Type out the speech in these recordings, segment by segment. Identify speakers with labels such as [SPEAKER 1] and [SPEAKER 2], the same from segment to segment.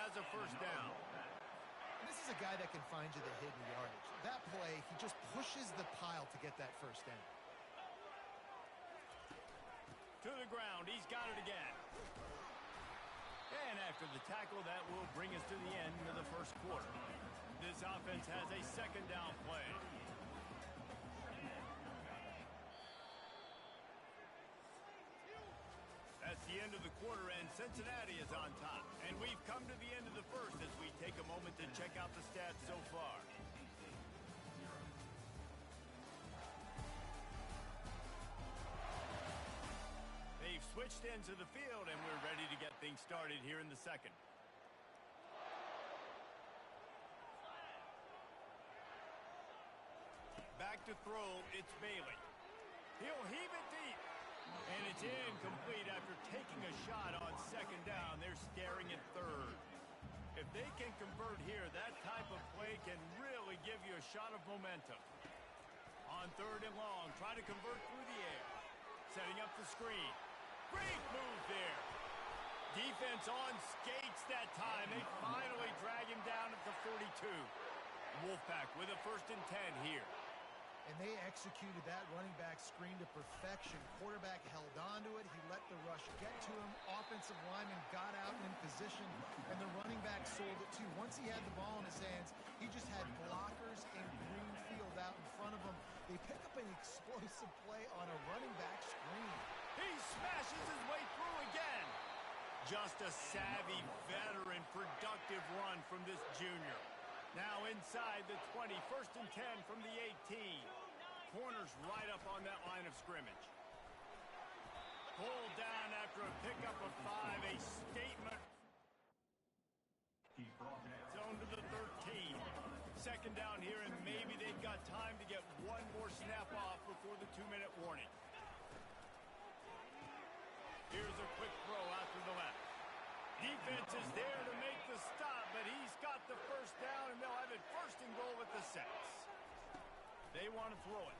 [SPEAKER 1] has a first down.
[SPEAKER 2] This is a guy that can find you the hidden yardage. That play, he just pushes the pile to get that first down.
[SPEAKER 1] To the ground, he's got it again. And after the tackle, that will bring us to the end of the first quarter. This offense has a second down play. That's the end of the quarter, and Cincinnati is on top. And we've come to the end of the first as we take a moment to check out the stats so far. They've switched into the field, and we're ready to get things started here in the second. Back to throw, it's Bailey. He'll heave it deep. And it's incomplete after taking a shot on second down. They're staring at third. If they can convert here, that type of play can really give you a shot of momentum. On third and long, try to convert through the air. Setting up the screen. Great move there. Defense on skates that time. They finally drag him down at the 42. Wolfpack with a 1st and 10 here.
[SPEAKER 2] And they executed that running back screen to perfection. Quarterback held on to it. He let the rush get to him. Offensive lineman got out in position, and the running back sold it too. Once he had the ball in his hands, he just had blockers and green field out in front of him. They pick up an explosive play on a running back screen.
[SPEAKER 1] He smashes his way through again. Just a savvy, veteran, productive run from this junior. Now inside the 20, 1st and 10 from the 18. Corners right up on that line of scrimmage. Pulled down after a pickup of 5, a statement. Zone to the 13. Second down here, and maybe they've got time to get one more snap off before the 2-minute warning. Here's a quick throw out to the left. Defense is there to make the stop, but he's got the first down, and they'll have it 1st and goal at the 6. They want to throw it.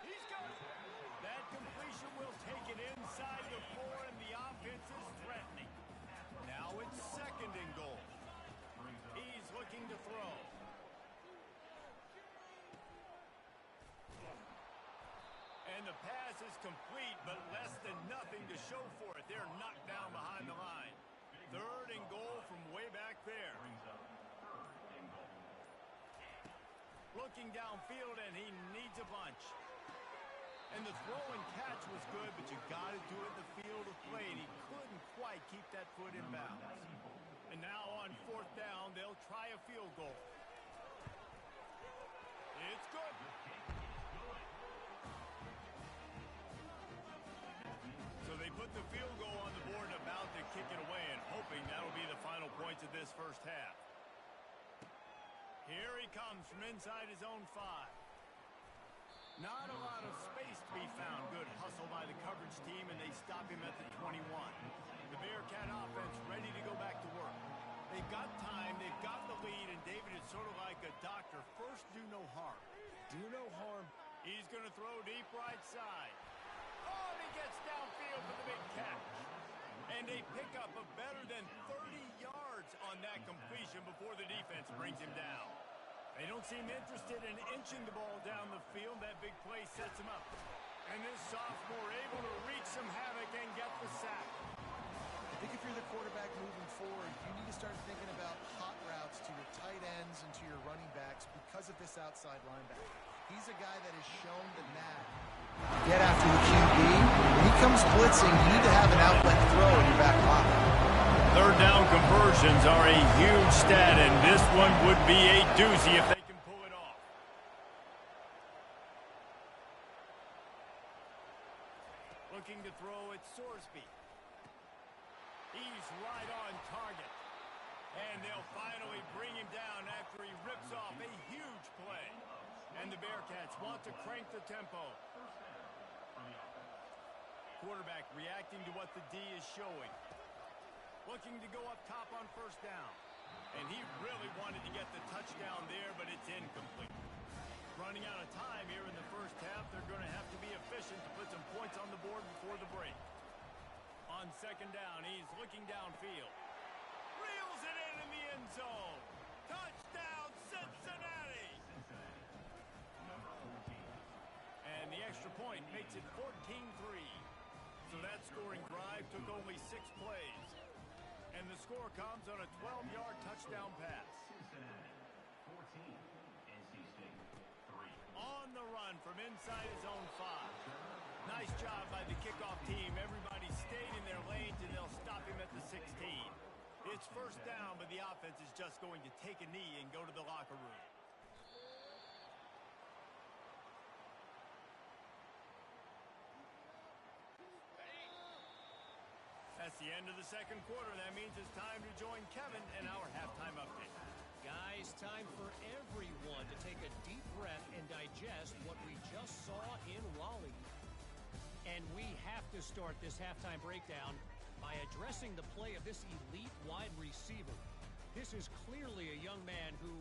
[SPEAKER 1] He's got it. That completion will take it inside the 4, and the offense is threatening. Now it's 2nd and goal. He's looking to throw. And the pass is complete, but less than nothing to show for it. They're knocked down behind the line. 3rd and goal from way back there. Looking downfield, and he needs a bunch. And the throw and catch was good, but you got to do it in the field of play, and he couldn't quite keep that foot in bounds. And now on 4th down, they'll try a field goal. It's good. So they put the field goal on the board and about to kick it away, and hoping that'll be the final points of this first half. Here he comes from inside his own 5. Not a lot of space to be found. Good hustle by the coverage team, and they stop him at the 21. The Bearcat offense ready to go back to work. They've got time, they've got the lead, and David is sort of like a doctor. First, do no harm. Do no harm. He's going to throw deep right side. Oh, and he gets downfield for the big catch. And they pick up a better than 30 yards on that completion before the defense brings him down. They don't seem interested in inching the ball down the field. That big play sets him up. And this sophomore able to wreak some havoc and get the sack.
[SPEAKER 2] I think if you're the quarterback moving forward, you need to start thinking about hot routes to your tight ends and to your running backs because of this outside linebacker. He's a guy that has shown the knack. Get after the QB. When he comes blitzing, you need to have an outlet throw in your back pocket.
[SPEAKER 1] 3rd down conversions are a huge stat, and this one would be a doozy if they can pull it off. Looking to throw at Sorsby. He's right on target. And they'll finally bring him down after he rips off a huge play. And the Bearcats want to crank the tempo. Quarterback reacting to what the D is showing. Looking to go up top on 1st down. And he really wanted to get the touchdown there, but it's incomplete. Running out of time here in the first half, they're going to have to be efficient to put some points on the board before the break. On 2nd down, he's looking downfield. extra point makes it 14-3. So that scoring drive took only 6 plays. And the score comes on a 12-yard touchdown pass. On the run from inside his own 5. Nice job by the kickoff team. Everybody stayed in their lanes, and they'll stop him at the 16. It's first down, but the offense is just going to take a knee and go to the locker room. That's the end of the second quarter. That means it's time to join Kevin in our halftime update.
[SPEAKER 3] Guys, time for everyone to take a deep breath and digest what we just saw in Raleigh. And we have to start this halftime breakdown by addressing the play of this elite wide receiver. This is clearly a young man who,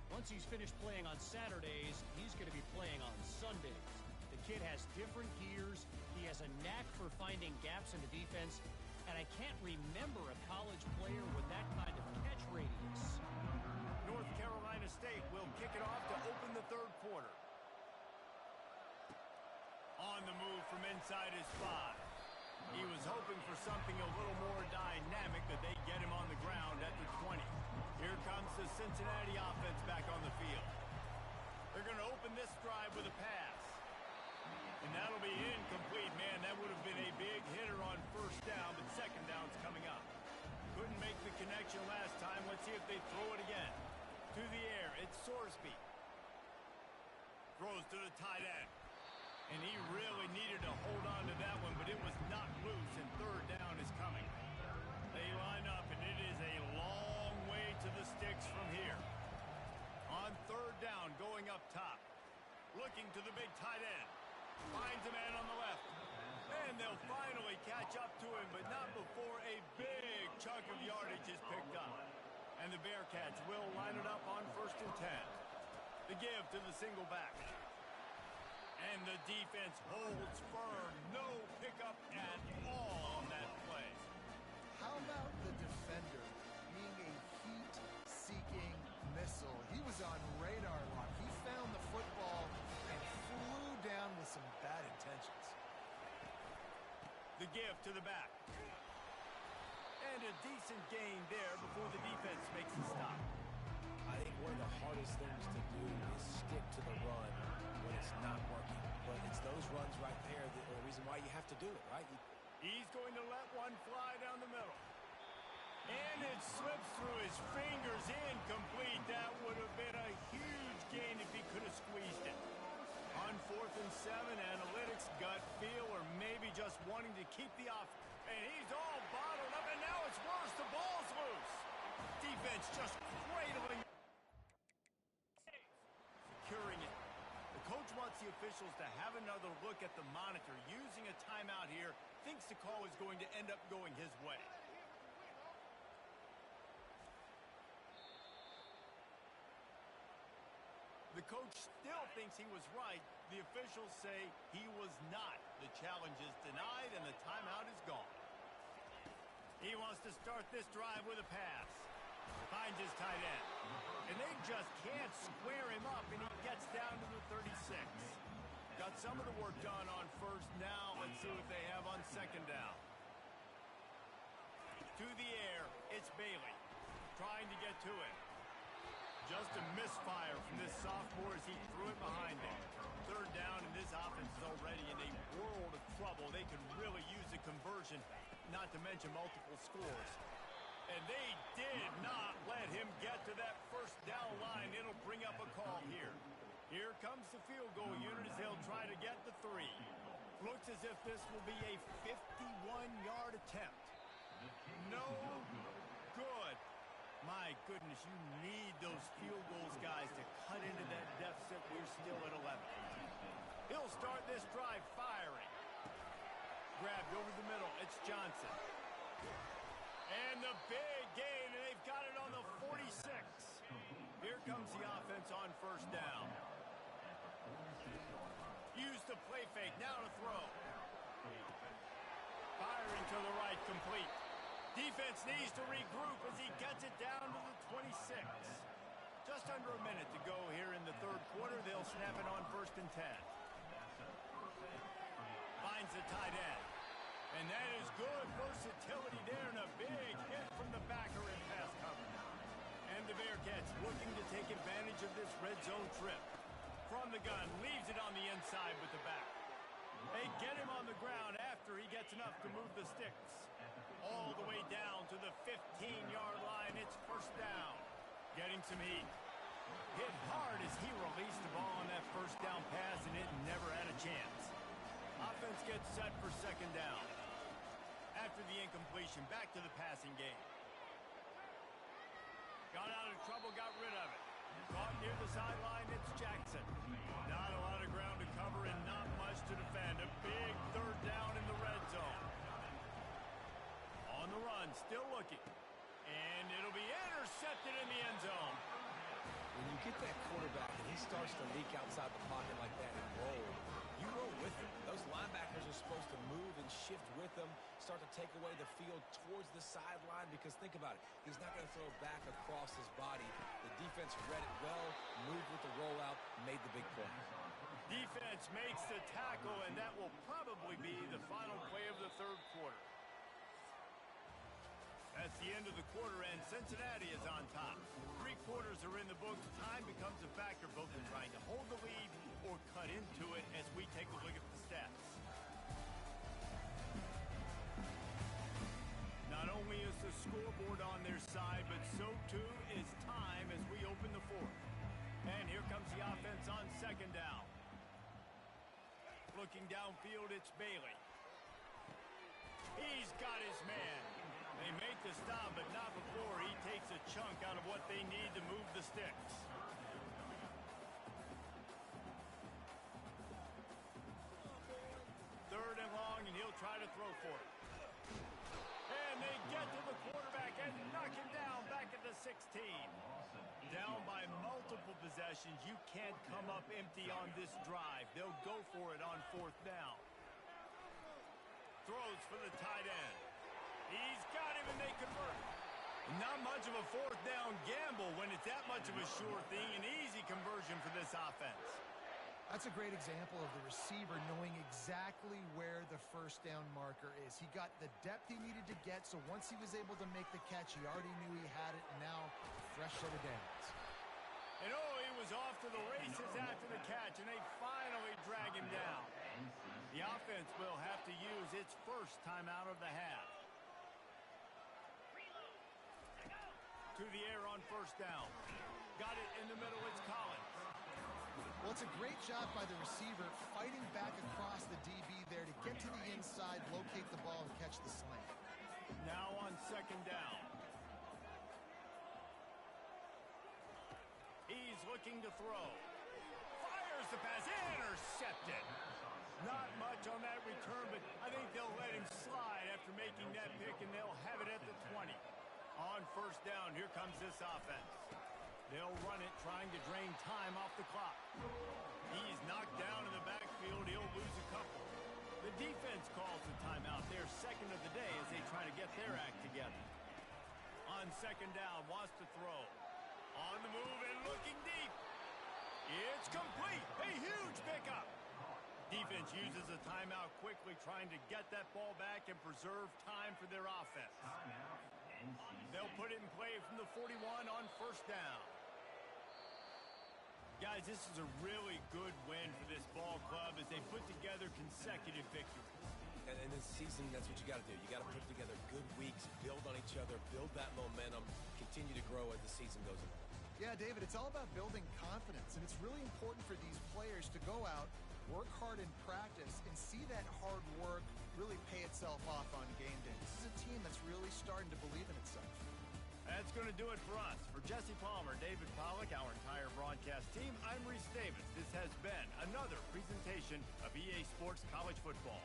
[SPEAKER 3] once he's finished playing on Saturdays, he's going to be playing on Sundays. The kid has different gears. He has a knack for finding gaps in the defense. And I can't remember a college player with that kind of catch radius.
[SPEAKER 1] North Carolina State will kick it off to open the third quarter. On the move from inside his 5. He was hoping for something a little more dynamic, that they get him on the ground at the 20. Here comes the Cincinnati offense back on the field. They're going to open this drive with a pass. And that'll be incomplete, man. That would have been a big hitter on first down, but second down's coming up. Couldn't make the connection last time. Let's see if they throw it again. To the air, it's Sorsby. Throws to the tight end. And he really needed to hold on to that one, but it was knocked loose, and third down is coming. They line up, and it is a long way to the sticks from here. On third down, going up top. Looking to the big tight end. Finds a man on the left. And they'll finally catch up to him, but not before a big chunk of yardage is picked up. And the Bearcats will line it up on 1st and 10. The give to the single back. And the defense holds firm. No pickup at all on that play.
[SPEAKER 2] How about the defender being a heat-seeking missile? He was on radar lock. He found the football and flew down with some bad intentions.
[SPEAKER 1] The give to the back. And a decent gain there before the defense makes a stop.
[SPEAKER 4] I think one of the hardest things to do is stick to the run when it's not working. But it's those runs right there that are the reason why you have to do it, right?
[SPEAKER 1] He's going to let one fly down the middle. And it slips through his fingers, incomplete. That would have been a huge gain if he could have squeezed it. On 4th and 7, analytics, gut feel, or maybe just wanting to keep the off. And he's all bottled up, and now it's worse. The ball's loose. Defense just cradling. Securing it. The coach wants the officials to have another look at the monitor. Using a timeout here, thinks the call is going to end up going his way. The coach still thinks he was right. The officials say he was not. The challenge is denied, and the timeout is gone. He wants to start this drive with a pass. Finds his tight end. And they just can't square him up, and he gets down to the 36. Got some of the work done on first. Now let's see what they have on second down. To the air, it's Bailey. Trying to get to it. Just a misfire from this sophomore as he threw it behind him. Third down, and this offense is already in a world of trouble. They could really use a conversion, not to mention multiple scores. And they did not let him get to that first down line. It'll bring up a call here. Here comes the field goal unit as they'll try to get the 3. Looks as if this will be a 51-yard attempt. No good. My goodness, you need those field goals, guys, to cut into that deficit. We're still at 11. He'll start this drive firing. Grabbed over the middle. It's Johnson. And the big gain, and they've got it on the 46. Here comes the offense on first down. Use the play fake. Now to throw. Firing to the right, complete. Defense needs to regroup as he gets it down to the 26. Just under a minute to go here in the third quarter. They'll snap it on 1st and 10. finds the tight end. And that is good versatility there and a big hit from the backer in pass cover. And the Bearcats looking to take advantage of this red zone trip. From the gun, leaves it on the inside with the back. They get him on the ground after he gets enough to move the sticks. All the way down to the 15-yard line. It's first down. Getting some heat. Hit hard as he released the ball on that first down pass, and it never had a chance. Offense gets set for second down. After the incompletion, back to the passing game. Got out of trouble, got rid of it. Caught near the sideline, it's Jackson. Not a lot of ground to cover and not much to defend. A big third down in the red zone. On the run, still looking. And it'll be intercepted in the end zone.
[SPEAKER 4] When you get that quarterback and he starts to leak outside the pocket like that and roll, you roll with him. Those linebackers are supposed to move and shift with him, start to take away the field towards the sideline, because think about it. He's not going to throw back across his body. The defense read it well, moved with the rollout, made the big play.
[SPEAKER 1] Defense makes the tackle, and that will probably be the final play of the third quarter. That's the end of the quarter, and Cincinnati is on top. 3 quarters are in the books. Time becomes a factor both in trying to hold the lead or cut into it as we take a look at the stats. Not only is the scoreboard on their side, but so too is time as we open the fourth. And here comes the offense on second down. Looking downfield, it's Bailey. He's got his man. They make the stop, but not before he takes a chunk out of what they need to move the sticks. Third and long, and he'll try to throw for it. And they get to the quarterback and knock him down back at the 16. Down by multiple possessions. You can't come up empty on this drive. They'll go for it on fourth down. Throws for the tight end. He's got him, and they convert. Not much of a fourth down gamble when it's that much of a sure thing. An easy conversion for this offense.
[SPEAKER 2] That's a great example of the receiver knowing exactly where the first down marker is. He got the depth he needed to get, so once he was able to make the catch, he already knew he had it, and now fresh set of downs.
[SPEAKER 1] And oh, he was off to the races after the catch, and they finally drag him down. The offense will have to use its first timeout of the half. To the air on first down. Got it in the middle, it's Collins.
[SPEAKER 2] Well, it's a great job by the receiver fighting back across the DB there to get to the inside, locate the ball, and catch the slant.
[SPEAKER 1] Now on second down. He's looking to throw. Fires the pass, intercepted. Not much on that return, but I think they'll let him slide after making that pick, and they'll have it at the 20. On first down, here comes this offense. They'll run it, trying to drain time off the clock. He's knocked down in the backfield. He'll lose a couple. The defense calls the timeout. They're second of the day as they try to get their act together. On second down, wants to throw. On the move and looking deep. It's complete. A huge pickup. Defense uses a timeout quickly, trying to get that ball back and preserve time for their offense. They'll put it in play from the 41 on first down. Guys, this is a really good win for this ball club as they put together consecutive victories.
[SPEAKER 4] And in this season, that's what you got to do. You got to put together good weeks, build on each other, build that momentum, continue to grow as the season goes on.
[SPEAKER 2] Yeah, David, it's all about building confidence, and it's really important for these players to go out, work hard in practice, and see that hard work really pay itself off on game day. This is a team that's really starting to believe in itself.
[SPEAKER 1] That's going to do it for us. For Jesse Palmer, David Pollack, our entire broadcast team, I'm Reese Davis. This has been another presentation of EA Sports College Football.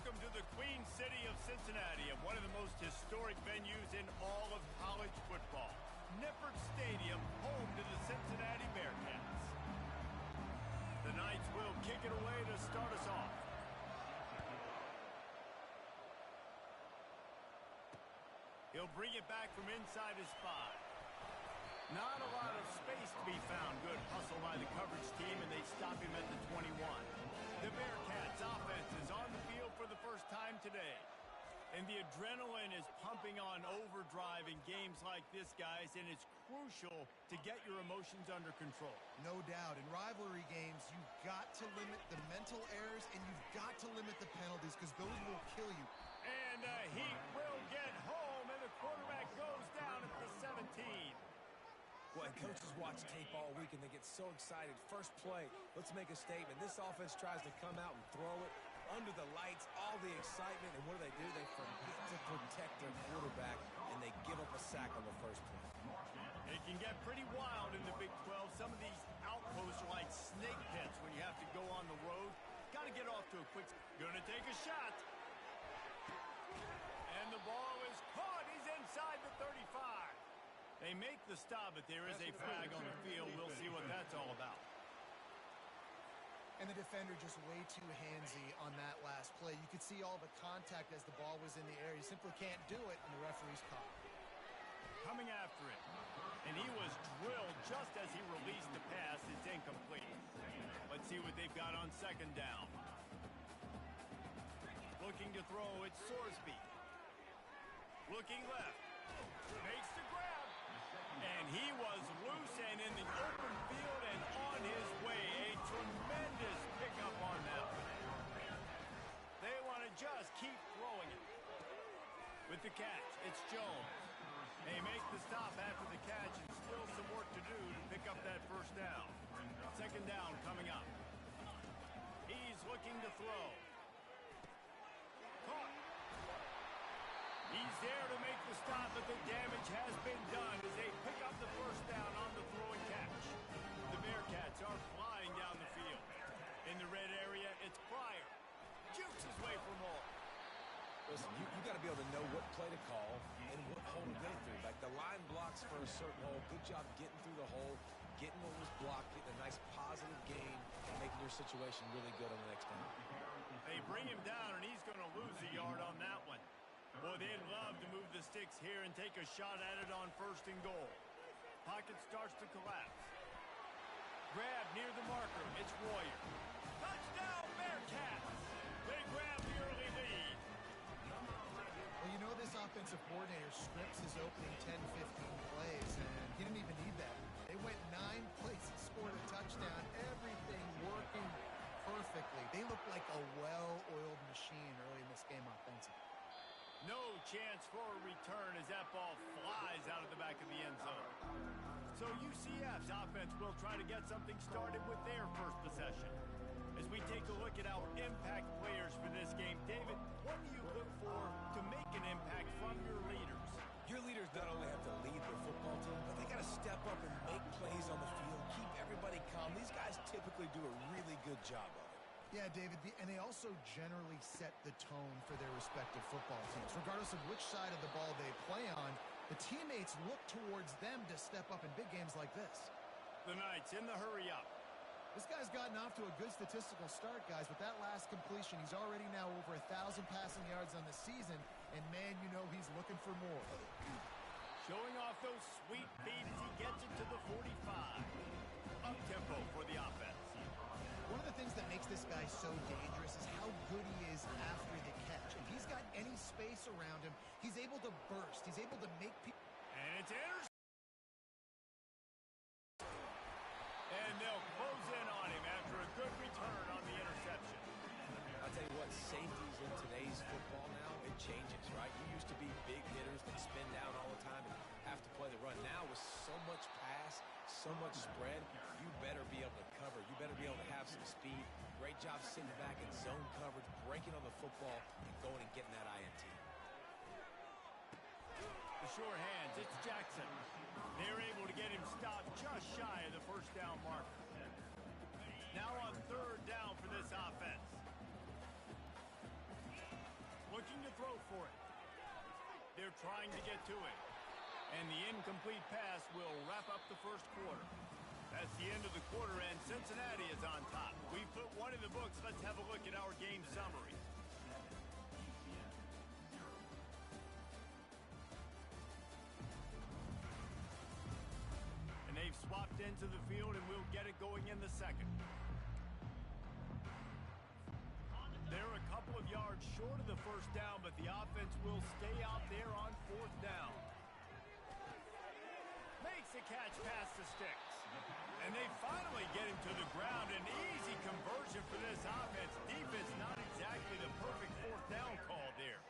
[SPEAKER 1] Welcome to the Queen City of Cincinnati and one of the most historic venues in all of college football. Nippert Stadium, home to the Cincinnati Bearcats. The Knights will kick it away to start us off. He'll bring it back from inside his 5. Not a lot of space to be found. Good hustle by the coverage team, and they stop him at the 21. The Bearcats offense is on the field for the first time today. And the adrenaline is pumping on overdrive in games like this, guys, and it's crucial to get your emotions under control.
[SPEAKER 2] No doubt. In rivalry games, you've got to limit the mental errors, and you've got to limit the penalties because those will kill you.
[SPEAKER 1] And he will get home, and the quarterback goes down at the 17.
[SPEAKER 4] Well, coaches watch tape all week, and they get so excited. First play, let's make a statement. This offense tries to come out and throw it under the lights, all the excitement, and what do? They forget to protect their quarterback, and they give up a sack on the first play.
[SPEAKER 1] It can get pretty wild in the Big 12. Some of these outposts are like snake pits when you have to go on the road. Got to get off to a quick... Gonna take a shot. And the ball is caught. He's inside the 35. They make the stop, but there is a flag on the field. We'll see what that's all about.
[SPEAKER 2] And the defender just way too handsy on that last play. You could see all the contact as the ball was in the air. He simply can't do it, and the referee's caught.
[SPEAKER 1] Coming after it. And he was drilled just as he released the pass. It's incomplete. Let's see what they've got on second down. Looking to throw, it's Sorsby. Looking left. Makes the grab. And he was loose and in the open field and on his way. A tremendous pickup on them. They want to just keep throwing it. With the catch, it's Jones. They make the stop after the catch and still some work to do to pick up that first down. Second down coming up. He's looking to throw. Caught. He's there to make the stop, but the damage has been done as they pick up the first down on the throw and catch. The Bearcats are flying down the field. In the red area, it's Pryor. Jukes his way for more.
[SPEAKER 4] Listen, you got to be able to know what play to call and what hole to go through. Like the line blocks for a certain hole. Good job getting through the hole, getting what was blocked, getting a nice positive gain, and making your situation really good on the next down.
[SPEAKER 1] They bring him down, and he's going to lose a yard on that one. Boy, they'd love to move the sticks here and take a shot at it on first and goal. Pocket starts to collapse. Grab near the marker. It's Royer. Touchdown, Bearcats! They grab the early lead.
[SPEAKER 2] Well, you know this offensive coordinator scripts his opening 10, 15 plays, and he didn't even need that. They went 9 plays and scored a touchdown. Everything working perfectly. They look like a well-oiled machine early in this game offensively.
[SPEAKER 1] No chance for a return as that ball flies out of the back of the end zone. So UCF's offense will try to get something started with their first possession. As we take a look at our impact players for this game, David, what do you look for to make an impact from your leaders?
[SPEAKER 4] Your leaders not only have to lead their football team, but they got to step up and make plays on the field, keep everybody calm. These guys typically do a really good job of it.
[SPEAKER 2] Yeah, David, and they also generally set the tone for their respective football teams. Regardless of which side of the ball they play on, the teammates look towards them to step up in big games like this.
[SPEAKER 1] The Knights in the hurry up.
[SPEAKER 2] This guy's gotten off to a good statistical start, guys. With that last completion, he's already now over 1,000 passing yards on the season, and man, you know he's looking for more.
[SPEAKER 1] Showing off those sweet feet as he gets it to the 45. Up-tempo for the offense.
[SPEAKER 2] One of the things that makes this guy so dangerous is how good he is after the catch. If he's got any space around him, he's able to burst. He's able to make people...
[SPEAKER 1] And it's intercepted. And they'll close in on him after a good return on the interception.
[SPEAKER 4] I'll tell you what, safeties in today's football now, it changes, right? You used to be big hitters that spin down all the time and have to play the run. Now with so much pass, so much spread, you better be able to cover. You better be able to have some speed. Great job sitting back in zone coverage, breaking on the football, and going and getting that INT.
[SPEAKER 1] The sure hands, it's Jackson. They're able to get him stopped just shy of the first down marker. Now on third down for this offense. looking to throw for it. They're trying to get to it. And the incomplete pass will wrap up the first quarter. That's the end of the quarter, and Cincinnati is on top. We put one in the books. Let's have a look at our game summary. And they've swapped into the field, and we'll get it going in the second. They're a couple of yards short of the first down, but the offense will stay out there on fourth down. Makes the catch past the sticks. And they finally get him to the ground. An easy conversion for this offense. Defense not exactly the perfect fourth down call there.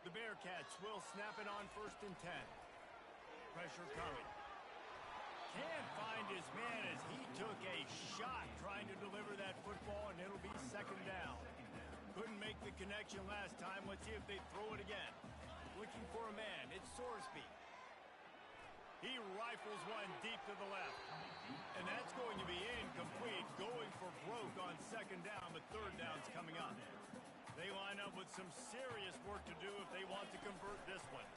[SPEAKER 1] The Bearcats will snap it on 1st and 10. Pressure coming. Can't find his man as he took a shot trying to deliver that football, and it'll be 2nd down. Couldn't make the connection last time. Let's see if they throw it again. Looking for a man. It's Sorsby. He rifles one deep to the left. And that's going to be incomplete. Going for broke on 2nd down, but 3rd down's coming up. They line up with some serious work to do if they want to convert this one.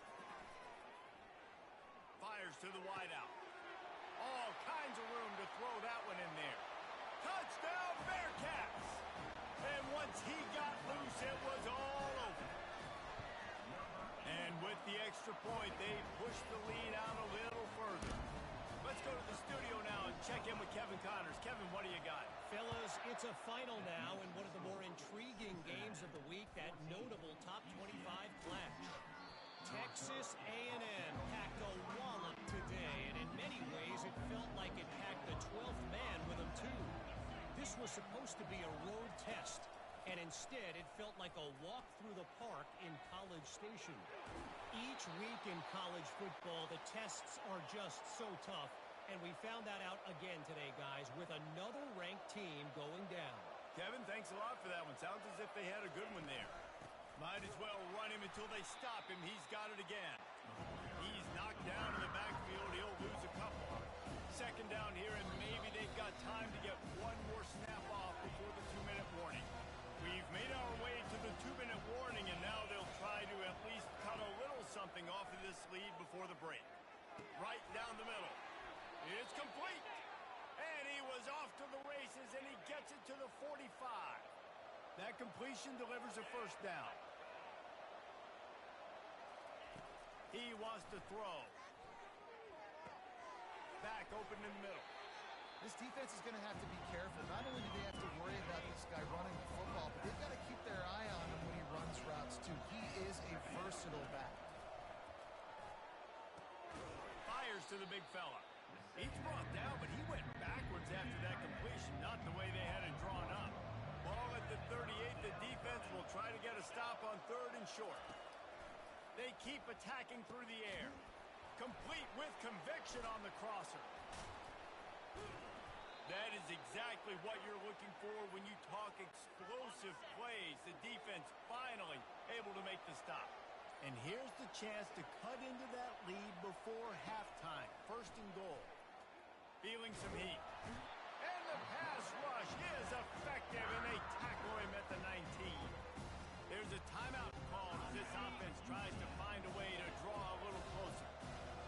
[SPEAKER 1] Fires to the wideout. All kinds of room to throw that one in there. Touchdown, Bearcats! And once he got loose, it was all over. And with the extra point, they pushed the lead out a little further. Let's go to the studio now and check in with Kevin Connors. Kevin, what do you got?
[SPEAKER 3] Fellas, it's a final now in one of the more intriguing games of the week, that notable top 25 clash. Texas A&M packed a wallop today, and in many ways it felt like it packed the 12th man with them too. This was supposed to be a road test, and instead it felt like a walk through the park in College Station. Each week in college football, the tests are just so tough, and we found that out again today, guys, with another ranked team going down.
[SPEAKER 1] Kevin, thanks a lot for that one. Sounds as if they had a good one there. Might as well run him until they stop him. He's got it again. He's knocked down in the backfield. He'll lose a couple. 2nd down here, and maybe they've got time to get one more snap off before the 2-minute warning. We've made our way to the 2-minute warning, and now they'll try to at least cut a little something off of this lead before the break. Right down the middle. It's complete. And he was off to the races, and he gets it to the 45. That completion delivers a 1st down. He wants to throw. Back open in the middle.
[SPEAKER 2] This defense is going to have to be careful. Not only do they have to worry about this guy running the football, but they've got to keep their eye on him when he runs routes, too. He is a versatile back.
[SPEAKER 1] Fires to the big fella. He's brought down, but he went backwards after that completion, not the way they had it drawn up. Ball at the 38. The defense will try to get a stop on 3rd and short. They keep attacking through the air. Complete with conviction on the crosser. That is exactly what you're looking for when you talk explosive plays. The defense finally able to make the stop. And here's the chance to cut into that lead before halftime. 1st and goal. Feeling some heat. And the pass rush is effective, and they tackle him at the 19. There's a timeout called as this offense tries to find a way to draw a little closer.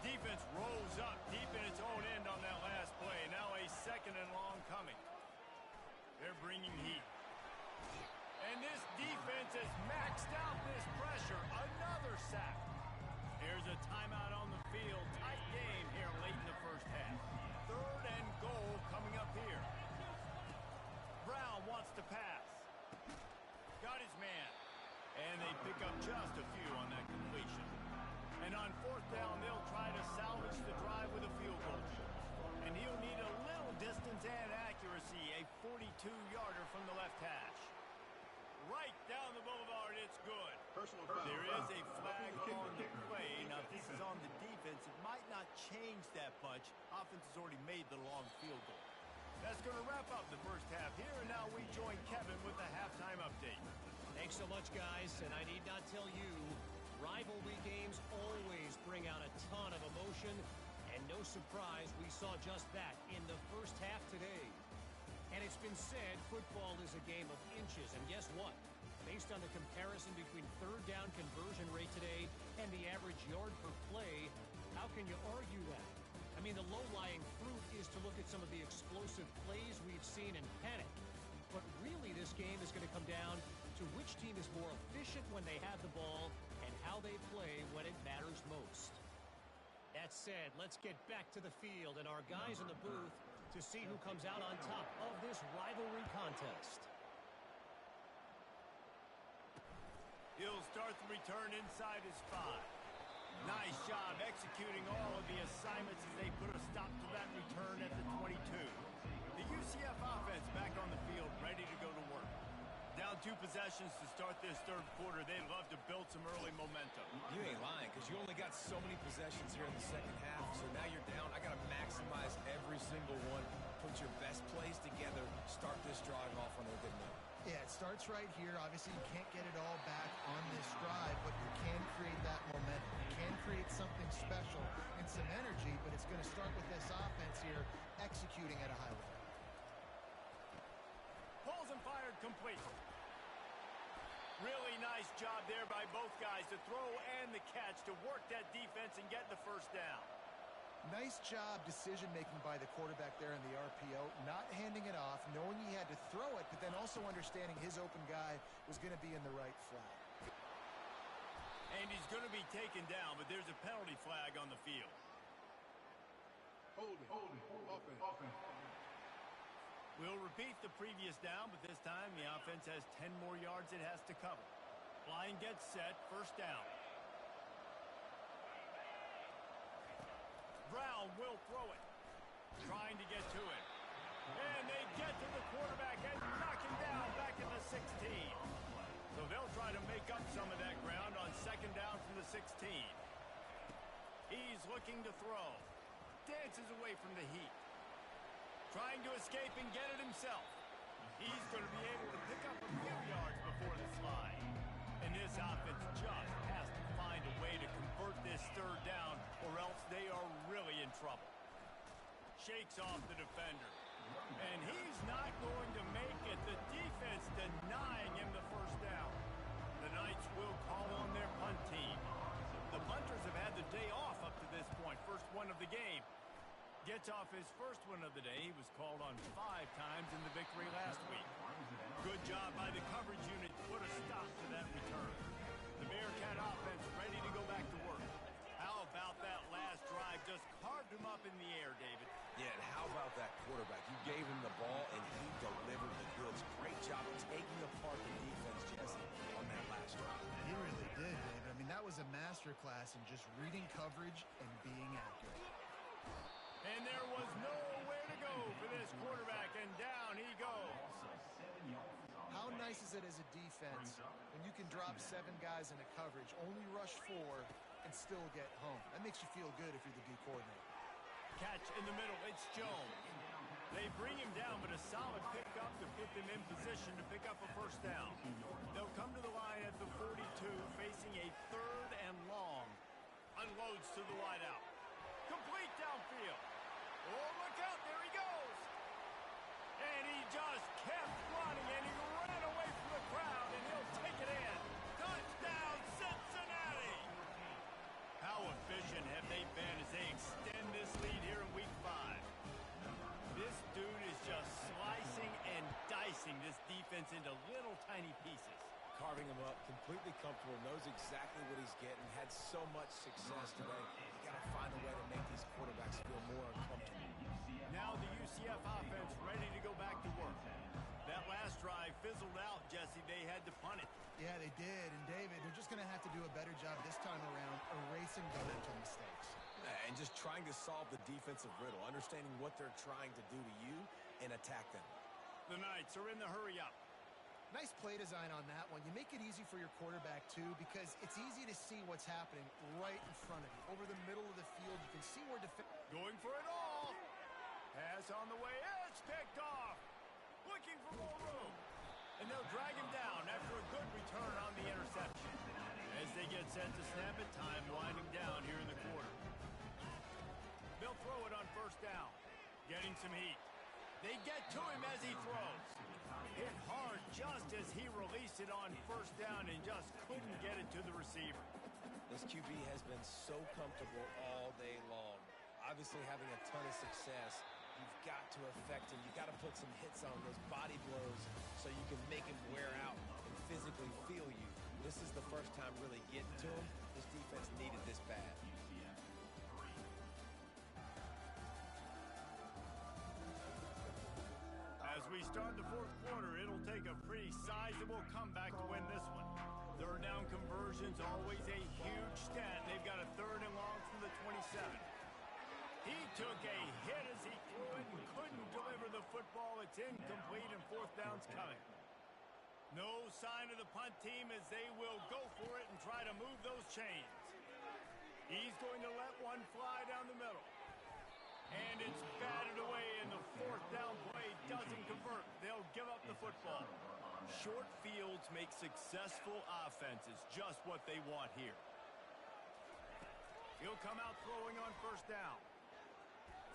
[SPEAKER 1] Defense rolls up deep in its own end on that last play. Now a 2nd and long coming. They're bringing heat. And this defense has maxed out this pressure. Another sack. Here's a timeout on the field. Tight game here late in the 1st half. 3rd and goal coming up here. Brown wants to pass. Got his man. And they pick up just a few on that completion. And on 4th down, they'll try to salvage the drive with a field goal. And he'll need a little distance and accuracy. A 42-yarder from the left hash. Right down the boulevard, it's good. There is a flag on the play. Now, if this is on the defense, it might not change that much. Offense has already made the long field goal. That's going to wrap up the 1st half here, and now we join Kevin with the halftime update.
[SPEAKER 3] Thanks so much, guys, and I need not tell you, rivalry games always bring out a ton of emotion, and no surprise, we saw just that in the 1st half today. And it's been said, football is a game of inches, and guess what? Based on the comparison between third down conversion rate today and the average yard per play, how can you argue that? I mean, the low-lying fruit is to look at some of the explosive plays we've seen and panic. But really, this game is going to come down to which team is more efficient when they have the ball and how they play when it matters most. That said, let's get back to the field and our guys in the booth to see who comes out on top of this rivalry contest.
[SPEAKER 1] He'll start the return inside his 5. Nice job executing all of the assignments as they put a stop to that return at the 22. The UCF offense back on the field, ready to go to work. Down 2 possessions to start this third quarter. They'd love to build some early momentum.
[SPEAKER 4] You ain't lying, because you only got so many possessions here in the second half, so now you're down. I got to maximize every single one. Put your best plays together. Start this drive off on a good note.
[SPEAKER 2] Yeah, it starts right here. Obviously, you can't get it all back on this drive, but you can create that momentum. You can create something special and some energy, but it's going to start with this offense here executing at a high level.
[SPEAKER 1] Pulls and fired complete. Really nice job there by both guys to throw and the catch to work that defense and get the first down.
[SPEAKER 2] Nice job decision-making by the quarterback there in the RPO, not handing it off, knowing he had to throw it, but then also understanding his open guy was going to be in the right flat.
[SPEAKER 1] And he's going to be taken down, but there's a penalty flag on the field.
[SPEAKER 5] Hold it, offense.
[SPEAKER 1] We'll repeat the previous down, but this time the offense has 10 more yards it has to cover. Line gets set, first down. Brown will throw it. Trying to get to it. And they get to the quarterback and knock him down back at the 16. So they'll try to make up some of that ground on second down from the 16. He's looking to throw. Dances away from the heat. Trying to escape and get it himself. He's going to be able to pick up a few yards before the slide. And this offense just has to find a way to convert this third down, or else they are really in trouble. Shakes off the defender. And he's not going to make it. The defense denying him the first down. The Knights will call on their punt team. The punters have had the day off up to this point. First one of the game. Gets off his first one of the day. He was called on 5 times in the victory last week. Good job by the coverage unit to put a stop to that return. The Bearcat offense ready to go back to work. How about that last drive? Just carved him up in the air, David.
[SPEAKER 4] Yeah, and how about that quarterback? You gave him the ball, and he delivered the goods. Great job of taking apart the defense, Jesse, on that last drive.
[SPEAKER 2] He really did, David. I mean, that was a masterclass in just reading coverage and being accurate.
[SPEAKER 1] And there was nowhere to go for this quarterback, and down he goes.
[SPEAKER 2] How nice is it as a defense when you can drop 7 guys into coverage, only rush 4, and still get home? That makes you feel good if you're the D coordinator.
[SPEAKER 1] Catch in the middle, it's Jones. They bring him down, but a solid pickup to put them in position to pick up a first down. They'll come to the line at the 42, facing a third and long. Unloads to the wideout. Complete downfield. Oh, look out, there he goes. And he just kept running, and he ran away from the crowd, and he'll take it in. Touchdown, Cincinnati! How efficient have they been as they extend this lead here in Week 5? This dude is just slicing and dicing this defense into little tiny pieces.
[SPEAKER 4] Carving him up, completely comfortable, knows exactly what he's getting, had so much success today. You got to find a way to make these quarterbacks feel more uncomfortable.
[SPEAKER 1] Now the UCF offense ready to go back to work. That last drive fizzled out, Jesse. They had to punt it.
[SPEAKER 2] Yeah, they did. And, David, they're just going to have to do a better job this time around erasing the mental mistakes.
[SPEAKER 4] And just trying to solve the defensive riddle, understanding what they're trying to do to you and attack them.
[SPEAKER 1] The Knights are in the hurry-up.
[SPEAKER 2] Nice play design on that one. You make it easy for your quarterback, too, because it's easy to see what's happening right in front of you. Over the middle of the field, you can see where
[SPEAKER 1] going for it all. Pass on the way. It's picked off. Looking for more room. And they'll drag him down after a good return on the interception. As they get set to snap it, time winding down here in the quarter. They'll throw it on first down. Getting some heat. They get to him as he throws. hit hard just as he released it on first down and just couldn't get it to the receiver.
[SPEAKER 4] This QB has been so comfortable all day long. Obviously having a ton of success. You've got to affect him. You've got to put some hits on those body blows so you can make him wear out and physically feel you. This is the first time really getting to him. This defense needed this bad.
[SPEAKER 1] As we start the fourth quarter, it'll take a pretty sizable comeback to win this one. Third down conversions, always a huge stat. They've got a 3rd and long from the 27. He took a hit as he threw it and couldn't deliver the football. It's incomplete and 4th down's coming. No sign of the punt team as they will go for it and try to move those chains. He's going to let one fly down the middle. And it's batted away, and the 4th down play doesn't convert. They'll give up the football. Short fields make successful offenses just what they want here. He'll come out throwing on first down.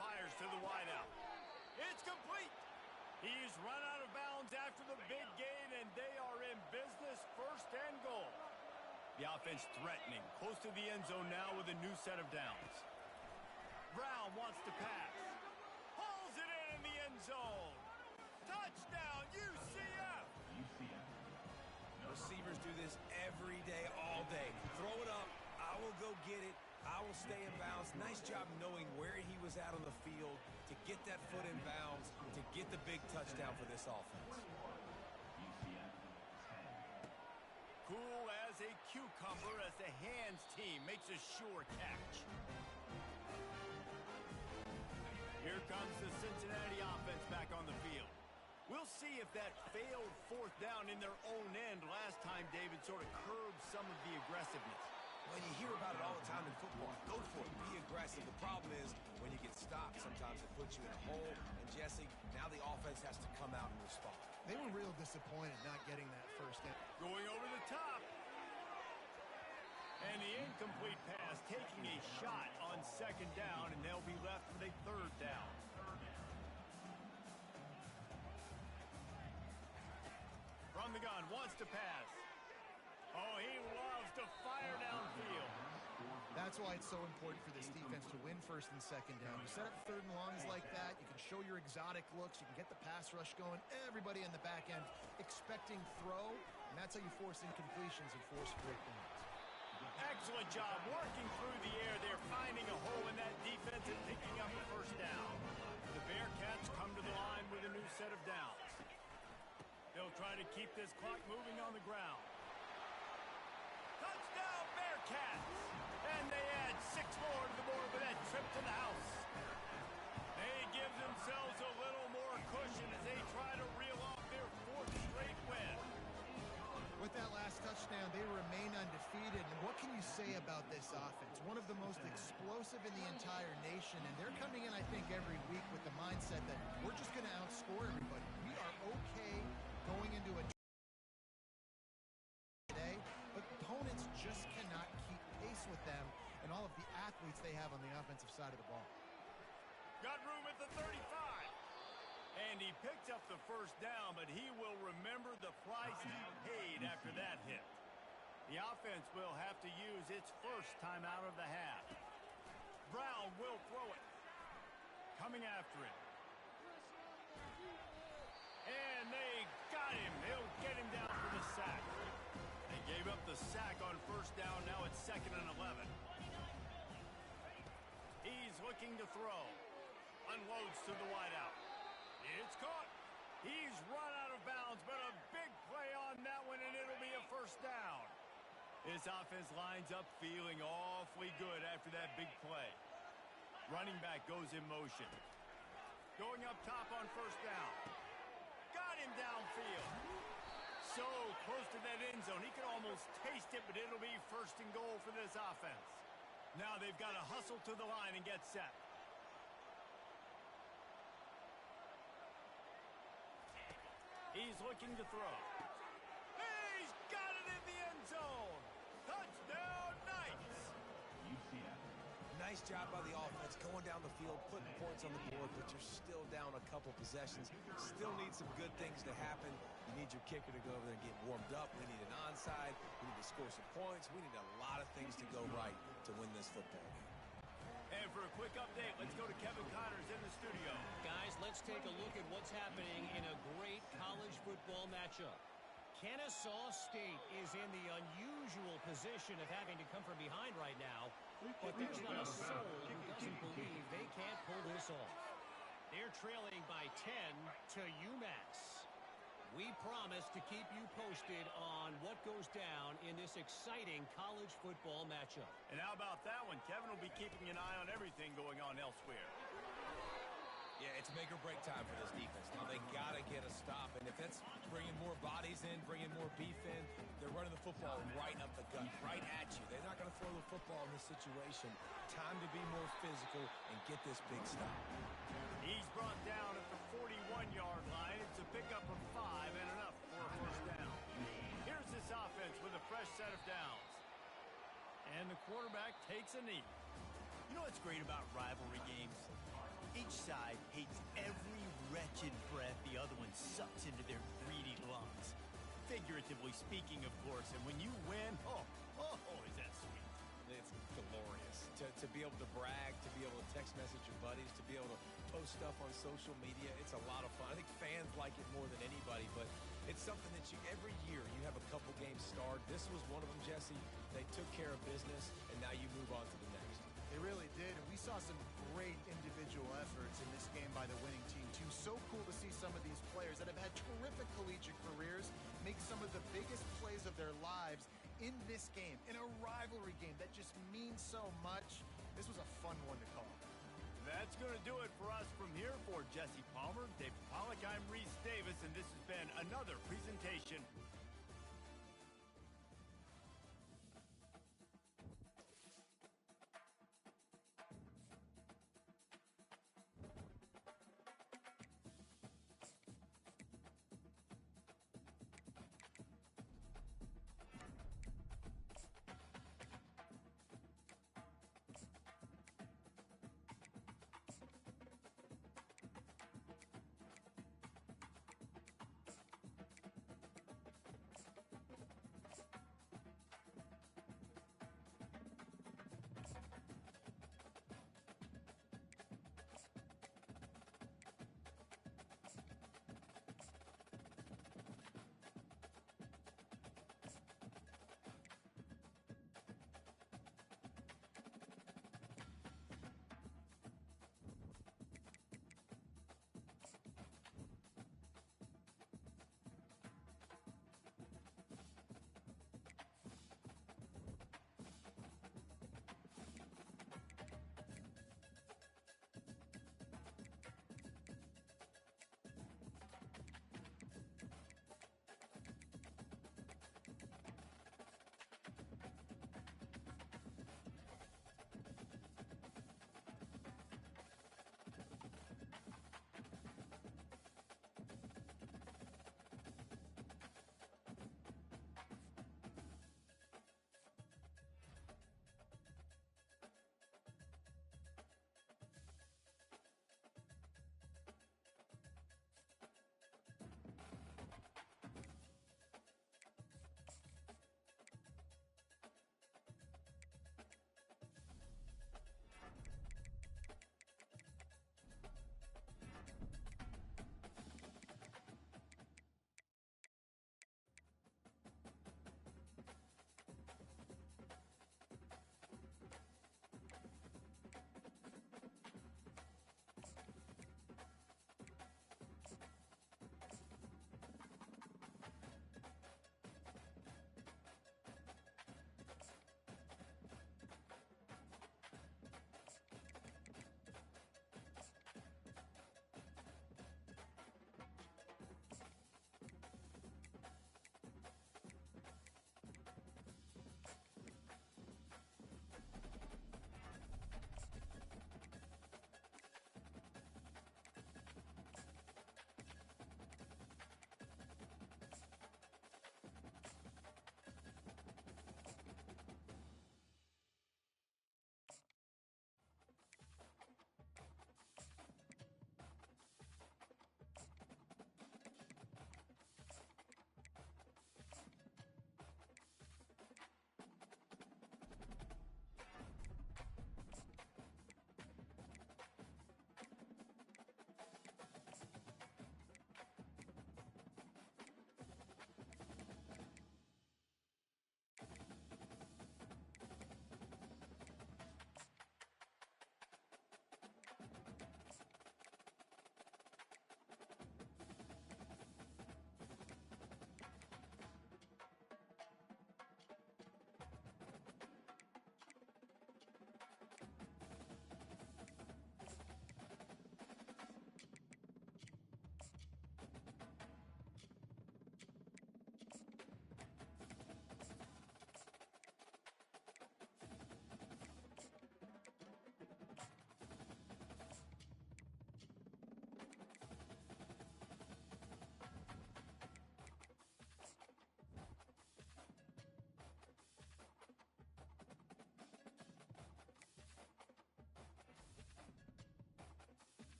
[SPEAKER 1] Fires to the wideout. It's complete. He's run out of bounds after the big gain, and they are in business, 1st and goal. The offense threatening, close to the end zone now with a new set of downs. Brown wants to pass. Pulls it in the end zone. Touchdown, UCF.
[SPEAKER 4] Receivers do this every day, all day. Throw it up. I will go get it. I will stay in bounds. Nice job knowing where he was at on the field to get that foot in bounds, to get the big touchdown for this offense.
[SPEAKER 1] Cool as a cucumber as the hands team makes a sure catch. Here comes the Cincinnati offense back on the field. We'll see if that failed 4th down in their own end last time, David, sort of curbed some of the aggressiveness.
[SPEAKER 4] Well, you hear about it all the time in football. Go for it. Be aggressive. The problem is when you get stopped, sometimes it puts you in a hole. And, Jesse, now the offense has to come out and respond.
[SPEAKER 2] They were real disappointed not getting that first down.
[SPEAKER 1] Going over the top. And the incomplete pass taking a shot on 2nd down, and they'll be left with a 3rd down. From the gun, wants to pass. Oh, he loves to fire downfield.
[SPEAKER 2] That's why it's so important for this defense to win 1st and 2nd down. You set up 3rd and longs like that, you can show your exotic looks, you can get the pass rush going, everybody in the back end expecting throw, and that's how you force incompletions and force 4th downs.
[SPEAKER 1] Excellent job working through the air. They're finding a hole in that defense and picking up a 1st down. The Bearcats come to the line with a new set of downs. They'll try to keep this clock moving on the ground. Touchdown, Bearcats! And they add 6 more to the board with that trip to the house. They give themselves a little more cushion as they try to reel off their 4th straight win.
[SPEAKER 2] With that last touchdown, they remain undefeated. And what can you say about this offense? One of the most explosive in the entire nation. And they're coming in, I think, every week with the mindset that we're just going to outscore everybody. We are okay going into a today, but opponents just cannot keep pace with them and all of the athletes they have on the offensive side of the ball.
[SPEAKER 1] Got room at the 35. And he picked up the 1st down, but he will remember the price he paid after that hit. The offense will have to use its 1st time out of the half. Brown will throw it. Coming after it. And they got him. They'll get him down for the sack. They gave up the sack on 1st down. Now it's 2nd and 11. He's looking to throw. Unloads to the wideout. It's caught. He's run out of bounds, but a big play on that one, and it'll be a 1st down. This offense lines up feeling awfully good after that big play. Running back goes in motion. Going up top on 1st down. Got him downfield. So close to that end zone. He could almost taste it, but it'll be 1st and goal for this offense. Now they've got to hustle to the line and get set. He's looking to throw. He's got it in the end zone. Touchdown, Knights.
[SPEAKER 4] Nice job by the offense going down the field, putting points on the board, but you're still down a couple possessions. Still need some good things to happen. need your kicker to go over there and get warmed up. We need an onside. We need to score some points. We need a lot of things to go right to win this football game.
[SPEAKER 1] And for a quick update, let's go to Kevin Connors in the studio.
[SPEAKER 3] Guys, let's take a look at what's happening in a great college football matchup. Kennesaw State is in the unusual position of having to come from behind right now, but there's not a soul who doesn't believe they can't pull this off. They're trailing by 10 to UMass. We promise to keep you posted on what goes down in this exciting college football matchup.
[SPEAKER 1] And how about that one? Kevin will be keeping an eye on everything going on elsewhere.
[SPEAKER 4] Yeah, it's make or break time for this defense. Now they got to get a stop, and if that's bringing more bodies in, bringing more beef in, they're running the football right up the gut, right at you. They're not going to throw the football in this situation. Time to be more physical and get this big stop.
[SPEAKER 1] He's brought down at the 41-yard line. It's a pickup of 5 and enough for a first down. Here's this offense with a fresh set of downs. And the quarterback takes a knee. You know what's great about rivalry games? Each side hates every wretched breath the other one sucks into their greedy lungs. Figuratively speaking, of course. And when you win, is that sweet.
[SPEAKER 4] It's glorious. To be able to brag, to be able to text message your buddies, to be able to post stuff on social media, it's a lot of fun. I think fans like it more than anybody, but it's something that every year you have a couple games starred. This was one of them, Jesse. They took care of business, and now you move on to the next.
[SPEAKER 2] They really did, and we saw some great individual efforts in this game by the winning team, too. So cool to see some of these players that have had terrific collegiate careers make some of the biggest plays of their lives in this game, in a rivalry game that just means so much. This was a fun one to call.
[SPEAKER 1] That's going to do it for us from here. For Jesse Palmer, David Pollack, I'm Reese Davis, and this has been another presentation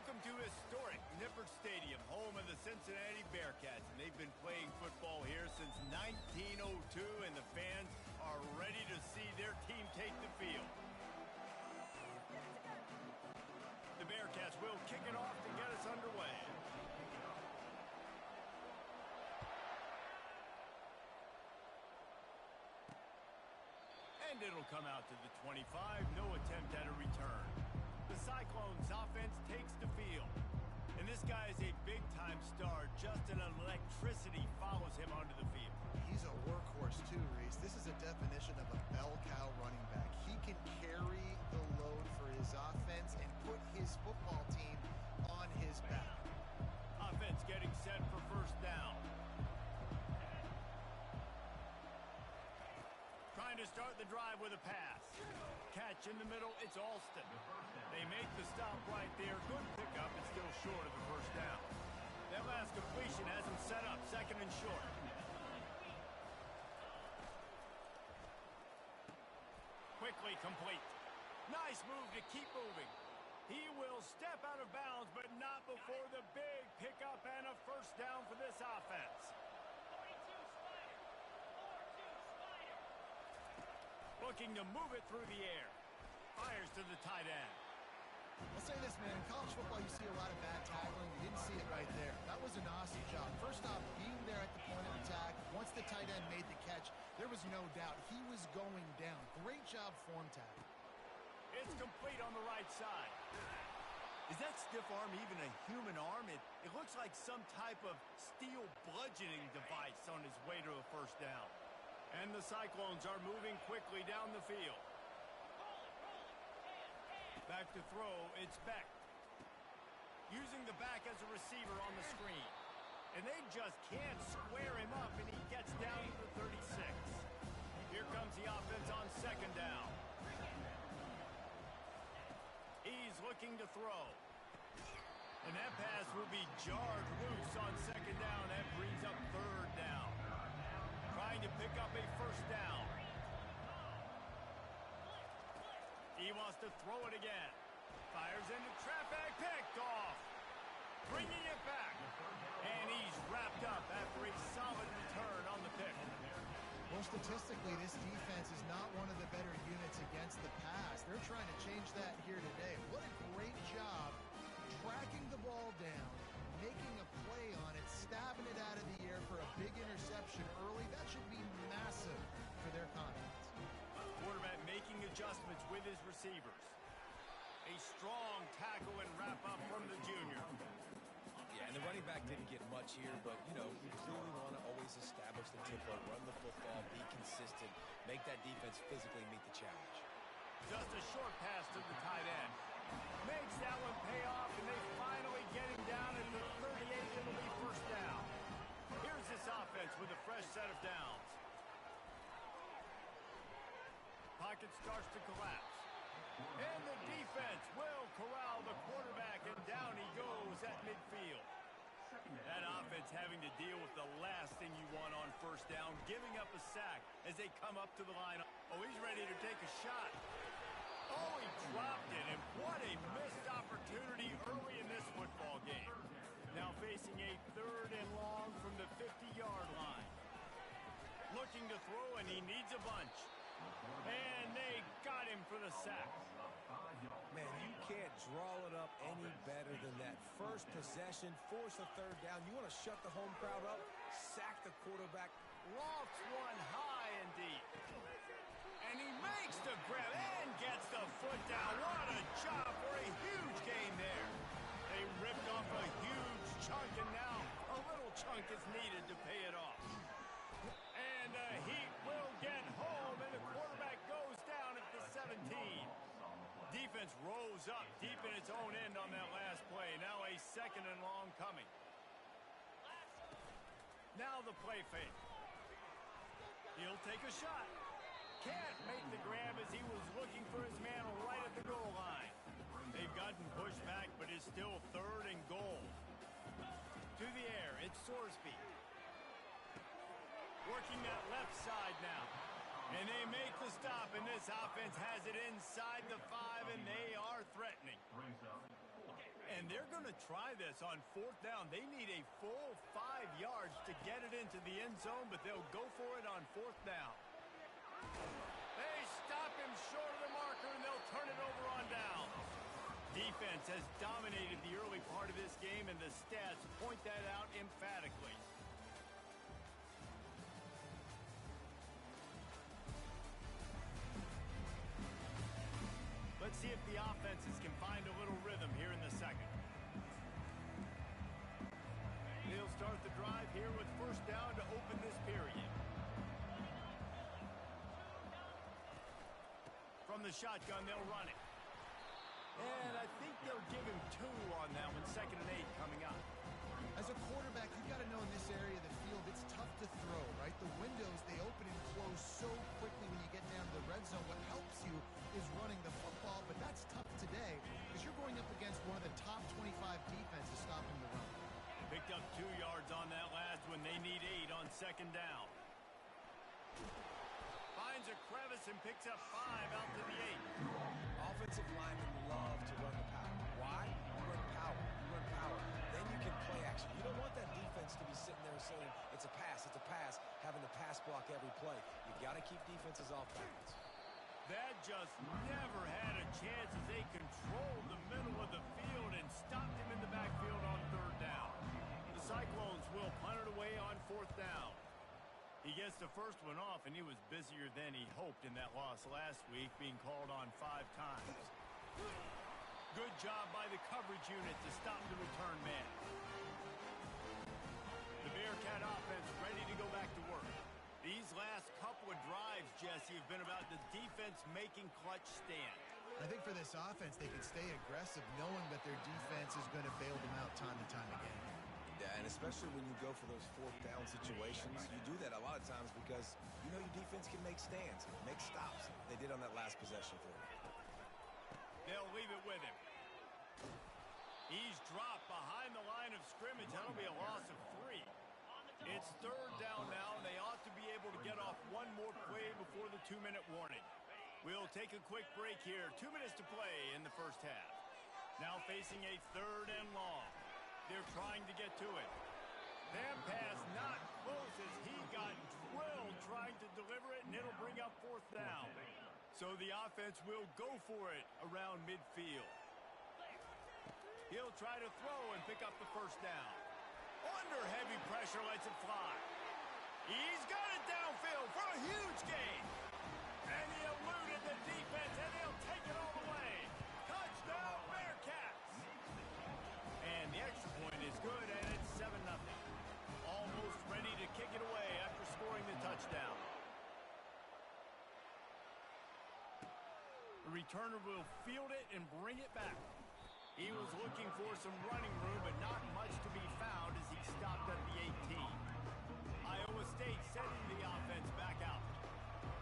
[SPEAKER 1] Welcome to historic Nippert Stadium, home of the Cincinnati Bearcats. And they've been playing football here since 1902, and the fans are ready to see their team take the field. The Bearcats will kick it off to get us underway. And it'll come out to the 25, no attempt at a return. The Cyclones offense takes the field. And this guy is a big-time star. Just an electricity follows him onto the field.
[SPEAKER 2] He's a workhorse too, Reese. This is a definition of a bell cow running back. He can carry the load for his offense and put his football team on his back.
[SPEAKER 1] Offense getting set for first down. Trying to start the drive with a pass. Catch in the middle, it's Alston. They make the stop right there. Good pickup, it's still short of the first down. That last completion has him set up, second and short. Quickly complete. Nice move to keep moving. He will step out of bounds, but not before the big pickup and a first down for this offense. Looking to move it through the air. Fires to the tight end.
[SPEAKER 2] I'll say this, man. In college football, you see a lot of bad tackling. You didn't see it right there. That was an awesome job. First off, being there at the point of attack. Once the tight end made the catch, there was no doubt he was going down. Great job form tackle.
[SPEAKER 1] It's complete on the right side. Is that stiff arm even a human arm? It looks like some type of steel bludgeoning device on his way to a first down. And the Cyclones are moving quickly down the field. Back to throw, it's Beck. Using the back as a receiver on the screen. And they just can't square him up, and he gets down to the 36. Here comes the offense on second down. He's looking to throw. And that pass will be jarred loose on second down. That brings up third down. Trying to pick up a first down. He wants to throw it again. Fires into traffic, picked off. Bringing it back. And he's wrapped up after a solid return on the pick.
[SPEAKER 2] Well, statistically, this defense is not one of the better units against the pass. They're trying to change that here today. What a great job tracking the ball down, making a play on it, stabbing it out of the air for a big interception early. That should be massive for their confidence.
[SPEAKER 1] Quarterback making adjustments with his receivers. A strong tackle and wrap-up from the junior.
[SPEAKER 4] Yeah, and the running back didn't get much here, but, you know, you clearly want to always establish the tempo, run the football, be consistent, make that defense physically meet the challenge.
[SPEAKER 1] Just a short pass to the tight end. Makes that one pay off, and they finally get him down at the 38. It'll be first down. Here's this offense with a fresh set of downs. Pocket starts to collapse. And the defense will corral the quarterback, and down he goes at midfield. That offense having to deal with the last thing you want on first down, giving up a sack as they come up to the line. Oh, he's ready to take a shot. Oh, he dropped it, and what a missed opportunity early in this football game. Now facing a third and long from the 50-yard line. Looking to throw, and he needs a bunch. And they got him for the sack.
[SPEAKER 4] Man, you can't draw it up any better than that. First possession, force a third down. You want to shut the home crowd up, sack the quarterback.
[SPEAKER 1] Lofts one high and deep. And he makes the grab and gets the foot down. What a job for a huge gain there. They ripped off a huge chunk, and now a little chunk is needed to pay it off. And the Heat will get home, and the quarterback goes down at the 17. Defense rose up deep in its own end on that last play. Now a second and long coming. Now the play fake. He'll take a shot. Can't make the grab as he was looking for his man right at the goal line. They've gotten pushed back, but it's still third and goal. To the air, it's Sorsby. Working that left side now. And they make the stop, and this offense has it inside the 5, and they are threatening. And they're going to try this on 4th down. They need a full 5 yards to get it into the end zone, but they'll go for it on 4th down. They stop him short of the marker, and they'll turn it over on down. Defense has dominated the early part of this game, and the stats point that out emphatically. Let's see if the offenses can find a little rhythm here in the second. They'll start the drive here with 1st down to open this period. From the shotgun, they'll run it. And I think they'll give him 2 on that one, 2nd and 8 coming up.
[SPEAKER 2] As a quarterback, you've got to know in this area of the field, it's tough to throw, right? The windows, they open and close so quickly when you get down to the red zone. What helps you is running the football, but that's tough today because you're going up against one of the top 25 defenses stopping the run.
[SPEAKER 1] Picked up 2 yards on that last one. They need 8 on 2nd down. Finds a crevice and picks up 5 out to the 8.
[SPEAKER 4] Offensive linemen love to run the power. Why? You run power. You run power. Then you can play action. You don't want that defense to be sitting there saying, it's a pass, having to pass block every play. You've got to keep defenses off balance.
[SPEAKER 1] That just never had a chance as they controlled the middle of the field and stopped him in the backfield on 3rd down. The Cyclones will punt it away on 4th down. He gets the first one off, and he was busier than he hoped in that loss last week, being called on 5 times. Good job by the coverage unit to stop the return man. The Bearcat offense ready to go back to work. These last couple of drives, Jesse, have been about the defense making clutch stands.
[SPEAKER 2] I think for this offense, they can stay aggressive knowing that their defense is going to bail them out time and time again.
[SPEAKER 4] Yeah, and especially when you go for those 4th down situations, you do that a lot of times because you know your defense can make stands, make stops. They did on that last possession for you.
[SPEAKER 1] They'll leave it with him. He's dropped behind the line of scrimmage. That'll be a loss of 3. It's 3rd down now, and they ought to be able to get off one more play before the 2-minute warning. We'll take a quick break here. 2 minutes to play in the first half. Now facing a 3rd and long. They're trying to get to it. That pass not close as he got drilled trying to deliver it, and it'll bring up 4th down. So the offense will go for it around midfield. He'll try to throw and pick up the 1st down. Under heavy pressure, lets it fly. He's got it downfield for a huge gain. And he eluded the defense, and they'll take it all the way. Touchdown, Bearcats. And the extra point is good, and it's 7-0. Almost ready to kick it away after scoring the touchdown. The returner will field it and bring it back. He was looking for some running room, but not much to be found as he stopped at the 18. Iowa State sending the offense back out.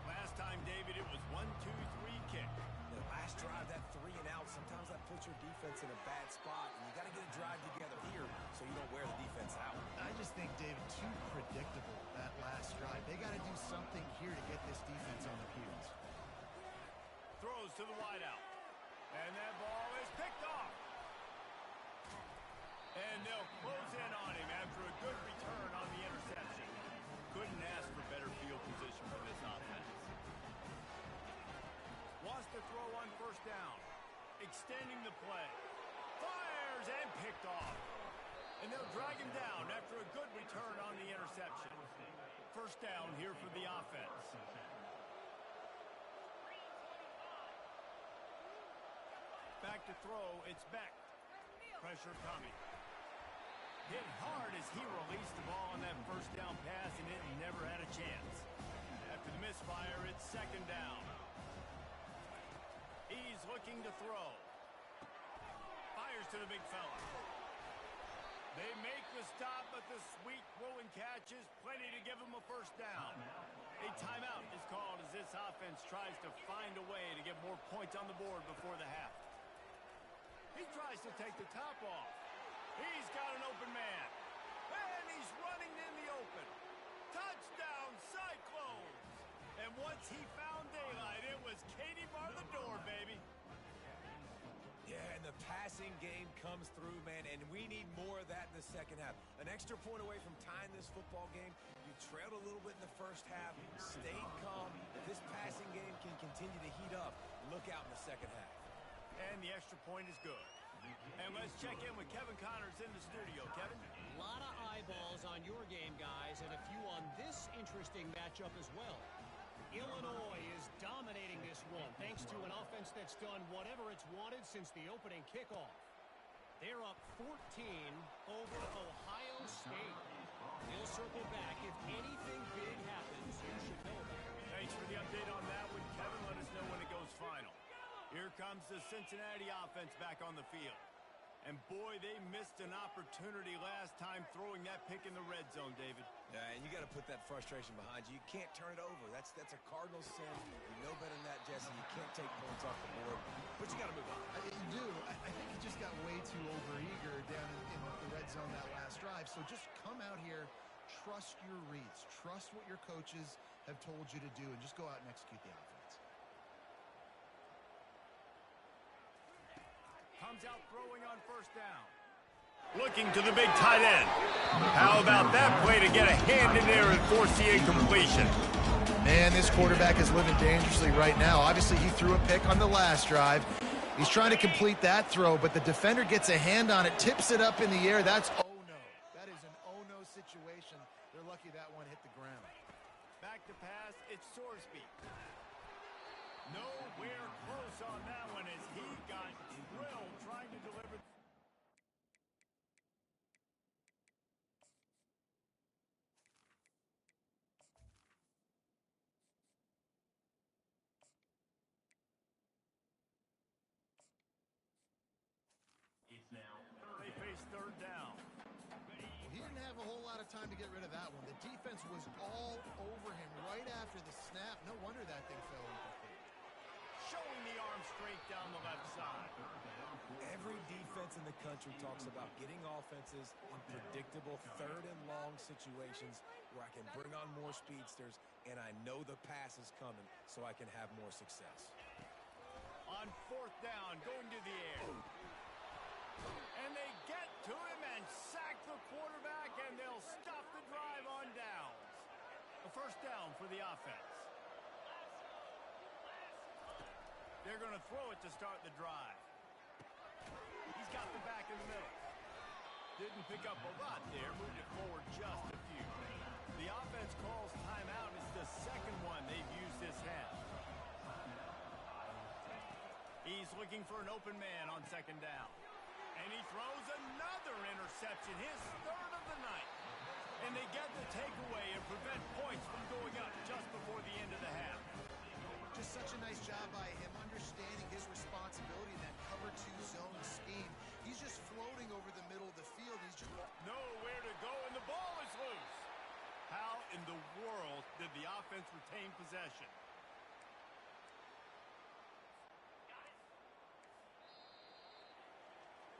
[SPEAKER 1] Last time, David, it was 1-2-3 kick.
[SPEAKER 4] The last drive, that 3 and out, sometimes that puts your defense in a bad spot, and you got to get a drive together here so you don't wear the defense out.
[SPEAKER 2] I just think, David, too predictable, that last drive. They got to do something here to get this defense on their heels.
[SPEAKER 1] Throws to the wideout. And that ball is picked off. And they'll close in on him after a good return on the interception. Couldn't ask for better field position for this offense. Wants to throw on 1st down. Extending the play. Fires and picked off. And they'll drag him down after a good return on the interception. 1st down here for the offense. Back to throw, it's Beck. Pressure coming. Hit hard as he released the ball on that 1st down pass, and it never had a chance. After the misfire, it's 2nd down. He's looking to throw. Fires to the big fella. They make the stop, but the sweet throw and catch is plenty to give him a 1st down. A timeout is called as this offense tries to find a way to get more points on the board before the half. He tries to take the top off. He's got an open man. And he's running in the open. Touchdown, Cyclones! And once he found daylight, it was Katie bar the door, baby.
[SPEAKER 4] Yeah, and the passing game comes through, man, and we need more of that in the second half. An extra point away from tying this football game. You trailed a little bit in the first half, stayed calm. If this passing game can continue to heat up, look out in the second half.
[SPEAKER 1] And the extra point is good. And let's check in with Kevin Connors in the studio. Kevin?
[SPEAKER 3] A lot of eyeballs on your game, guys, and a few on this interesting matchup as well. Illinois is dominating this one thanks to an offense that's done whatever it's wanted since the opening kickoff. They're up 14 over Ohio State. They'll circle back. If anything big happens, you should know about it.
[SPEAKER 1] Thanks for the update on that one, Kevin. Let us know when it goes final. Here comes the Cincinnati offense back on the field. And boy, they missed an opportunity last time throwing that pick in the red zone, David.
[SPEAKER 4] Yeah, and you got to put that frustration behind you. You can't turn it over. That's a cardinal sin. You know better than that, Jesse. You can't take points off the board, but you got to move on.
[SPEAKER 2] You do. I think he just got way too overeager down in the red zone that last drive. So just come out here, trust your reads, trust what your coaches have told you to do, and just go out and execute the offense.
[SPEAKER 1] Comes out throwing on first down. Looking to the big tight end. How about that play to get a hand in there and force the incompletion?
[SPEAKER 2] Man, this quarterback is living dangerously right now. Obviously, he threw a pick on the last drive. He's trying to complete that throw, but the defender gets a hand on it, tips it up in the air. That's oh-no. That is an oh-no situation. They're lucky that one hit the ground.
[SPEAKER 1] Back to pass, it's Sorsby. Nowhere close on that one as he got drilled trying to deliver. They face third down.
[SPEAKER 2] Well, he didn't have a whole lot of time to get rid of that one. The defense was all over him right after the snap. No wonder that thing fell incomplete.
[SPEAKER 1] Showing the arm straight down the left side.
[SPEAKER 4] Every defense in the country talks about getting offenses in predictable third and long situations where I can bring on more speedsters and I know the pass is coming so I can have more success.
[SPEAKER 1] On fourth down, going to the air. And they get to him and sack the quarterback, and they'll stop the drive on downs. A first down for the offense. They're going to throw it to start the drive. He's got the back in the middle. Didn't pick up a lot there, moved it forward just a few. The offense calls timeout. It's the second one they've used this half. He's looking for an open man on second down. And he throws another interception, his third of the night. And they get the takeaway and prevent points from going up just before the end of the half.
[SPEAKER 2] Just such a nice job by him understanding his responsibility in that cover two zone scheme. He's just floating over the middle of the field. He's just
[SPEAKER 1] nowhere to go, and the ball is loose. How in the world did the offense retain possession?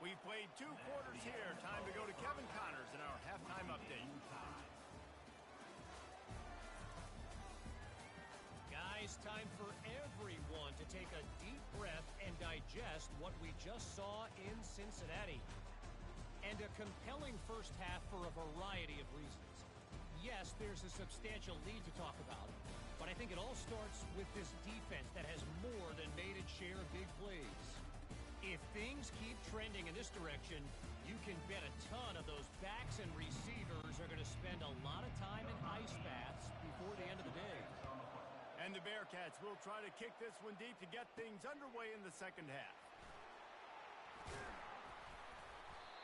[SPEAKER 1] We played 2 quarters here. Time to go to Kevin Connors in our halftime update.
[SPEAKER 3] Guys, time for everyone to take a deep breath and digest what we just saw in Cincinnati. And a compelling first half for a variety of reasons. Yes, there's a substantial lead to talk about, but I think it all starts with this defense that has more than made its share of big plays. If things keep trending in this direction, you can bet a ton of those backs and receivers are going to spend a lot of time in ice baths before the end of the day.
[SPEAKER 1] And the Bearcats will try to kick this one deep to get things underway in the second half.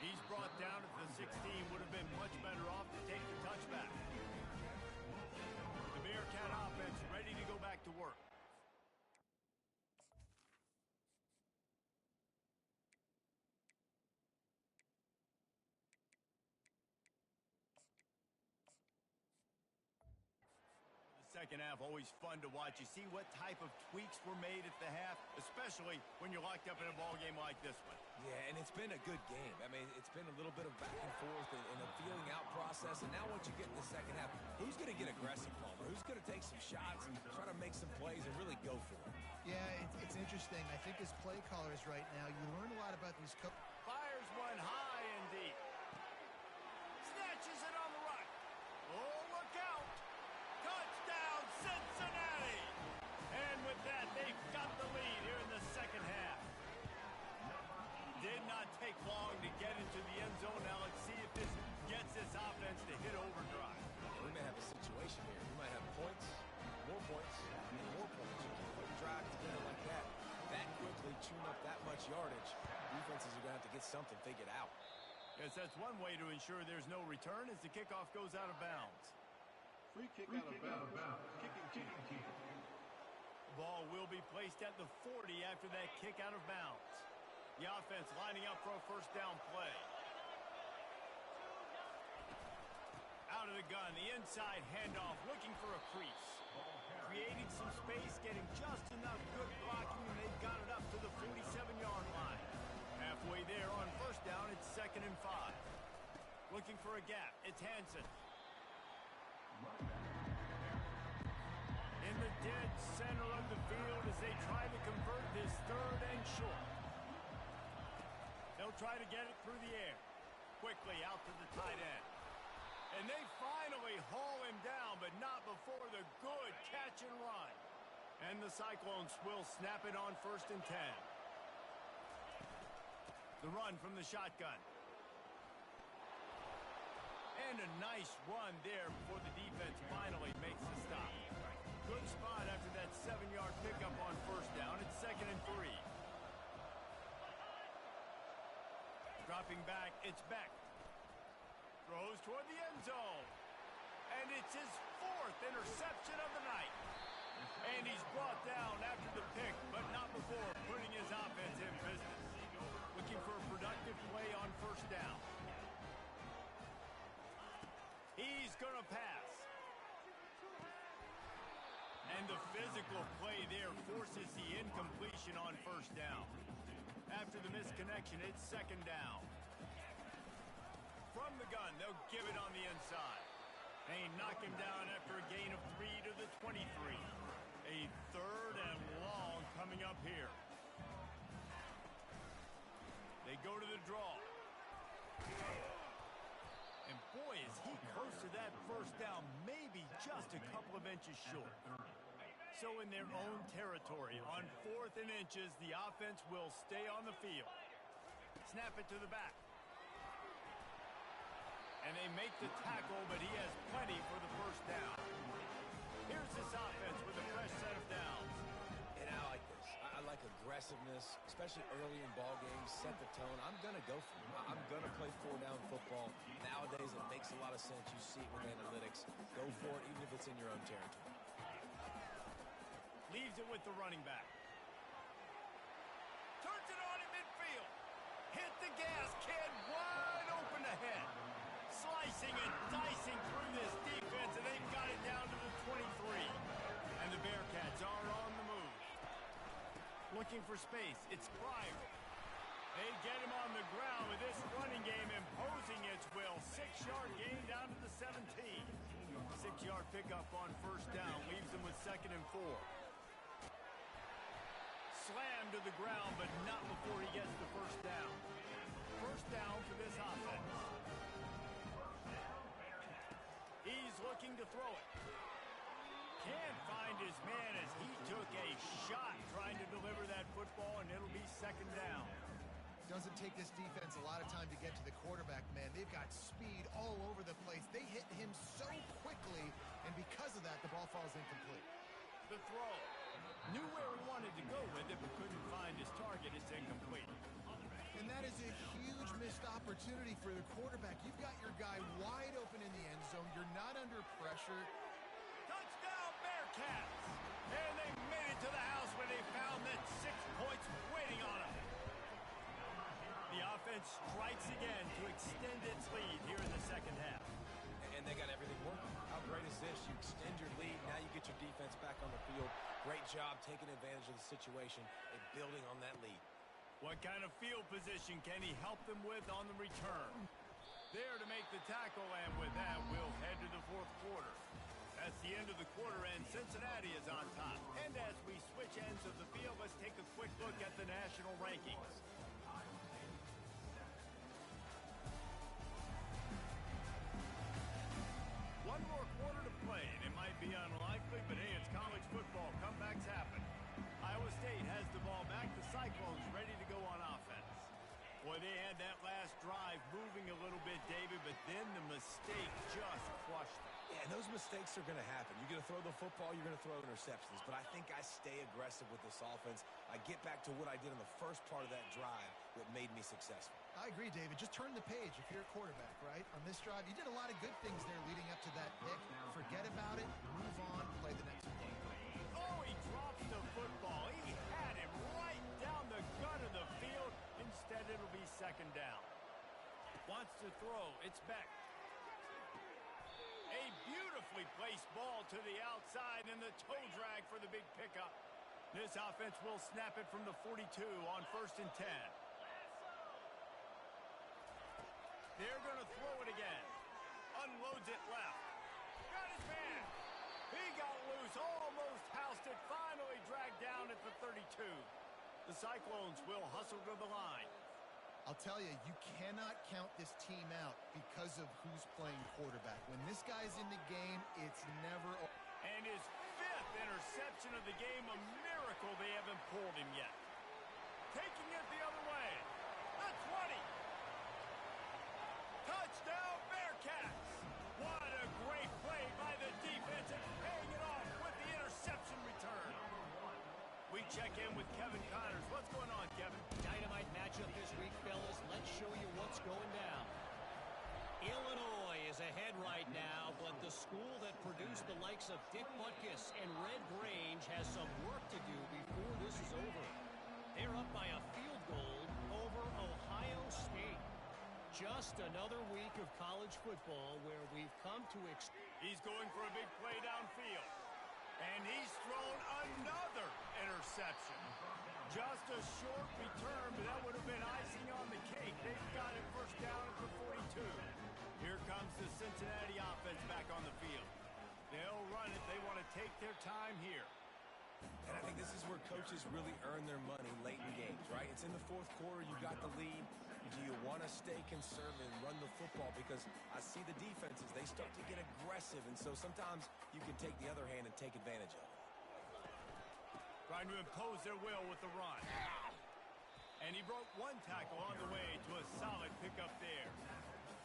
[SPEAKER 1] He's brought down at the 16. Would have been much better off to take the touchback. The Bearcat offense ready to go back to work. Second half, always fun to watch. You see what type of tweaks were made at the half, especially when you're locked up in a ball game like this one.
[SPEAKER 4] Yeah, and it's been a good game. I mean, it's been a little bit of back and forth and a feeling out process. And now once you get in the second half, who's going to get aggressive, Palmer? Who's going to take some shots and try to make some plays and really go for it?
[SPEAKER 2] Yeah, it's interesting. I think as play callers right now, you learn a lot about these
[SPEAKER 1] Fires one high and deep. Snatches it on the right. Oh, look out. Touchdown, Cincinnati. And with that, they've got the lead here in the second half. Did not take long to get into the end zone. Now let's see if this gets this offense to hit overdrive.
[SPEAKER 4] We may have a situation here. We might have points, more points, and more points. You can't put drives together like that quickly, tune up that much yardage. Defenses are going to have to get something figured out.
[SPEAKER 1] Yes, that's one way to ensure there's no return as the kickoff goes out of bounds.
[SPEAKER 5] Free kick out of bounds. Kicking team.
[SPEAKER 1] Ball will be placed at the 40 after that kick out of bounds. The offense lining up for a first down play. Out of the gun, the inside handoff, looking for a crease. Creating some space, getting just enough good blocking, and they've got it up to the 47-yard line. Halfway there on first down, it's 2nd and 5. Looking for a gap, it's Hansen. In the dead center of the field as they try to convert this 3rd and short. They'll try to get it through the air. Quickly out to the tight end. And they finally haul him down, but not before the good catch and run. And the Cyclones will snap it on 1st and 10. The run from the shotgun. And a nice run there before the defense finally makes the stop. Good spot after that 7-yard pickup on first down. It's 2nd and 3. Dropping back, it's Beck. Throws toward the end zone. And it's his 4th interception of the night. And he's brought down after the pick, but not before putting his offense in business. Looking for a productive play on first down. He's going to pass. And the physical play there forces the incompletion on first down. After the misconnection, it's 2nd down. From the gun, they'll give it on the inside. They knock him down after a gain of 3 to the 23. A 3rd and long coming up here. They go to the draw. And boy, is he close to that first down, maybe just a couple of inches short. So in their own territory, on 4th and inches, the offense will stay on the field. Snap it to the back. And they make the tackle, but he has plenty for the first down. Here's this offense with a fresh set of downs.
[SPEAKER 4] And I like this. I like aggressiveness, especially early in ball games. Set the tone. I'm going to go for it. I'm going to play 4-down football. Nowadays, it makes a lot of sense. You see it with analytics. Go for it, even if it's in your own territory.
[SPEAKER 1] Leaves it with the running back. Turns it on in midfield. Hit the gas, kid. Wide open ahead. Slicing and dicing through this defense, and they've got it down to the 23. And the Bearcats are on the move. Looking for space. It's Pryor. They get him on the ground with this running game imposing its will. 6-yard gain down to the 17. 6-yard pickup on first down leaves them with 2nd and 4. Slammed to the ground, but not before he gets the first down. First down for this offense. He's looking to throw it. Can't find his man as he took a shot trying to deliver that football, and it'll be 2nd down.
[SPEAKER 2] Doesn't take this defense a lot of time to get to the quarterback, man. They've got speed all over the place. They hit him so quickly, and because of that, the ball falls incomplete.
[SPEAKER 1] The throw. Knew where he wanted to go with it, but couldn't find his target. It's incomplete.
[SPEAKER 2] And that is a huge missed opportunity for the quarterback. You've got your guy wide open in the end zone. You're not under pressure.
[SPEAKER 1] Touchdown, Bearcats! And they made it to the house when they found that 6 points waiting on them. The offense strikes again to extend its lead here in the second half.
[SPEAKER 4] And they got everything working. How great is this? You extend your lead. Now you get your defense back on the field. Great job taking advantage of the situation and building on that lead.
[SPEAKER 1] What kind of field position can he help them with on the return? There to make the tackle, and with that, we'll head to the 4th quarter. That's the end of the quarter, and Cincinnati is on top. And as we switch ends of the field, let's take a quick look at the national rankings. One more quarter to play, and it might be unlikely, but hey, it's college football. Comebacks happen. Iowa State has the ball back. The Cyclones ready to go on offense. Boy, they had that last drive moving a little bit, David, but then the mistake just crushed them.
[SPEAKER 4] Yeah, and those mistakes are going to happen. You're going to throw the football, you're going to throw interceptions. But I think I stay aggressive with this offense. I get back to what I did in the first part of that drive, what made me successful.
[SPEAKER 2] I agree, David. Just turn the page if you're a quarterback, right? On this drive, you did a lot of good things there leading up to that pick. Forget about it, move on, play the next play.
[SPEAKER 1] Oh, he drops the football. He had him right down the gut of the field. Instead, it'll be second down. Wants to throw. It's Beck. A beautifully placed ball to the outside and the toe drag for the big pickup. This offense will snap it from the 42 on 1st and 10. They're going to throw it again. Unloads it left. Got his man. He got loose, almost housed it, finally dragged down at the 32. The Cyclones will hustle to the line.
[SPEAKER 2] I'll tell you, you cannot count this team out because of who's playing quarterback. When this guy's in the game, it's never...
[SPEAKER 1] And his 5th interception of the game, a miracle they haven't pulled him yet. Taking it the other way. The 20. Touchdown, Bearcats. What a great play by the defense and paying it off with the interception return. We check in with Kevin Connors. What's going on, Kevin?
[SPEAKER 3] Dynamite matchup this week, fellas. Let's show you what's going down. Illinois is ahead right now, but the school that produced the likes of Dick Butkus and Red Grange has some work to do before this is over. They're up by a field goal over Ohio State. Just another week of college football where we've come to
[SPEAKER 1] He's going for a big play downfield. And he's thrown another interception. Just a short return, but that would have been icing on the cake. They've got it first down at the 42. Here comes the Cincinnati offense back on the field. They'll run it. They want to take their time here.
[SPEAKER 4] And I think this is where coaches really earn their money late in games, right? It's in the 4th quarter. You got the lead. Do you want to stay conservative and run the football? Because I see the defenses, they start to get aggressive, and so sometimes you can take the other hand and take advantage of it.
[SPEAKER 1] Trying to impose their will with the run. And he broke one tackle on the way to a solid pickup there.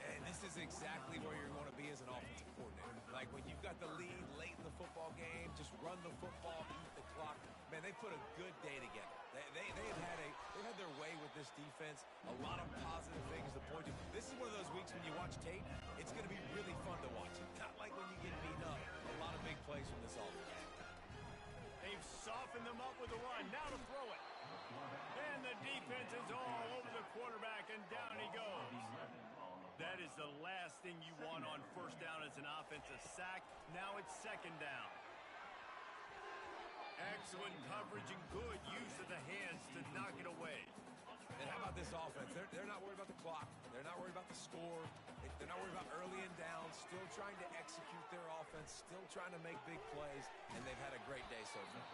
[SPEAKER 4] And this is exactly where you want to be as an offensive coordinator. Like when you've got the lead late in the football game, just run the football, eat the clock. Man, they put a good day together. They've had their way with this defense. A lot of positive things to point to. This is one of those weeks when you watch tape, it's going to be really fun to watch. Not like when you get beat up. A lot of big plays from this offense.
[SPEAKER 1] They've softened them up with the run. Now to throw it. And the defense is all over the quarterback, and down he goes. That is the last thing you want on first down as an offensive sack. Now it's second down. Excellent coverage and good use of the hands to knock it away.
[SPEAKER 4] And how about this offense? They're not worried about the clock. They're not worried about the score. They're not worried about early and down. Still trying to execute their offense. Still trying to make big plays. And they've had a great day so far.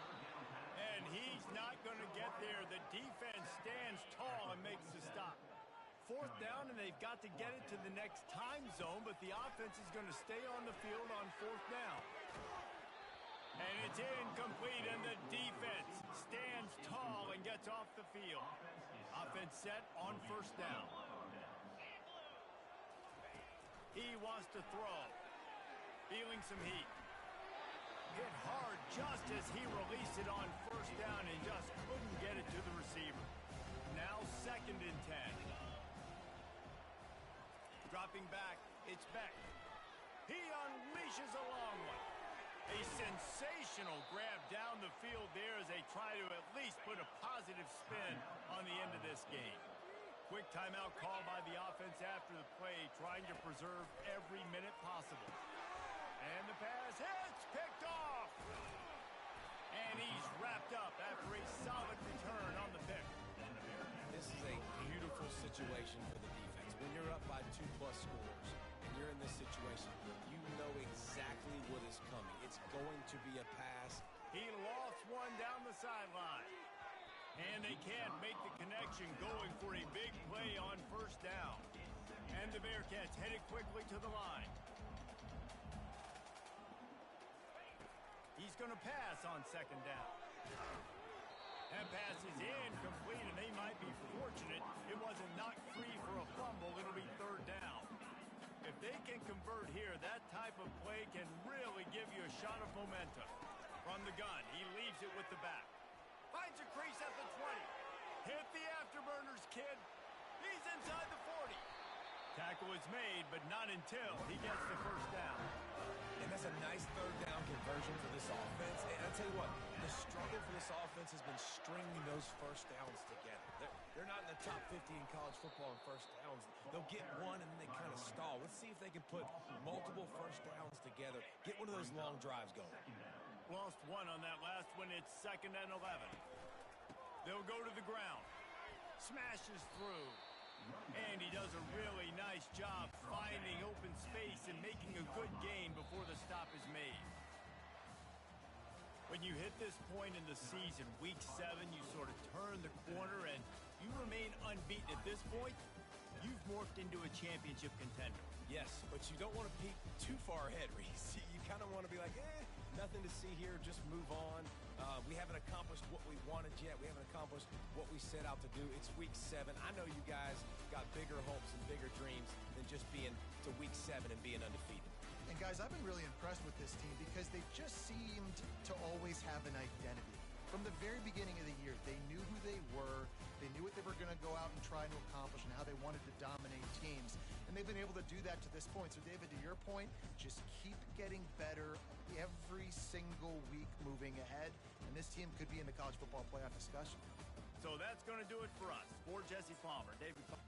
[SPEAKER 1] And he's not going to get there. The defense stands tall and makes the stop. 4th down, and they've got to get it to the next time zone, but the offense is going to stay on the field on 4th down. And it's incomplete, and the defense stands tall and gets off the field. Offense set on 1st down. He wants to throw. Feeling some heat. Hit hard just as he released it on 1st down and just couldn't get it to the receiver. Now 2nd and 10. Dropping back, it's Beck. He unleashes a long one. A sensational grab down the field there as they try to at least put a positive spin on the end of this game. Quick timeout call by the offense after the play, trying to preserve every minute possible. And the pass hits, picked off. And he's wrapped up after a solid return on the pick.
[SPEAKER 4] This is a beautiful situation for the defense. When you're up by 2+ scores and you're in this situation, you know exactly what is coming.
[SPEAKER 1] sideline. And they can't make the connection going for a big play on first down. And the Bearcats headed quickly to the line. He's going to pass on second down. That pass is incomplete, and they might be fortunate it wasn't knocked free for a fumble. It'll be third down. If they can convert here, that type of play can really give you a shot of momentum. From the gun, he leaves it with the back. Finds a crease at the 20. Hit the afterburners, kid. He's inside the 40. Tackle is made, but not until he gets the first down.
[SPEAKER 4] And that's a nice third down conversion for this offense. And I'll tell you what, the struggle for this offense has been stringing those first downs together. They're not in the top 50 in college football in first downs. They'll get one and then they kind of stall. Let's see if they can put multiple first downs together. Get one of those long drives going.
[SPEAKER 1] Lost one on that last one. It's 2nd and 11. They'll go to the ground. Smashes through. And he does a really nice job finding open space and making a good gain before the stop is made. When you hit this point in the season, week 7, you sort of turn the corner and you remain unbeaten. At this point, you've morphed into a championship contender.
[SPEAKER 4] Yes, but you don't want to peek too far ahead, Reese. You kind of want to be like, nothing to see here, just move on. We haven't accomplished what we wanted yet. We haven't accomplished what we set out to do. It's week 7. I know you guys got bigger hopes and bigger dreams than just being to week 7 and being undefeated.
[SPEAKER 2] And guys, I've been really impressed with this team because they just seemed to always have an identity. From the very beginning of the year, they knew who they were, they knew what they were going to go out and try to accomplish and how they wanted to dominate teams. And they've been able to do that to this point. So, David, to your point, just keep getting better every single week moving ahead. And this team could be in the college football playoff discussion.
[SPEAKER 1] So that's going to do it for us. For Jesse Palmer, David Palmer.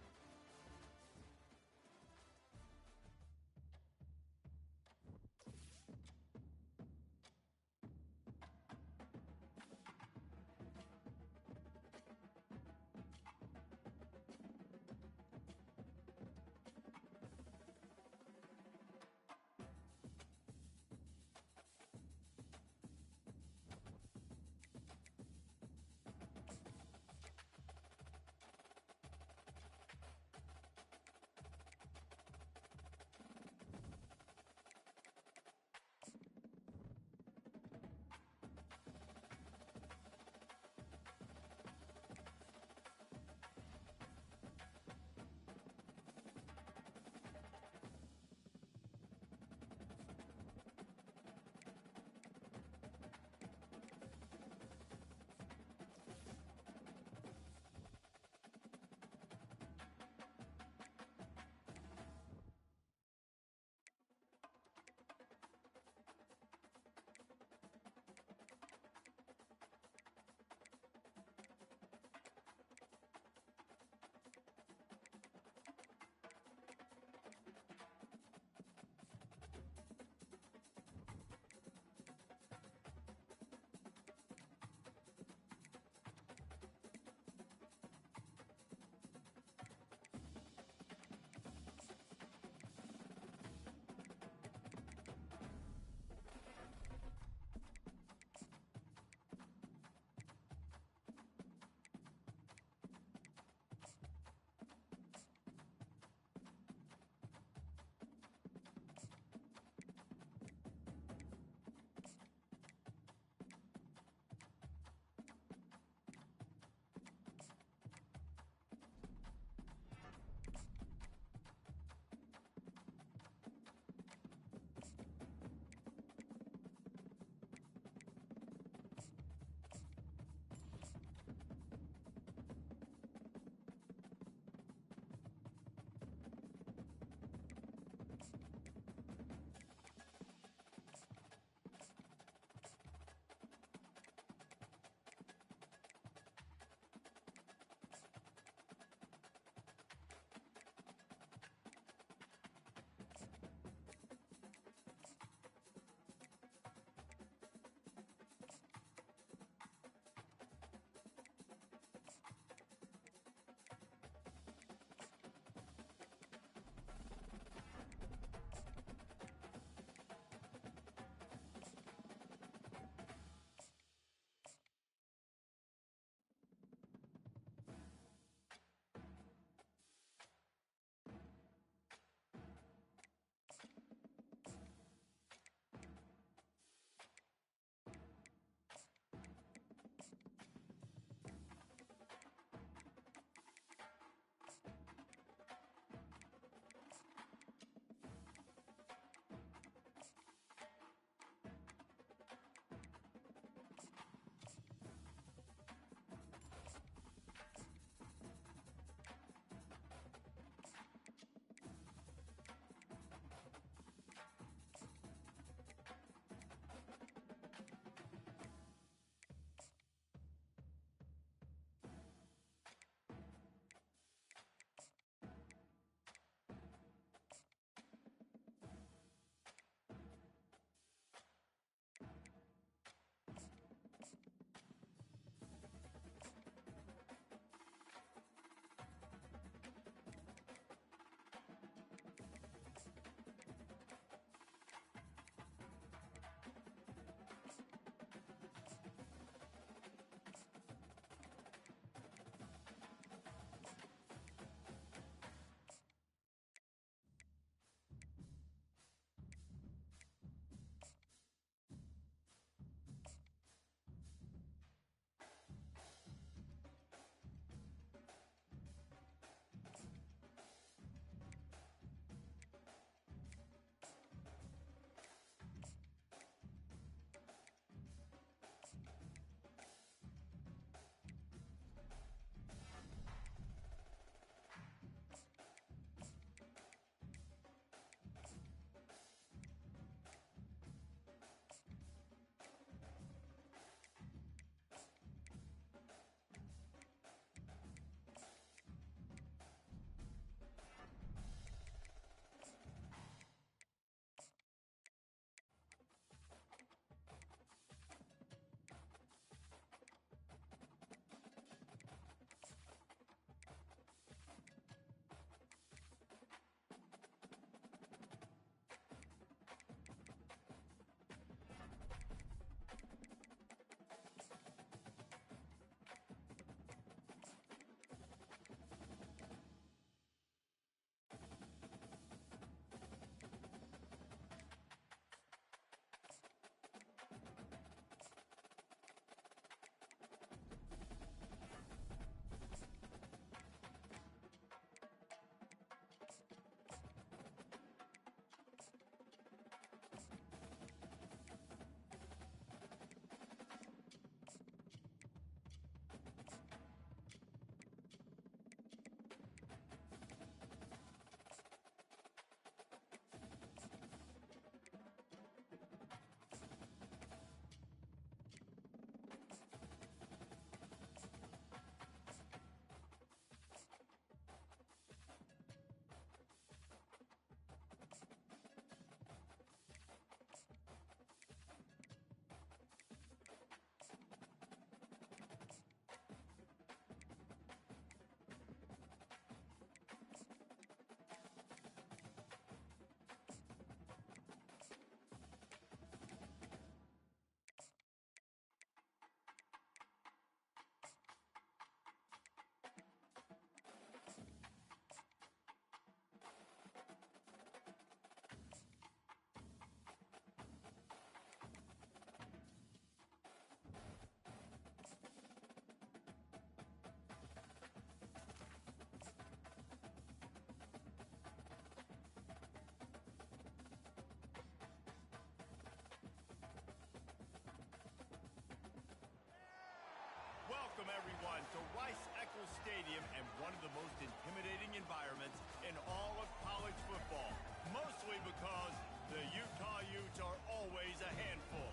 [SPEAKER 1] to Rice-Eccles Stadium and one of the most intimidating environments in all of college football, mostly because the Utah Utes are always a handful.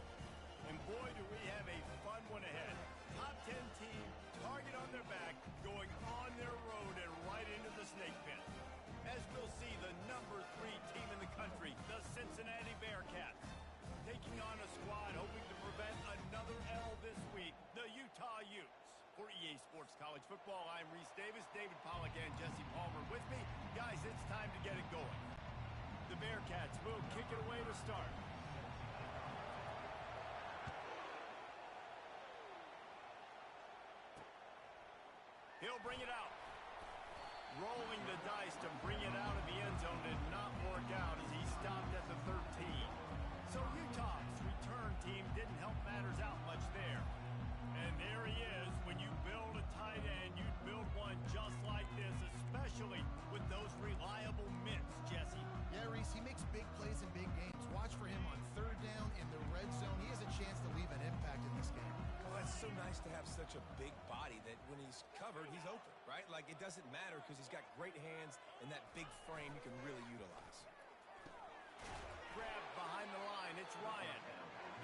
[SPEAKER 1] And boy, do we have a fun one ahead. Top 10 team, target on their back, going on their road and right into the snake pit. As we'll see, the number 3 team in the country, the Cincinnati Bearcats, taking on a squad hoping to prevent another L this week, the Utah Utes. For EA Sports College Football, I'm Reese Davis, David Pollack, and Jesse Palmer with me. Guys, it's time to get it going. The Bearcats will kick it away to start. He'll bring it out. Rolling the dice to bring it out of the end zone did not work out as he stopped at the 13. So Utah's return team didn't help matters out much there. And there he is. When you build a tight end, you'd build one just like this, especially with those reliable mitts, Jesse.
[SPEAKER 2] Yeah, Reese, he makes big plays in big games. Watch for him on third down in the red zone. He has a chance to leave an impact in this game.
[SPEAKER 4] Well, it's so nice to have such a big body that when he's covered, he's open, right? Like, it doesn't matter because he's got great hands and that big frame you can really utilize.
[SPEAKER 1] Grabbed behind the line, it's Ryan.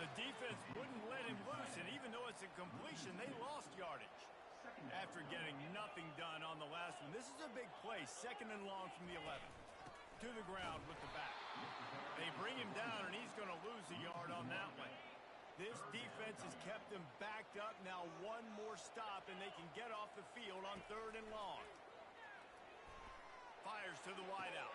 [SPEAKER 1] The defense wouldn't let him loose, and even though it's a completion, they lost yardage. After getting nothing done on the last one, this is a big play, 2nd and long from the 11. To the ground with the back. They bring him down, and he's going to lose a yard on that one. This defense has kept them backed up. Now one more stop, and they can get off the field on 3rd and long. Fires to the wideout.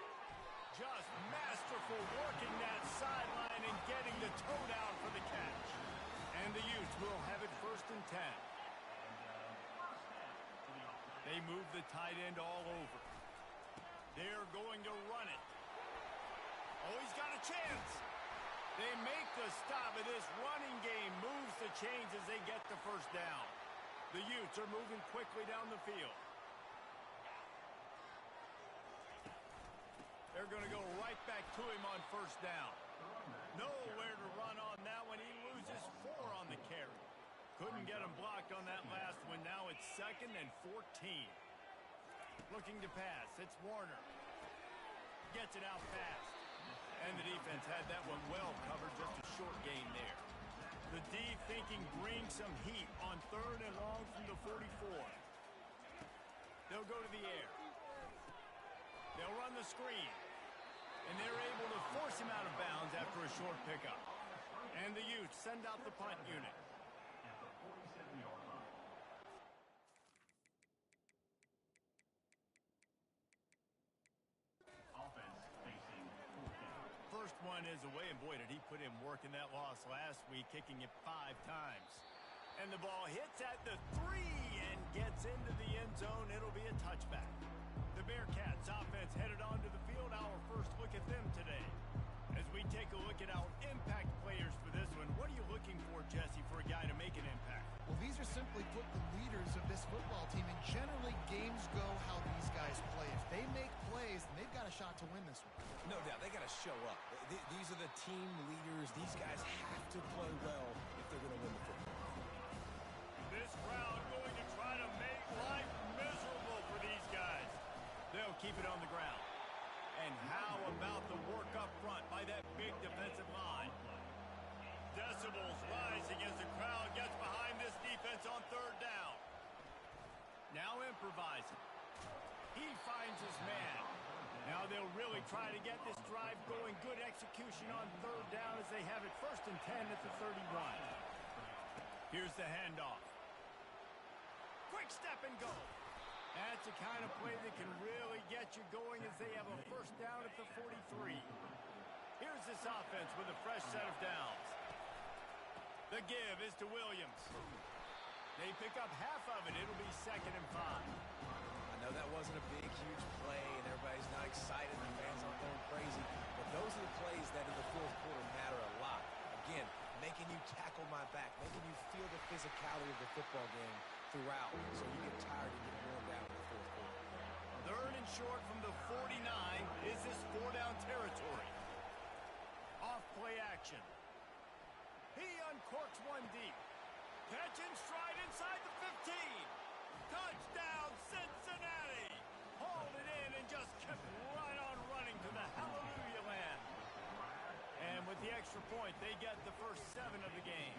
[SPEAKER 1] Just masterful working that sideline and getting the toe down for the catch. And the Utes will have it 1st and 10. They move the tight end all over. They're going to run it. Oh, he's got a chance. They make the stop, and this running game moves the chains as they get the 1st down. The Utes are moving quickly down the field. They're going to go right back to him on 1st down. Nowhere to run on that one. He loses 4 on the carry. Couldn't get him blocked on that last one. Now it's 2nd and 14. Looking to pass. It's Warner. Gets it out fast. And the defense had that one well covered. Just a short gain there. The D thinking bring some heat on 3rd and long from the 44. They'll go to the air. They'll run the screen. And they're able to force him out of bounds after a short pickup. And the Utes send out the punt unit. First one is away, and boy, did he put in work in that loss last week, kicking it 5 times. And the ball hits at the 3 and gets into the end zone. It'll be a touchback. The Bearcats offense headed onto the field. Our first look at them today. As we take a look at our impact players for this one, what are you looking for, Jesse, for a guy to make an impact?
[SPEAKER 2] Well, these are simply put the leaders of this football team, and generally games go how these guys play. If they make plays, then they've got a shot to win this one.
[SPEAKER 4] No doubt, they got to show up. These are the team leaders. These guys have to play well if they're going to win the football.
[SPEAKER 1] This crowd going to try to make life miserable for these guys. They'll keep it on the ground. And how about the work up front by that big defensive line? Decibels rising as the crowd gets behind this defense on 3rd down. Now improvising. He finds his man. Now they'll really try to get this drive going. Good execution on 3rd down as they have it 1st and 10 at the 31. Here's the handoff. Quick step and go. That's the kind of play that can really get you going as they have a 1st down at the 43. Here's this offense with a fresh set of downs. The give is to Williams. They pick up half of it. It'll be 2nd and 5.
[SPEAKER 4] I know that wasn't a big, huge play, and everybody's not excited, and the fans aren't going crazy, but those are the plays that in the 4th quarter matter a lot. Again, making you tackle my back, making you feel the physicality of the football game throughout, so you get tired and get worn down in the 4th quarter.
[SPEAKER 1] 3rd and short from the 49. Is this 4-down territory? Off play action. He uncorks one deep. Catch in stride inside the 15. Touchdown, Cincinnati! Hauled it in and just kept right on running to the hallelujah land. And with the extra point, they get the first 7 of the game.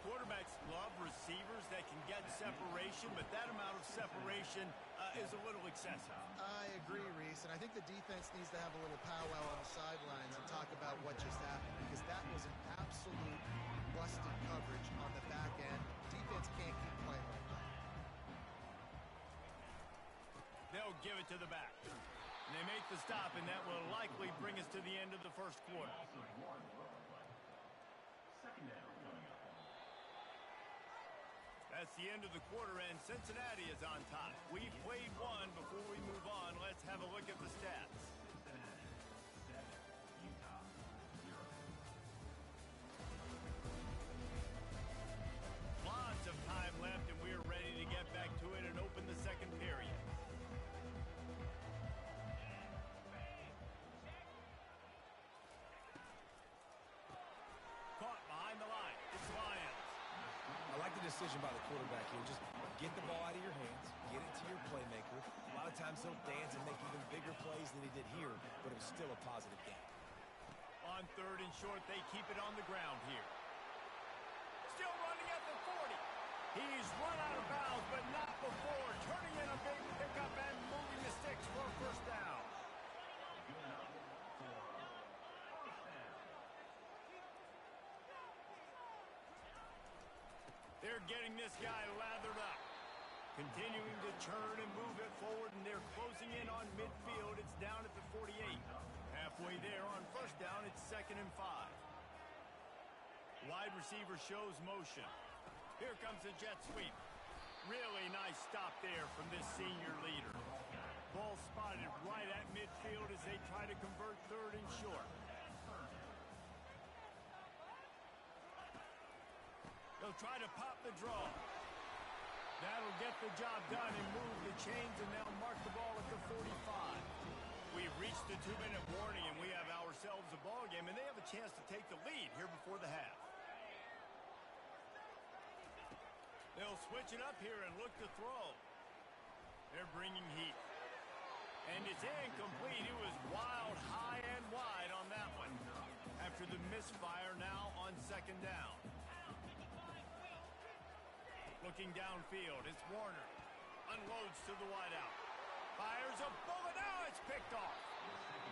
[SPEAKER 1] Quarterbacks love receivers that can get separation, but that amount of separation is a little excessive.
[SPEAKER 2] I agree, Reese, and I think the defense needs to have a little powwow on the sidelines and talk about what just happened, because that was an absolute busted coverage on the back end. Defense can't keep playing like that.
[SPEAKER 1] They'll give it to the back. And they make the stop, and that will likely bring us to the end of the first quarter. That's the end of the quarter, and Cincinnati is on top. We've played one. Before we move on, let's have a look at the stats. Lots of time left, and we're ready to get back to it and open the second period. Caught behind the line. It's Lions.
[SPEAKER 4] I like the decision by the quarterback here. Just get the ball out of your hands, get it to your playmaker. A lot of times he'll dance and make even bigger plays than he did here, but it was still a positive game.
[SPEAKER 1] On 3rd and short, they keep it on the ground here. Still running at the 40. He's run out of bounds, but not before turning in a big pickup and moving the sticks for a first down. They're getting this guy lathered up. Continuing to churn and move it forward, and they're closing in on midfield. It's down at the 48. Halfway there on first down, it's 2nd and 5. Wide receiver shows motion. Here comes a jet sweep. Really nice stop there from this senior leader. Ball spotted right at midfield as they try to convert 3rd and short. They'll try to pop the draw. That'll get the job done and move the chains, and they'll mark the ball at the 45. We've reached the 2-minute warning, and we have ourselves a ball game, and they have a chance to take the lead here before the half. They'll switch it up here and look to throw. They're bringing heat. And it's incomplete. It was wild, high and wide on that one. After the misfire, now on 2nd down. Looking downfield, it's Warner. Unloads to the wideout. Fires a bullet. Now it's picked off.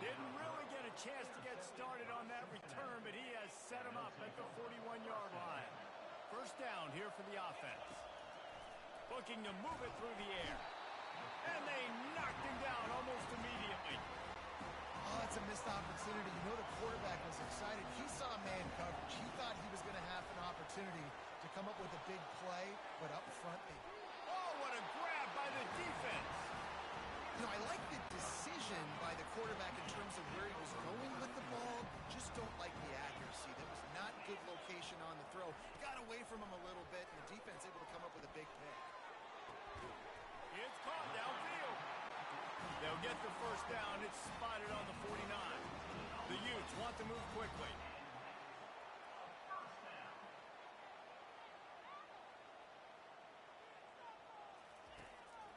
[SPEAKER 1] Didn't really get a chance to get started on that return, but he has set him up at the 41-yard line. First down here for the offense. Looking to move it through the air. And they knocked him down almost immediately.
[SPEAKER 2] Oh, it's a missed opportunity. You know the quarterback was excited. He saw man coverage. He thought he was going to have an opportunity to come up with a big play, but up front they...
[SPEAKER 1] Oh, what a grab by the defense.
[SPEAKER 2] You know, I like the decision by the quarterback in terms of where he was going with the ball. Just don't like the accuracy. That was not good location on the throw. Got away from him a little bit, and the defense able to come up with a big pick.
[SPEAKER 1] It's caught downfield. They'll get the first down. It's spotted on the 49. The Utes want to move quickly.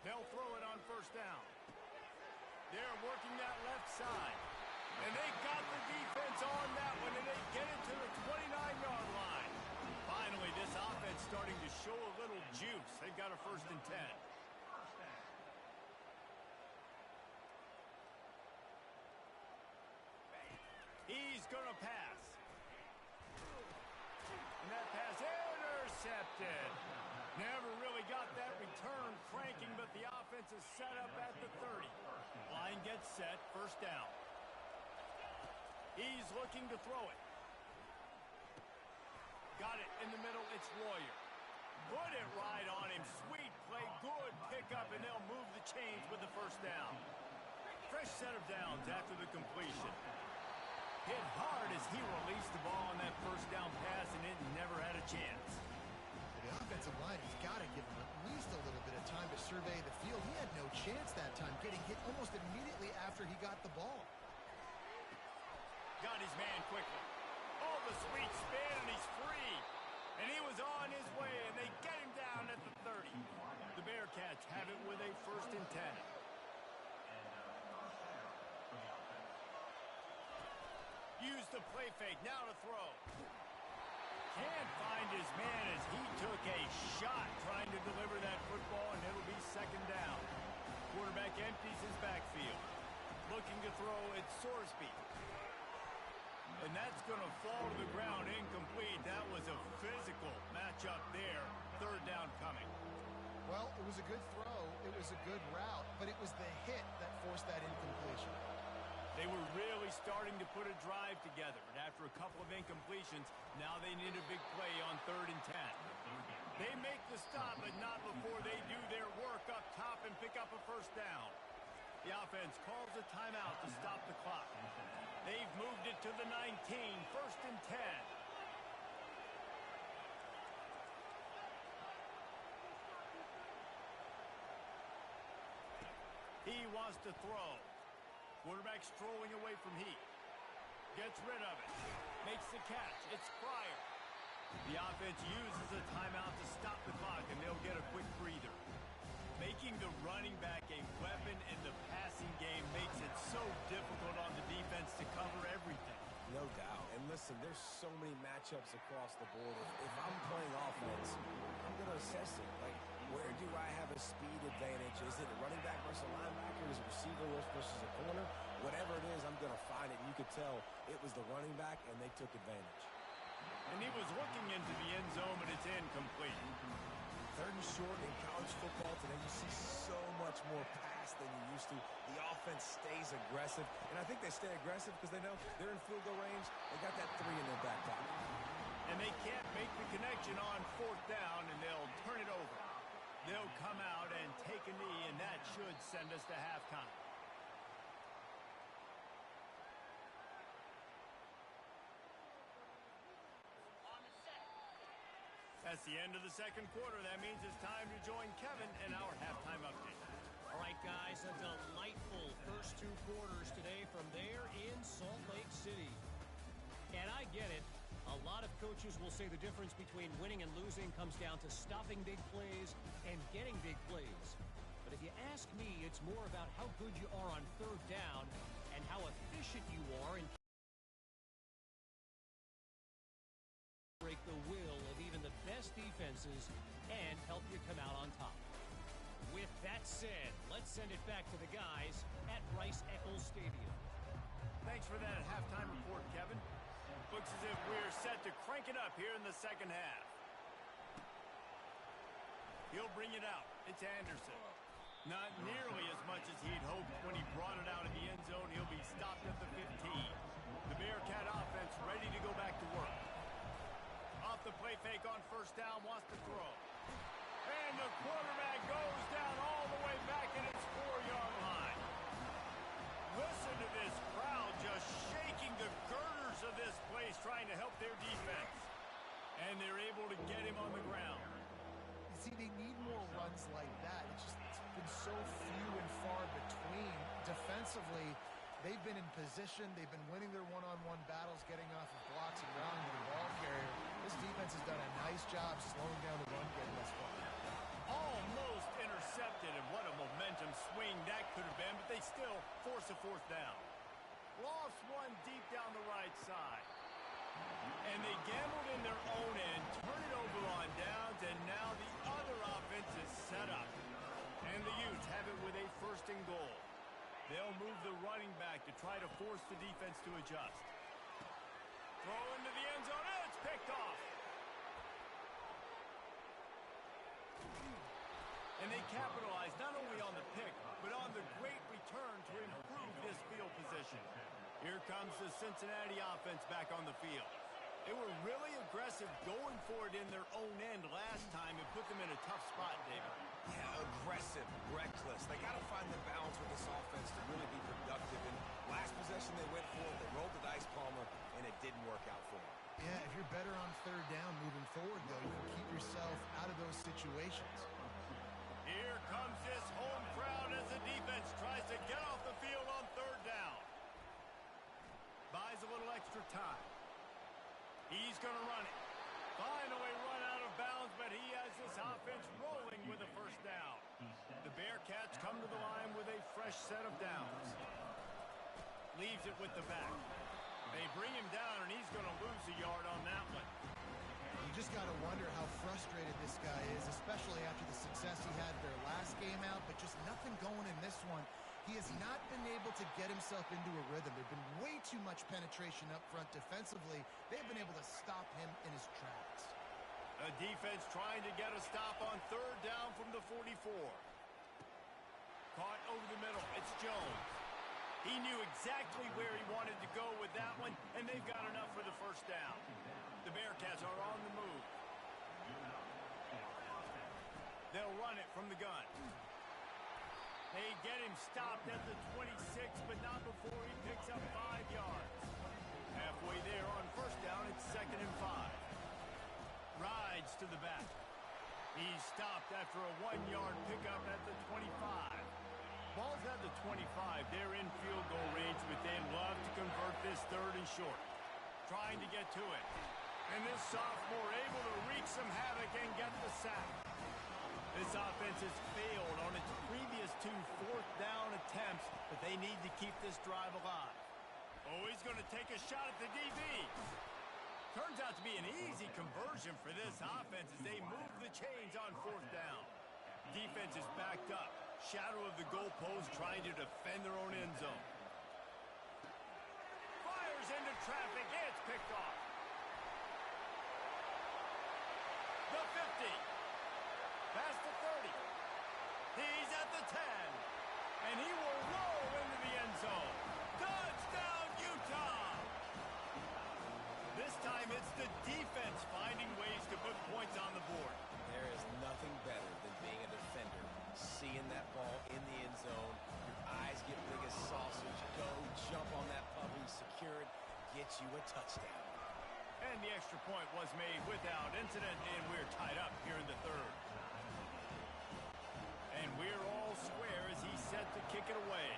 [SPEAKER 1] They'll throw it on first down. They're working that left side. And they got the defense on that one, and they get it to the 29-yard line. Finally, this offense starting to show a little juice. They've got a 1st and 10. He's going to pass. And that pass intercepted. Never really got that return cranking, but the offense is set up at the 30. Line gets set, first down. He's looking to throw it. Got it in the middle, it's Lawyer. Put it right on him, sweet play, good pickup, and they'll move the chains with the first down. Fresh set of downs after the completion. Hit hard as he released the ball on that first down pass, and it never had a chance.
[SPEAKER 2] The offensive line has got to give him at least a little bit of time to survey the field. He had no chance that time, getting hit almost immediately after he got the ball.
[SPEAKER 1] Got his man quickly. Oh, the sweet spin, and he's free. And he was on his way, and they get him down at the 30. The Bearcats have it with a 1st and 10. Use the play fake, now to throw. Can't find his man as he took a shot trying to deliver that football, and it'll be 2nd down. Quarterback empties his backfield. Looking to throw, it's Sorsby. And that's going to fall to the ground incomplete. That was a physical matchup there. 3rd down coming.
[SPEAKER 2] Well, it was a good throw. It was a good route, but it was the hit that forced that incompletion.
[SPEAKER 1] They were really starting to put a drive together, but after a couple of incompletions, now they need a big play on 3rd and 10. They make the stop, but not before they do their work up top and pick up a 1st down. The offense calls a timeout to stop the clock. They've moved it to the 19, 1st and 10. He wants to throw. Quarterback strolling away from Heat. Gets rid of it. Makes the catch. It's Fryer. The offense uses a timeout to stop the clock, and they'll get a quick breather. Making the running back a weapon in the passing game makes it so difficult on the defense to cover everything.
[SPEAKER 4] No doubt. And listen, there's so many matchups across the board. If I'm playing offense, I'm going to assess it. Like, where do I have a speed advantage? Is it a running back versus a linebacker? Is it receiver versus a corner? Whatever it is, I'm going to find it. And you could tell it was the running back, and they took advantage.
[SPEAKER 1] And he was looking into the end zone, but it's incomplete.
[SPEAKER 4] 3rd and short in college football today, you see so much more pass than you used to. The offense stays aggressive, and I think they stay aggressive because they know they're in field goal range. They got that 3 in their back pocket.
[SPEAKER 1] And they can't make the connection on 4th down, and they'll turn it over. They'll come out and take a knee, and that should send us to halftime. That's the end of the 2nd quarter. That means it's time to join Kevin in our halftime update.
[SPEAKER 3] All right, guys, a delightful first 2 quarters today from there in Salt Lake City. And I get it. A lot of coaches will say the difference between winning and losing comes down to stopping big plays and getting big plays. But if you ask me, it's more about how good you are on 3rd down and how efficient you are in break the will of even the best defenses and help you come out on top. With that said, let's send it back to the guys at Rice-Eccles Stadium.
[SPEAKER 1] Thanks for that halftime report, Kevin. Looks as if we're set to crank it up here in the 2nd half. He'll bring it out. It's Anderson. Not nearly as much as he'd hoped when he brought it out of the end zone. He'll be stopped at the 15. The Bearcat offense ready to go back to work. Off the play fake on 1st down, wants to throw. And the quarterback goes down all the way back in its 4-yard line. Listen to this crowd just shaking the girders of this place, trying to help their defense. And they're able to get him on the ground.
[SPEAKER 2] You see, they need more runs like that. It's been so few and far between. Defensively, they've been in position. They've been winning their one-on-one battles, getting off of blocks and rounding the ball carrier. This defense has done a nice job slowing down the run game thus far.
[SPEAKER 1] Almost intercepted, and what a momentum swing that could have been, but they still force a 4th down. Lost one deep down the right side. And they gambled in their own end, turn it over on downs, and now the other offense is set up. And the Utes have it with a 1st and goal. They'll move the running back to try to force the defense to adjust. Throw into the end zone, and it's picked off. And they capitalize not only on the pick, but on the great return to improve this field position. Here comes the Cincinnati offense back on the field. They were really aggressive going for it in their own end last time and put them in a tough spot, David.
[SPEAKER 4] Yeah, aggressive, reckless. They got to find the balance with this offense to really be productive. And last possession they went for it, they rolled the dice, Palmer, and it didn't work out for them.
[SPEAKER 2] Yeah, if you're better on 3rd down moving forward, though, you can keep yourself out of those situations.
[SPEAKER 1] Here comes this home crowd as the defense tries to get off the field on 3rd down. Buys a little extra time. He's going to run it. Finally run out of bounds, but he has this offense rolling with a first down. The Bearcats come to the line with a fresh set of downs. Leaves it with the back. They bring him down, and he's going to lose a yard on that one.
[SPEAKER 2] You just got to wonder how frustrated this guy is, especially after the success he had their last game out, but just nothing going in this one. He has not been able to get himself into a rhythm. There's been way too much penetration up front defensively. They've been able to stop him in his tracks.
[SPEAKER 1] A defense trying to get a stop on third down from the 44. Caught over the middle. It's Jones. He knew exactly where he wanted to go with that one, and they've got enough for the first down. The Bearcats are on the move. They'll run it from the gun. They get him stopped at the 26, but not before he picks up 5 yards. Halfway there on first down, it's 2nd and 5. Rides to the back. He's stopped after a 1-yard pickup at the 25. Ball's at the 25. They're in field goal range, but they'd love to convert this 3rd and short. Trying to get to it. And this sophomore able to wreak some havoc and get the sack. This offense has failed on its previous 2 fourth down attempts, but they need to keep this drive alive. Oh, he's going to take a shot at the DB. Turns out to be an easy conversion for this offense as they move the chains on 4th down. Defense is backed up. Shadow of the goalpost trying to defend their own end zone. Fires into traffic. It's picked off. The 50. Past the 30. He's at the 10. And he will roll into the end zone. Touchdown, Utah! This time it's the defense finding ways to put points on the board.
[SPEAKER 4] There is nothing better than being a defender. Seeing that ball in the end zone, your eyes get big as sausage, go jump on that puppy, secure it, get you a touchdown.
[SPEAKER 1] And the extra point was made without incident, and we're tied up here in the 3rd. And we're all square as he's set to kick it away.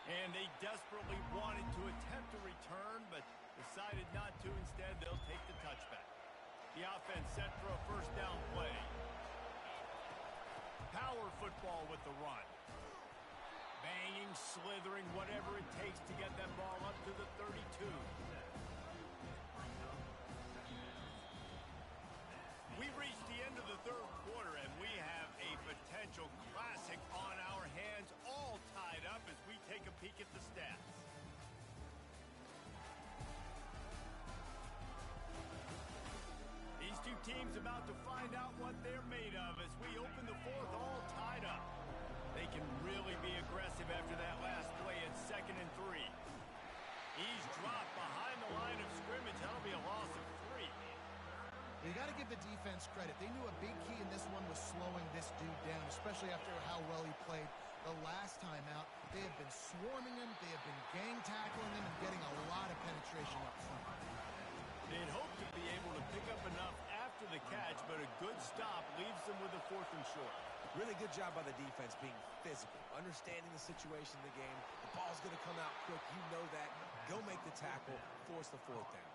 [SPEAKER 1] And they desperately wanted to attempt a return, but decided not to. Instead, they'll take the touchback. The offense set for a first down play. Power football with the run. Banging, slithering, whatever it takes to get that ball up to the 32. We've reached the end of the 3rd quarter, and we have a potential classic on our hands, all tied up as we take a peek at the stats. These two teams about to find out what they're made of as we open the 4th all tied up. They can really be aggressive after that last play at 2nd and 3. He's dropped behind the line of scrimmage. That'll be a loss of 3.
[SPEAKER 2] You got to give the defense credit. They knew a big key in this one was slowing this dude down, especially after how well he played the last time out. They have been swarming him. They have been gang tackling him and getting a lot of penetration up front.
[SPEAKER 1] They'd hoped to be able to pick up enough after the catch, but a good stop leaves them with a 4th and short.
[SPEAKER 4] Really good job by the defense being physical, understanding the situation in the game. The ball's going to come out quick. You know that. Go make the tackle, force the 4th down.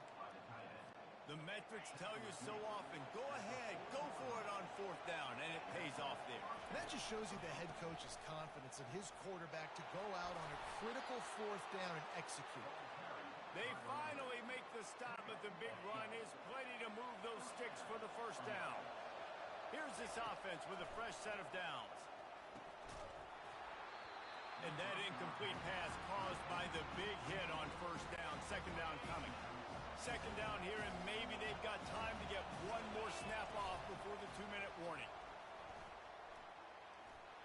[SPEAKER 1] The metrics tell you so often, go ahead, go for it on 4th down, and it pays off there.
[SPEAKER 2] That just shows you the head coach's confidence in his quarterback to go out on a critical 4th down and execute.
[SPEAKER 1] They finally make the stop, but the big run is plenty to move those sticks for the first down. Here's this offense with a fresh set of downs. And that incomplete pass caused by the big hit on first down. 2nd down coming. 2nd down here, and maybe they've got time to get one more snap off before the 2-minute warning.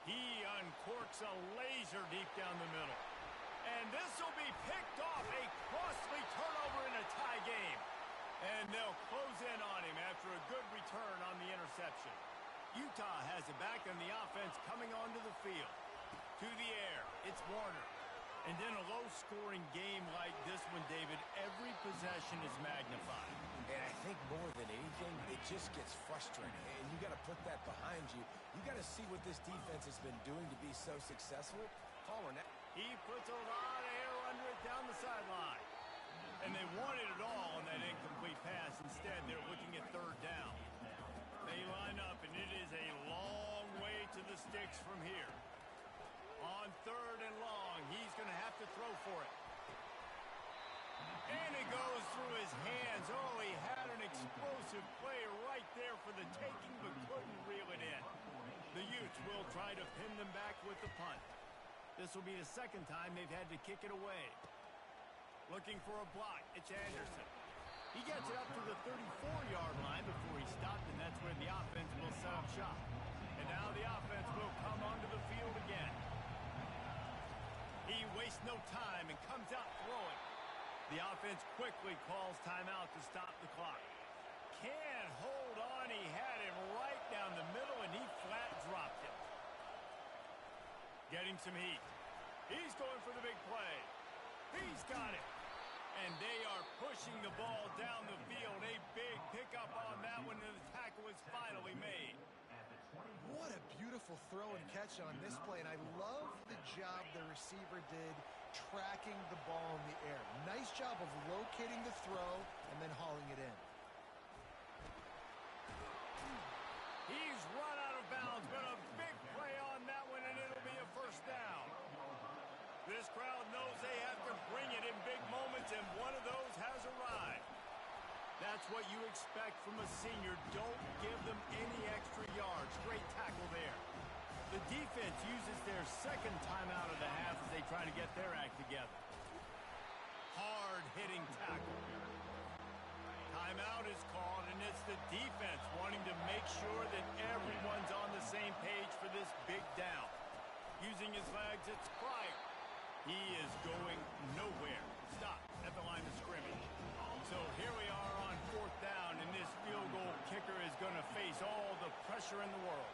[SPEAKER 1] He uncorks a laser deep down the middle. And this will be picked off, a costly turnover in a tie game. And they'll close in on him after a good return on the interception. Utah has it back, and the offense coming onto the field. To the air, it's Warner. And in a low-scoring game like this one, David, every possession is magnified.
[SPEAKER 4] And I think more than anything, it just gets frustrating. And you got to put that behind you. You got to see what this defense has been doing to be so successful. Caller,
[SPEAKER 1] He puts a lot of air under it down the sideline. And they wanted it all on that incomplete pass. Instead, they're looking at third down. They line up, and it is a long way to the sticks from here. On third and long, he's going to have to throw for it. And it goes through his hands. Oh, he had an explosive play right there for the taking, but couldn't reel it in. The Utes will try to pin them back with the punt. This will be the second time they've had to kick it away. Looking for a block. It's Anderson. He gets it up to the 34-yard line before he stopped, and that's where the offense will set up shop. And now the offense will come onto the field again. He wastes no time and comes out throwing. The offense quickly calls timeout to stop the clock. Can't hold on. He had him right down the middle, and he flat dropped him. Getting some heat. He's going for the big play. He's got it. And they are pushing the ball down the field. A big pickup on that one, and the tackle is finally made.
[SPEAKER 2] What a beautiful throw and catch on this play, and I love the job the receiver did tracking the ball in the air. Nice job of locating the throw and then hauling it in.
[SPEAKER 1] He's run out of bounds, but a big play on that one, and it'll be a first down. This crowd knows they have to bring it in big moments, and one of those has arrived. That's what you expect from a senior. Don't give them any extra yards. Great tackle there. The defense uses their second timeout of the half as they try to get their act together. Hard-hitting tackle. Timeout is called, and it's the defense wanting to make sure that everyone's on the same page for this big down. Using his legs, it's Pryor. He is going nowhere. Stop at the line of scrimmage. So here we are on fourth down, and this field goal kicker is going to face all the pressure in the world.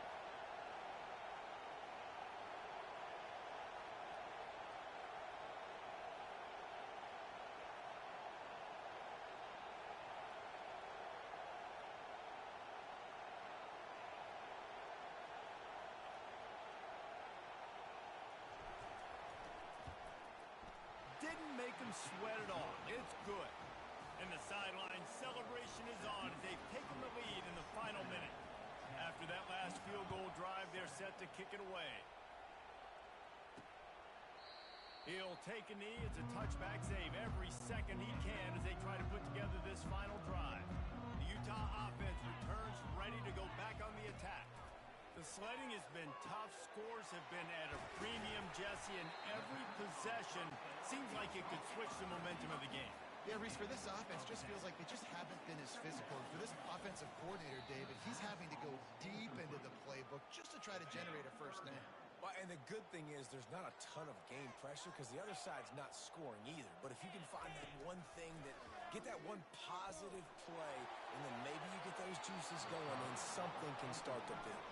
[SPEAKER 1] Didn't make him sweat at all. It's good. And the sideline celebration is on as they've taken the lead in the final minute. After that last field goal drive, they're set to kick it away. He'll take a knee. It's a touchback save every second he can as they try to put together this final drive. The Utah offense returns ready to go back on the attack. The sledding has been tough. Scores have been at a premium, Jesse, and every possession seems like it could switch the momentum of the game.
[SPEAKER 2] Yeah, Reese, for this offense, just feels like they just haven't been as physical. For this offensive coordinator, David, he's having to go deep into the playbook just to try to generate a first down.
[SPEAKER 4] Well, and the good thing is there's not a ton of game pressure because the other side's not scoring either. But if you can find that one thing get that one positive play, and then maybe you get those juices going, and something can start to build.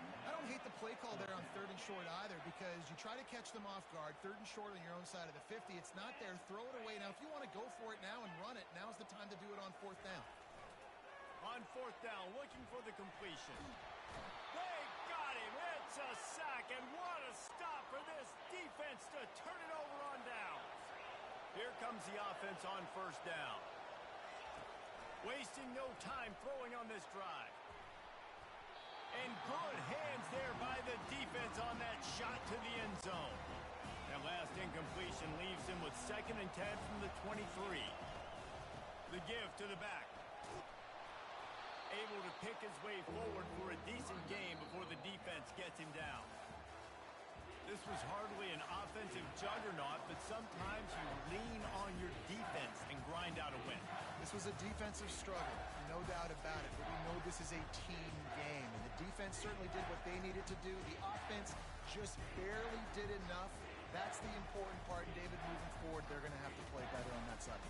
[SPEAKER 2] I don't hate the play call there on third and short either because you try to catch them off guard. Third and short on your own side of the 50. It's not there. Throw it away. Now, if you want to go for it now and run it, now's the time to do it on fourth down.
[SPEAKER 1] On fourth down, looking for the completion. They got him. It's a sack, and what a stop for this defense to turn it over on downs. Here comes the offense on first down. Wasting no time throwing on this drive. And good hands there by the defense on that shot to the end zone. That last incompletion leaves him with 2nd and 10 from the 23. The give to the back. Able to pick his way forward for a decent game before the defense gets him down. This was hardly an offensive juggernaut, but sometimes you lean on your defense and grind out a win.
[SPEAKER 2] This was a defensive struggle, no doubt about it, but we know this is a team game, and the defense certainly did what they needed to do. The offense just barely did enough. That's the important part, and David, moving forward, they're going to have to play better on that side.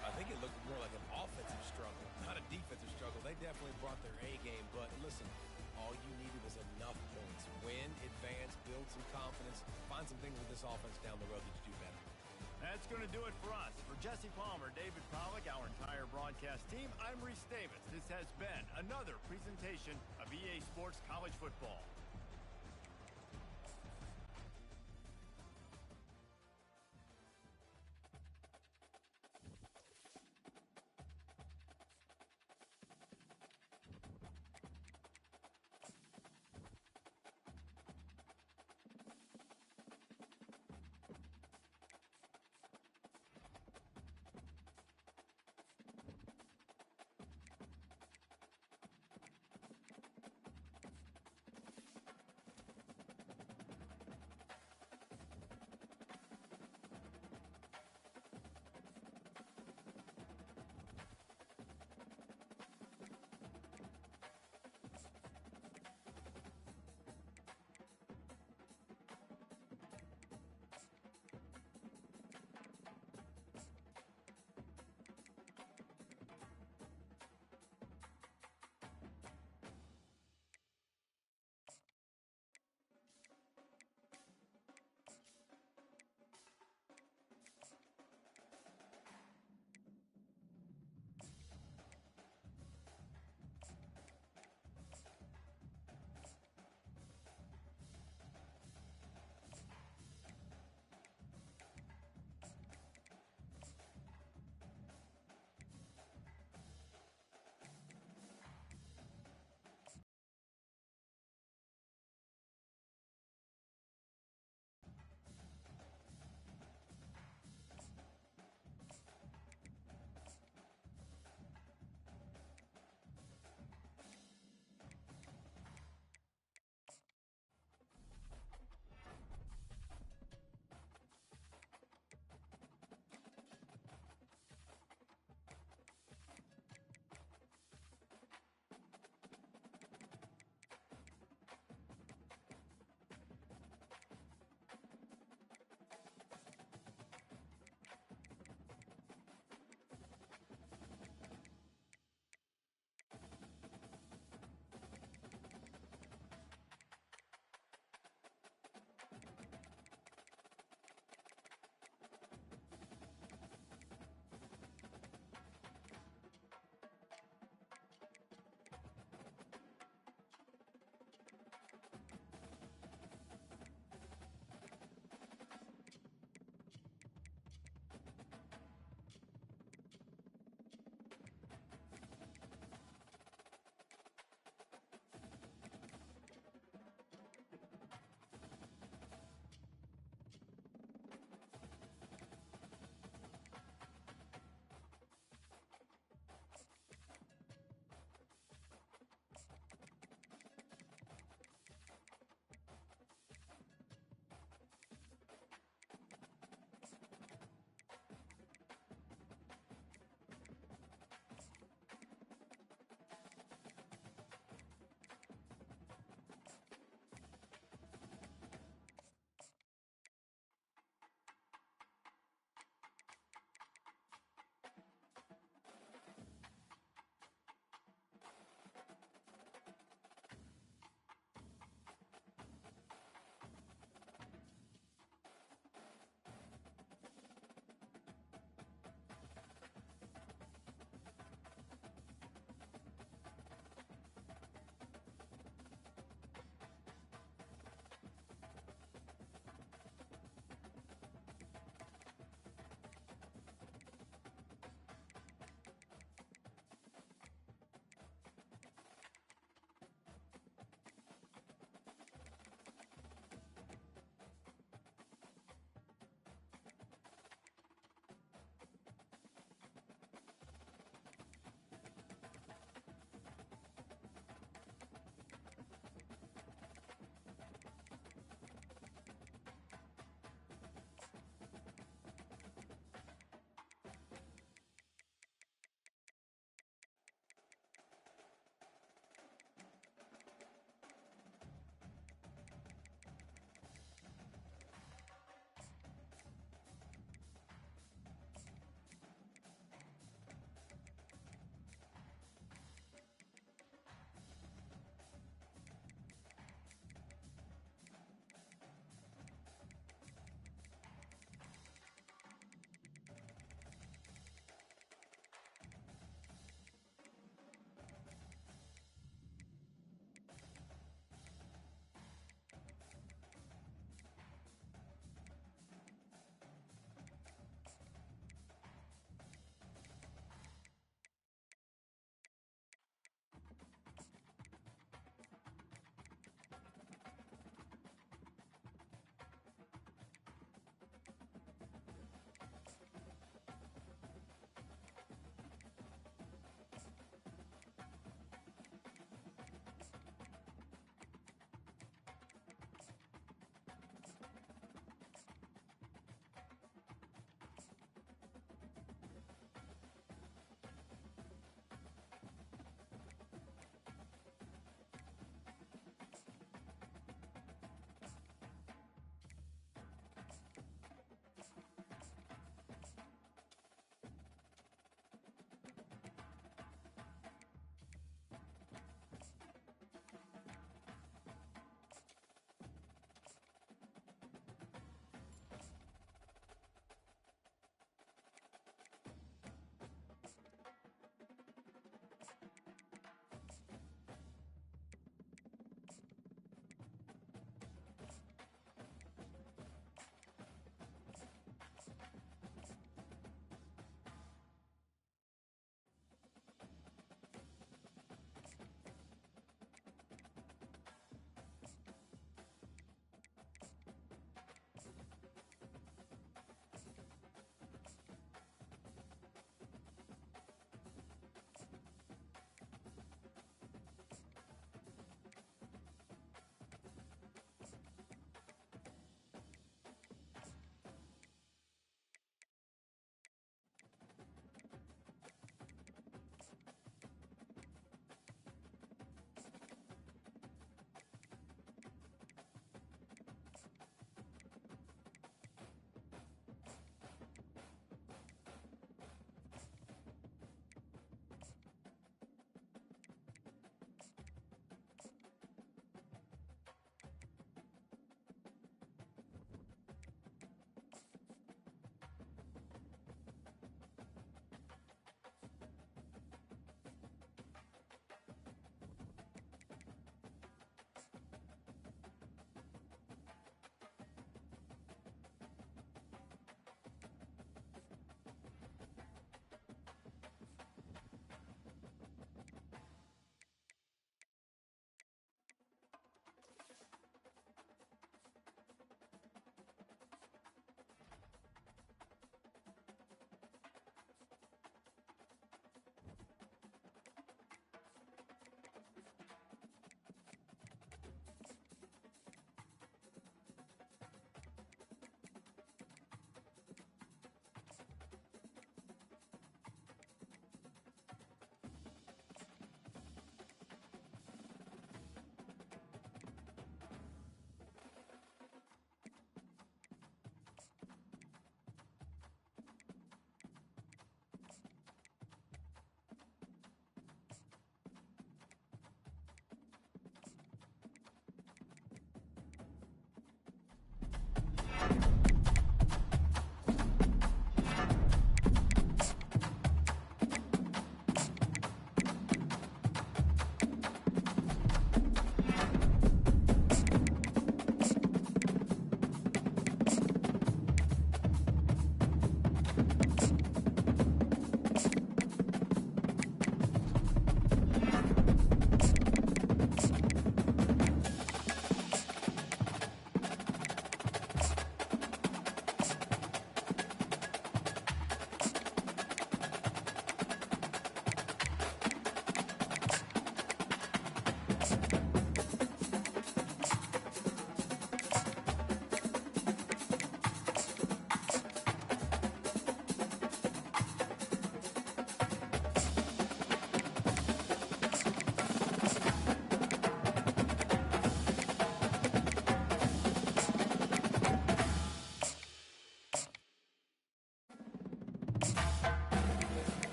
[SPEAKER 4] I think it looked more like an offensive struggle, not a defensive struggle. They definitely brought their A game, but listen, all you needed was enough points. Win, advance, build some confidence, find some things with this offense down the road that you do better.
[SPEAKER 1] That's going to do it for us. For Jesse Palmer, David Pollack, our entire broadcast team, I'm Reese Davis. This has been another presentation of EA Sports College Football.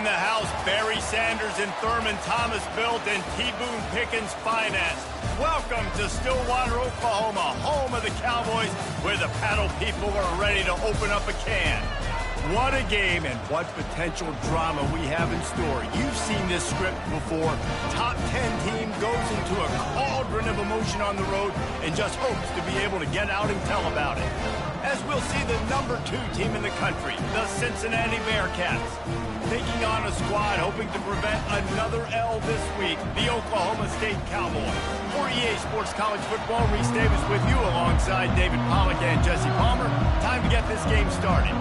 [SPEAKER 1] in the house, Barry Sanders and Thurman Thomas built and T. Boone Pickens financed. Welcome to Stillwater, Oklahoma, home of the Cowboys, where the paddle people are ready to open up a can. What a game and what potential drama we have in store. You've seen this script before. Top 10 team goes into a cauldron of emotion on the road and just hopes to be able to get out and tell about it. As we'll see the number 2 team in the country, the Cincinnati Bearcats, taking on a squad hoping to prevent another L this week, the Oklahoma State Cowboys. For EA Sports College Football, Reese Davis with you alongside David Pollack and Jesse Palmer. Time to get this game started.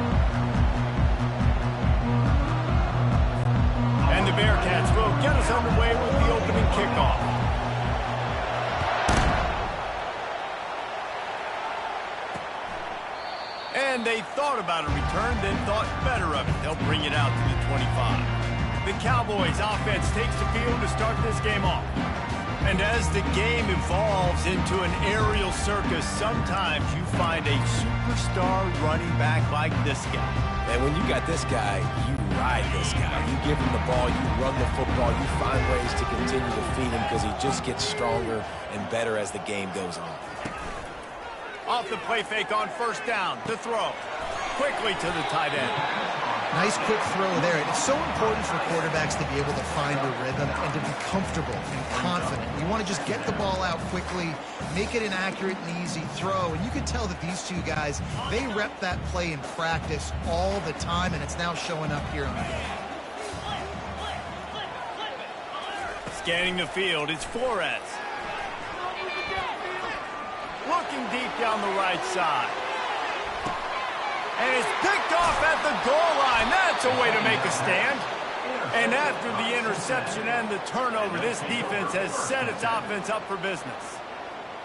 [SPEAKER 1] And the Bearcats will get us underway with the opening kickoff. And they thought about a return, then thought better of it. They'll bring it out to the 25. The Cowboys offense takes the field to start this game off. And as the game evolves into an aerial circus, sometimes you find a superstar running back like this guy.
[SPEAKER 4] And when you got this guy, you ride this guy. You give him the ball, you run the football, you find ways to continue to feed him because he just gets stronger and better as the game goes on.
[SPEAKER 1] Off the play fake on first down, to throw. Quickly to the tight end.
[SPEAKER 2] Nice quick throw there. It's so important for quarterbacks to be able to find a rhythm and to be comfortable and confident. You want to just get the ball out quickly, make it an accurate and easy throw. And you can tell that these two guys, they rep that play in practice all the time, and it's now showing up here on the game.
[SPEAKER 1] Scanning the field, it's Flores. Looking deep down the right side. And it's picked off at the goal line. That's a way to make a stand. And after the interception and the turnover, this defense has set its offense up for business.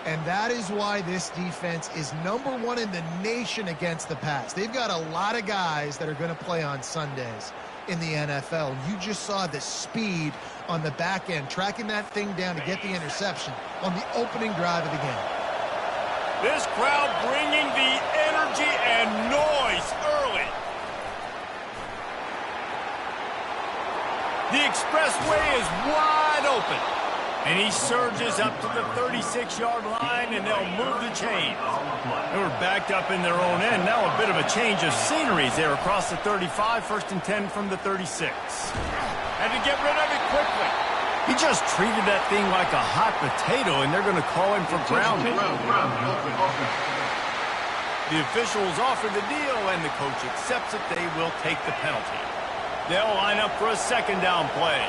[SPEAKER 2] And that is why this defense is #1 in the nation against the pass. They've got a lot of guys that are going to play on Sundays in the NFL. You just saw the speed on the back end, tracking that thing down to get the interception on the opening drive of the game.
[SPEAKER 1] This crowd bringing the energy and noise early. The expressway is wide open. And he surges up to the 36-yard line, and they'll move the chains. They were backed up in their own end. Now a bit of a change of scenery there across the 35, 1st and 10 from the 36. Had to get rid of it quickly. He just treated that thing like a hot potato, and they're going to call him for grounding. The officials offer the deal, and the coach accepts it. They will take the penalty. They'll line up for a second down play.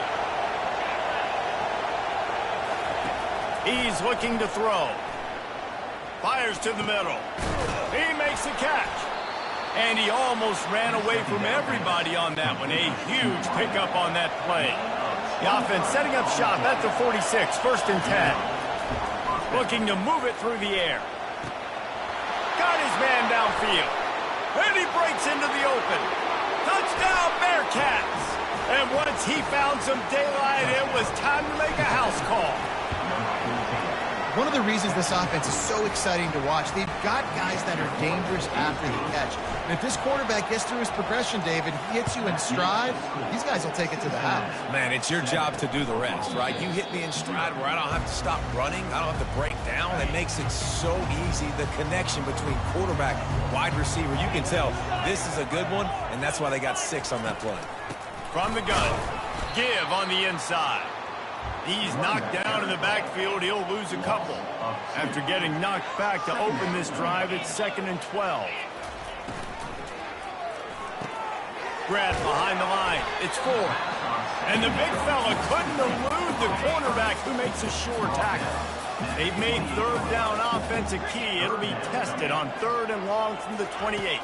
[SPEAKER 1] He's looking to throw. Fires to the middle. He makes the catch. And he almost ran away from everybody on that one. A huge pickup on that play. The offense setting up shop at the 46, 1st and 10. Looking to move it through the air. Got his man downfield. And he breaks into the open. Touchdown, Bearcats! And once he found some daylight, it was time to make a house call.
[SPEAKER 2] One of the reasons this offense is so exciting to watch, they've got guys that are dangerous after the catch. And if this quarterback gets through his progression, David, he hits you in stride, these guys will take it to the house.
[SPEAKER 4] Man, it's your job to do the rest, right? You hit me in stride where I don't have to stop running. I don't have to break down. It makes it so easy. The connection between quarterback, wide receiver, you can tell this is a good one, and that's why they got 6 on that play.
[SPEAKER 1] From the gun, give on the inside. He's knocked down in the backfield. He'll lose a couple. After getting knocked back to open this drive, it's 2nd and 12. Grab behind the line. It's 4. And the big fella couldn't elude the cornerback who makes a sure tackle. They've made 3rd down offense a key. It'll be tested on 3rd and long from the 28.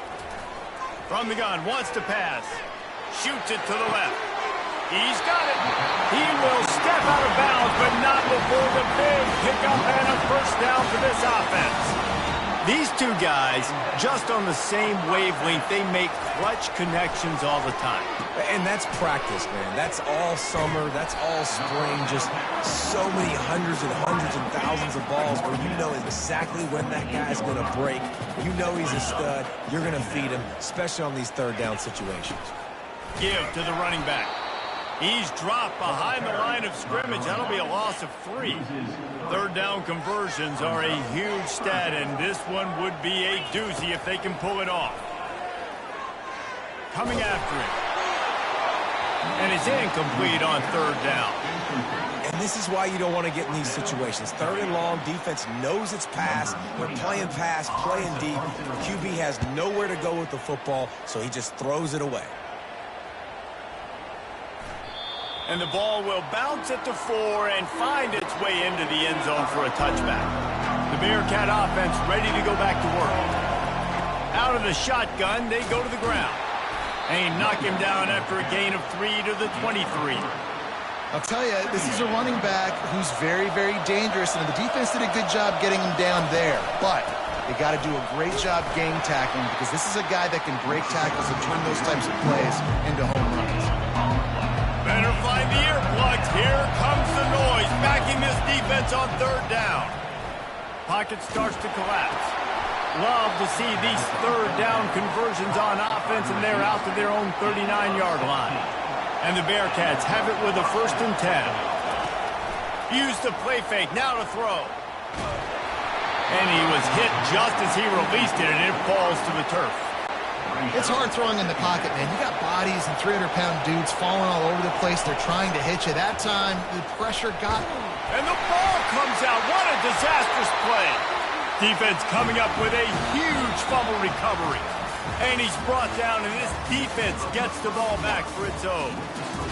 [SPEAKER 1] From the gun, wants to pass. Shoots it to the left. He's got it. He will step out of bounds, but not before the big pickup and a 1st down for this offense. These two guys, just on the same wavelength, they make clutch connections all the time.
[SPEAKER 4] And that's practice, man. That's all summer. That's all spring. Just so many hundreds and thousands of balls where you know exactly when that guy's going to break. You know he's a stud. You're going to feed him, especially on these 3rd down situations.
[SPEAKER 1] Give to the running back. He's dropped behind the line of scrimmage. That'll be a loss of 3. Third down conversions are a huge stat, and this one would be a doozy if they can pull it off. Coming after it. And it's incomplete on third down.
[SPEAKER 4] And this is why you don't want to get in these situations. Third and long, defense knows it's pass. They're playing pass, playing deep. QB has nowhere to go with the football, so he just throws it away.
[SPEAKER 1] And the ball will bounce at the 4 and find its way into the end zone for a touchback. The Bearcat offense ready to go back to work. Out of the shotgun, they go to the ground. And he knocked him down after a gain of 3 to the 23.
[SPEAKER 2] I'll tell you, this is a running back who's very, very dangerous, and the defense did a good job getting him down there. But they got to do a great job game tackling, because this is a guy that can break tackles and turn those types of plays into home runs.
[SPEAKER 1] Better find the earplugs. Here comes the noise, backing this defense on third down. Pocket starts to collapse. Love to see these third down conversions on offense, and they're out to their own 39-yard line. And the Bearcats have it with a 1st and 10. Use the play fake, now to throw. And he was hit just as he released it, and it falls to the turf.
[SPEAKER 2] It's hard throwing in the pocket, man. You got bodies and 300-pound dudes falling all over the place. They're trying to hit you. That time, the pressure got them.
[SPEAKER 1] And the ball comes out. What a disastrous play. Defense coming up with a huge fumble recovery. And he's brought down, and this defense gets the ball back for its own.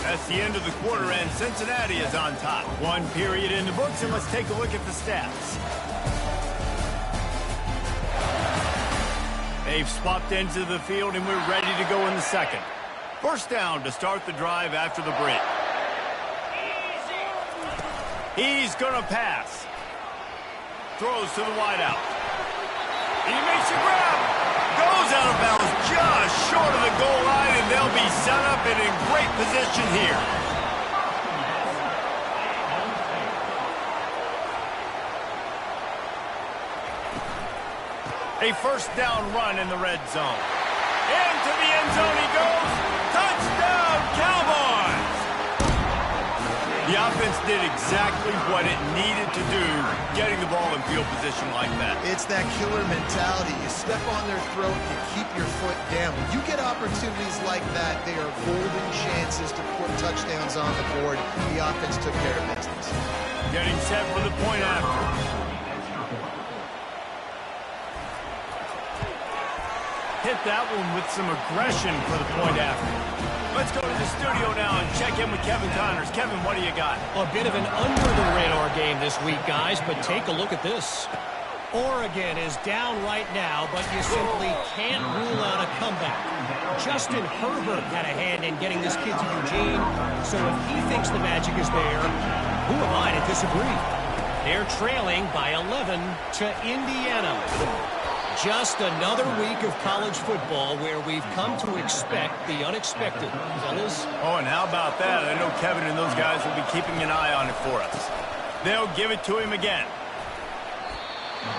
[SPEAKER 1] That's the end of the quarter, and Cincinnati is on top. 1 period in the books, and let's take a look at the stats. They've swapped into the field, and we're ready to go in the second. First down to start the drive after the break. He's going to pass. Throws to the wideout. He makes a grab. Goes out of bounds just short of the goal line, and they'll be set up and in great position here. A first down run in the red zone. Into the end zone he goes. Touchdown, Cowboys! The offense did exactly what it needed to do, getting the ball in field position like that.
[SPEAKER 2] It's that killer mentality. You step on their throat, you keep your foot down. When you get opportunities like that, they are golden chances to put touchdowns on the board. The offense took care of business.
[SPEAKER 1] Getting set for the point after. Hit that one with some aggression for the point after. Let's go to the studio now and check in with Kevin Connors. Kevin, what do you got?
[SPEAKER 3] A bit of an under-the-radar game this week, guys, but take a look at this. Oregon is down right now, but you simply can't rule out a comeback. Justin Herbert had a hand in getting this kid to Eugene, so if he thinks the magic is there, who am I to disagree? They're trailing by 11 to Indiana. Just another week of college football where we've come to expect the unexpected. Fellas?
[SPEAKER 1] Oh, and how about that? I know Kevin and those guys will be keeping an eye on it for us. They'll give it to him again.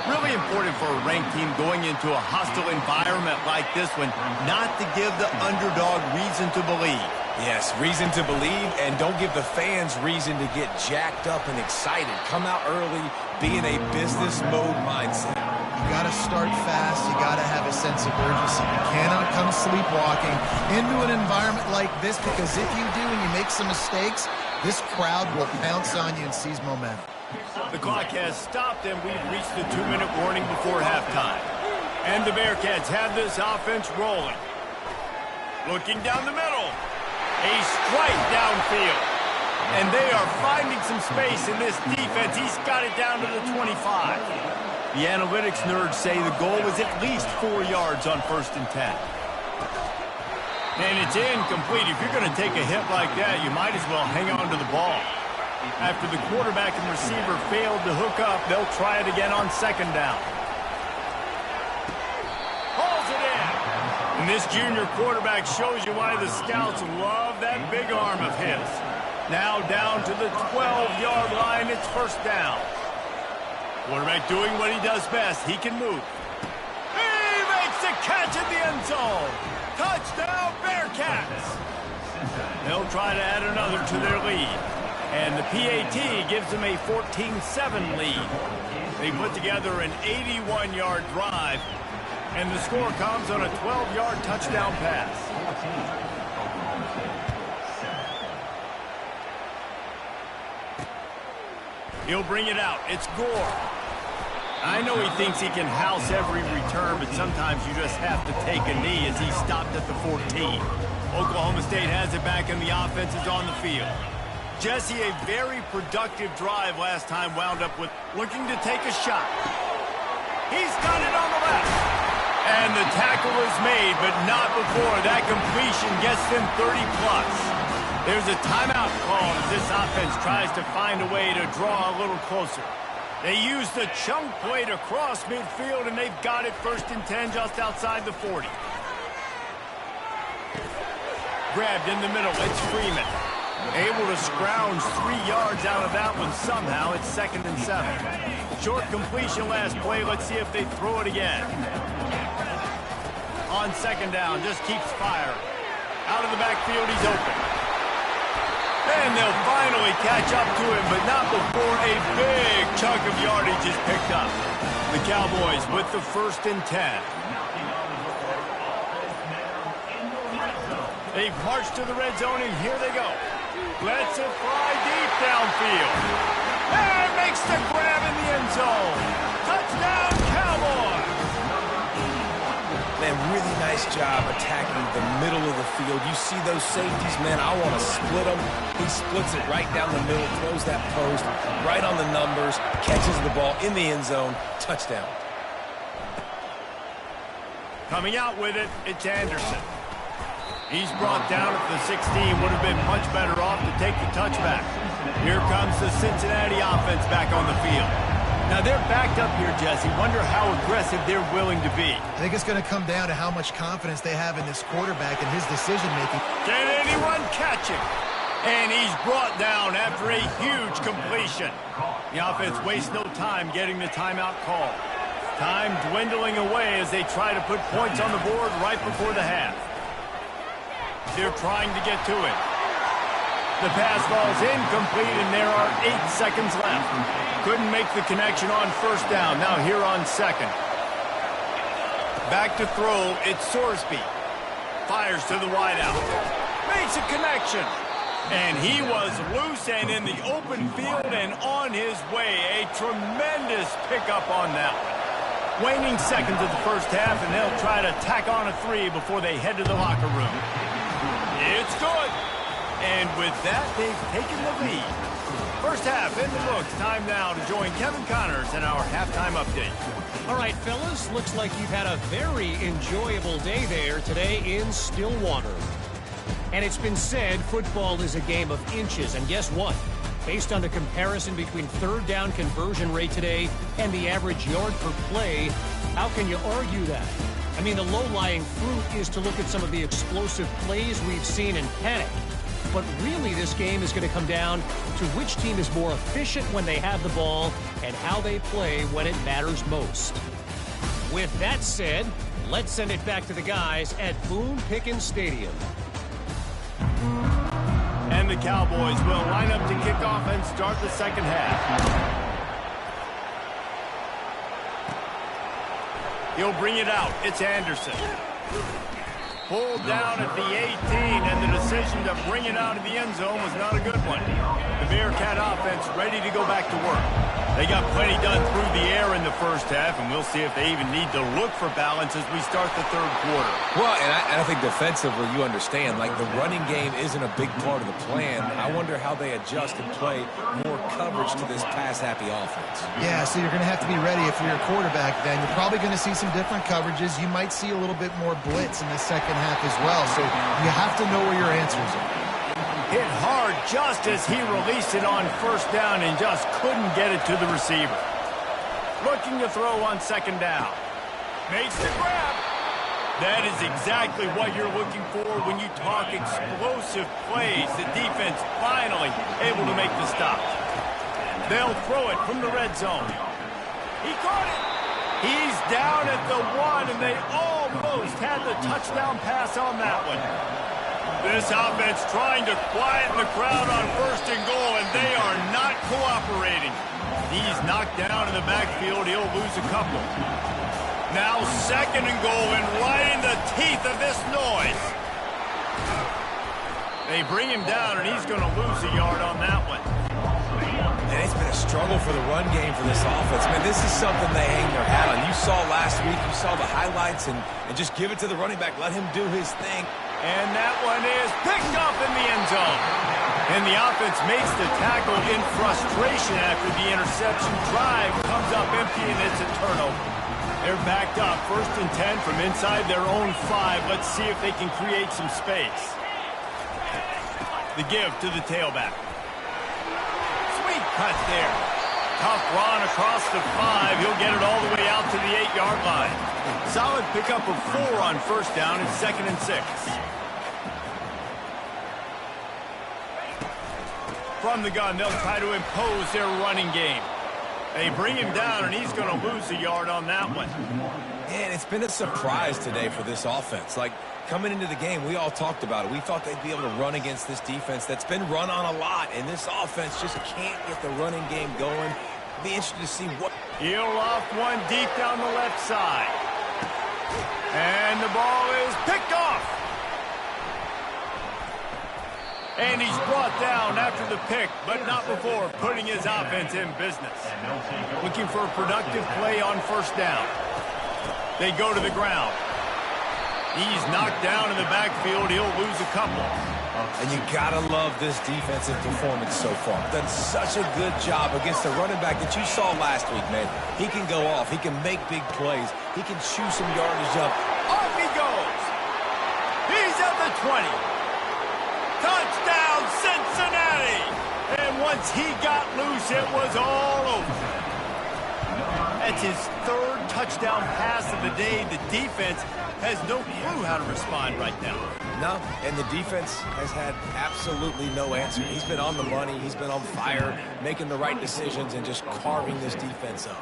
[SPEAKER 1] Really important for a ranked team going into a hostile environment like this one, not to give the underdog reason to believe.
[SPEAKER 4] Yes, reason to believe, and don't give the fans reason to get jacked up and excited. Come out early, be in a business mode mindset.
[SPEAKER 2] You got to start fast. You got to have a sense of urgency. You cannot come sleepwalking into an environment like this, because if you do and you make some mistakes, this crowd will pounce on you and seize momentum.
[SPEAKER 1] The clock has stopped, and we've reached the 2-minute warning before halftime. And the Bearcats have this offense rolling. Looking down the middle. A strike downfield. And they are finding some space in this defense. He's got it down to the 25. The analytics nerds say the goal was at least 4 yards on 1st and 10. And it's incomplete. If you're going to take a hit like that, you might as well hang on to the ball. After the quarterback and receiver failed to hook up, they'll try it again on 2nd down. Hauls it in. And this junior quarterback shows you why the scouts love that big arm of his. Now down to the 12-yard line, it's 1st down. Quarterback doing what he does best. He can move. He makes the catch in the end zone. Touchdown, Bearcats. They'll try to add another to their lead. And the PAT gives them a 14-7 lead. They put together an 81-yard drive, and the score comes on a 12-yard touchdown pass. He'll bring it out. It's Gore. I know he thinks he can house every return, but sometimes you just have to take a knee as he stopped at the 14. Oklahoma State has it back, and the offense is on the field. Jesse, a very productive drive last time, wound up with looking to take a shot. He's got it on the left. And the tackle is made, but not before that completion gets them 30-plus. There's a timeout called as this offense tries to find a way to draw a little closer. They use the chunk play to cross midfield, and they've got it 1st and 10 just outside the 40. Grabbed in the middle, it's Freeman. Able to scrounge 3 yards out of that one somehow. It's 2nd and 7. Short completion last play. Let's see if they throw it again. On 2nd down, just keeps firing. Out of the backfield, he's open. And they'll finally catch up to him, but not before a big chunk of yardage is picked up. The Cowboys with the 1st and 10. They've marched to the red zone, and here they go. Lets it fly deep downfield. And makes the grab in the end zone. Touchdown, Cowboys!
[SPEAKER 4] Man, really nice job attacking the middle of the field. You see those safeties, man, I want to split them. He splits it right down the middle, throws that post, right on the numbers, catches the ball in the end zone. Touchdown.
[SPEAKER 1] Coming out with it, it's Anderson. He's brought down at the 16, would have been much better off to take the touchback. Here comes the Cincinnati offense back on the field. Now they're backed up here, Jesse. Wonder how aggressive they're willing to be.
[SPEAKER 2] I think it's going to come down to how much confidence they have in this quarterback and his decision-making.
[SPEAKER 1] Can anyone catch him? And he's brought down after a huge completion. The offense wastes no time getting the timeout call. Time dwindling away as they try to put points on the board right before the half. They're trying to get to it. The pass ball's incomplete, and there are 8 seconds left. Couldn't make the connection on 1st down. Now here on 2nd. Back to throw, it's Sorsby. Fires to the wideout. Makes a connection. And he was loose and in the open field and on his way. A tremendous pickup on that one. Waning seconds of the 1st half, and they'll try to tack on a 3 before they head to the locker room. It's good. And with that, they've taken the lead. 1st half in the books. Time now to join Kevin Connors in our halftime update.
[SPEAKER 3] All right, fellas, looks like you've had a very enjoyable day there today in Stillwater. And it's been said football is a game of inches. And guess what? Based on the comparison between 3rd down conversion rate today and the average yard per play, how can you argue that? I mean, the low-lying fruit is to look at some of the explosive plays we've seen and panic. But really, this game is going to come down to which team is more efficient when they have the ball and how they play when it matters most. With that said, let's send it back to the guys at Boone Pickens Stadium.
[SPEAKER 1] And the Cowboys will line up to kick off and start the 2nd half. He'll bring it out. It's Anderson. Pulled down at the 18, and the decision to bring it out of the end zone was not a good one. The Bearcat offense ready to go back to work. They got plenty done through the air in the 1st half, and we'll see if they even need to look for balance as we start the 3rd quarter.
[SPEAKER 4] Well, and I think defensively, you understand, like the running game isn't a big part of the plan. I wonder how they adjust and play more coverage to this pass-happy offense.
[SPEAKER 2] Yeah, so you're going to have to be ready if you're a quarterback then. You're probably going to see some different coverages. You might see a little bit more blitz in the 2nd half as well, so you have to know where your answers are.
[SPEAKER 1] Hit hard just as he released it on 1st down and just couldn't get it to the receiver. Looking to throw on 2nd down. Makes the grab. That is exactly what you're looking for when you talk explosive plays. The defense finally able to make the stop. They'll throw it from the red zone. He caught it. He's down at the 1, and they almost had the touchdown pass on that one. This offense trying to quieten the crowd on 1st and goal, and they are not cooperating. He's knocked down in the backfield. He'll lose a couple. Now 2nd and goal, and right in the teeth of this noise. They bring him down, and he's going to lose a yard on that one.
[SPEAKER 4] And it's been a struggle for the run game for this offense. Man, this is something they hang their hat on. You saw last week, you saw the highlights, and just give it to the running back. Let him do his thing.
[SPEAKER 1] And that one is picked up in the end zone. And the offense makes the tackle in frustration after the interception. Drive comes up empty, and it's a turnover. They're backed up, 1st and 10 from inside their own 5. Let's see if they can create some space. The give to the tailback. Sweet cut there. Tough run across the 5. He'll get it all the way out to the 8-yard line. Solid pickup of 4 on 1st down. It's 2nd and 6. From the gun, they'll try to impose their running game. They bring him down, and he's going to lose a yard on that one.
[SPEAKER 4] Man, it's been a surprise today for this offense. Like, coming into the game, we all talked about it. We thought they'd be able to run against this defense that's been run on a lot, and this offense just can't get the running game going. Be interested to see what...
[SPEAKER 1] He'll loft one deep down the left side. And the ball is picked off. And he's brought down after the pick, but not before putting his offense in business. Looking for a productive play on 1st down. They go to the ground. He's knocked down in the backfield. He'll lose a couple.
[SPEAKER 4] And you gotta love this defensive performance so far. Done such a good job against the running back that you saw last week, man. He can go off. He can make big plays. He can chew some yardage up.
[SPEAKER 1] Off he goes. He's at the 20. Touchdown, Cincinnati! And once he got loose, it was all over. That's his 3rd touchdown pass of the day. The defense has no clue how to respond right now.
[SPEAKER 4] No, and the defense has had absolutely no answer. He's been on the money. He's been on fire, making the right decisions, and just carving this defense up.